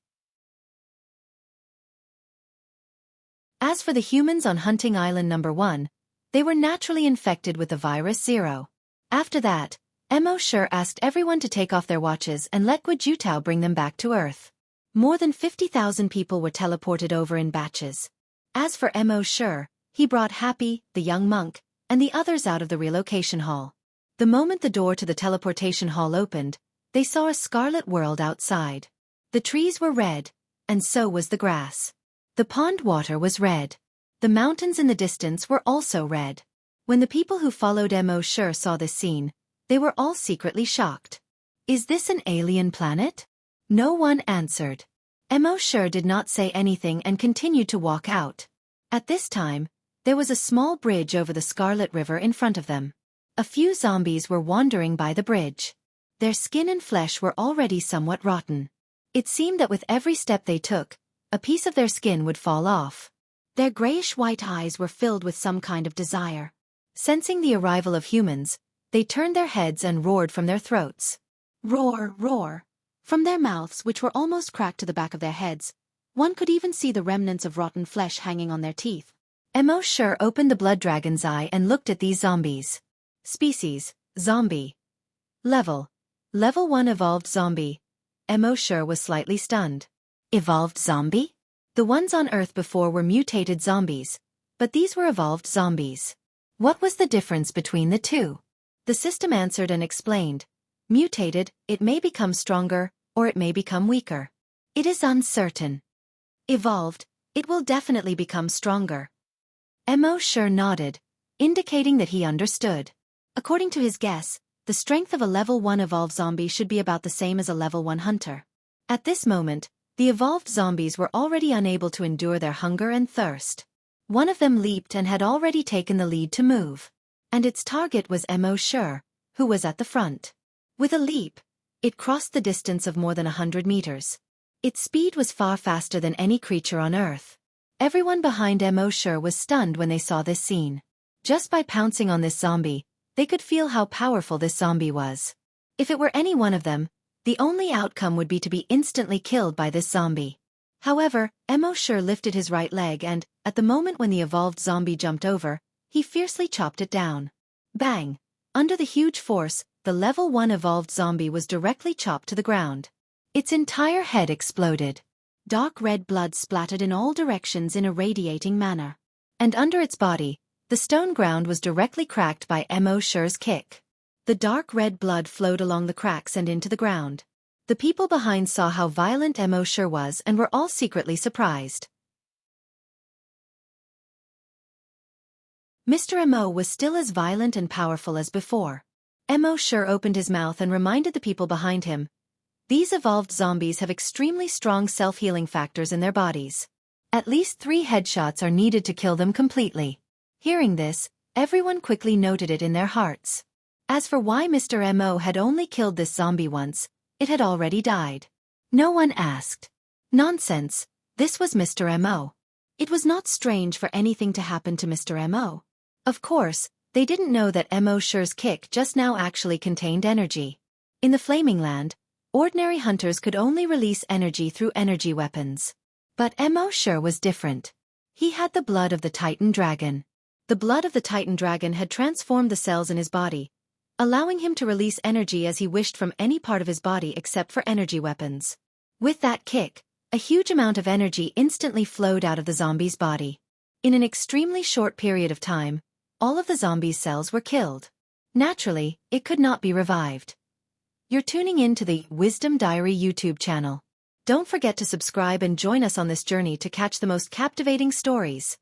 As for the humans on Hunting Island number 1, they were naturally infected with the virus Zero. After that, Mo Shi asked everyone to take off their watches and let Guo bring them back to Earth. More than 50,000 people were teleported over in batches. As for Mo Shi, he brought Happy, the young monk, and the others out of the relocation hall. The moment the door to the teleportation hall opened, they saw a scarlet world outside. The trees were red, and so was the grass. The pond water was red. The mountains in the distance were also red. When the people who followed Mo Shi saw this scene, they were all secretly shocked. Is this an alien planet? No one answered. Mo Shi did not say anything and continued to walk out. At this time, there was a small bridge over the Scarlet River in front of them. A few zombies were wandering by the bridge. Their skin and flesh were already somewhat rotten. It seemed that with every step they took, a piece of their skin would fall off. Their grayish-white eyes were filled with some kind of desire. Sensing the arrival of humans, They turned their heads and roared from their throats. Roar, roar. From their mouths, which were almost cracked to the back of their heads, one could even see the remnants of rotten flesh hanging on their teeth. Mo Shi opened the blood dragon's eye and looked at these zombies. Species, zombie. Level 1 evolved zombie. Mo Shi was slightly stunned. Evolved zombie? The ones on Earth before were mutated zombies, but these were evolved zombies. What was the difference between the two? The system answered and explained. Mutated, it may become stronger, or it may become weaker. It is uncertain. Evolved, it will definitely become stronger. Mo Shi nodded, indicating that he understood. According to his guess, the strength of a level 1 evolved zombie should be about the same as a level 1 hunter. At this moment, the evolved zombies were already unable to endure their hunger and thirst. One of them leaped and had already taken the lead to move. And its target was Mo Shi, who was at the front. With a leap, it crossed the distance of more than 100 meters. Its speed was far faster than any creature on Earth. Everyone behind Mo Shi was stunned when they saw this scene. Just by pouncing on this zombie, they could feel how powerful this zombie was. If it were any one of them, the only outcome would be to be instantly killed by this zombie. However, Mo Shi lifted his right leg and, at the moment when the evolved zombie jumped over, he fiercely chopped it down. Bang! Under the huge force, the level 1 evolved zombie was directly chopped to the ground. Its entire head exploded. Dark red blood splattered in all directions in a radiating manner. And under its body, the stone ground was directly cracked by Mo Shi's kick. The dark red blood flowed along the cracks and into the ground. The people behind saw how violent Mo Shi was and were all secretly surprised. Mr. Mo was still as violent and powerful as before. Mo Shi opened his mouth and reminded the people behind him. These evolved zombies have extremely strong self-healing factors in their bodies. At least 3 headshots are needed to kill them completely. Hearing this, everyone quickly noted it in their hearts. As for why Mr. Mo had only killed this zombie once, it had already died. No one asked. Nonsense, this was Mr. Mo. It was not strange for anything to happen to Mr. Mo. Of course, they didn't know that Mo Shi's kick just now actually contained energy. In the Flaming Land, ordinary hunters could only release energy through energy weapons. But Mo Shi was different. He had the blood of the Titan Dragon. The blood of the Titan Dragon had transformed the cells in his body, allowing him to release energy as he wished from any part of his body except for energy weapons. With that kick, a huge amount of energy instantly flowed out of the zombie's body. In an extremely short period of time, all of the zombie's cells were killed. Naturally, it could not be revived. You're tuning in to the Wisdom Diary YouTube channel. Don't forget to subscribe and join us on this journey to catch the most captivating stories.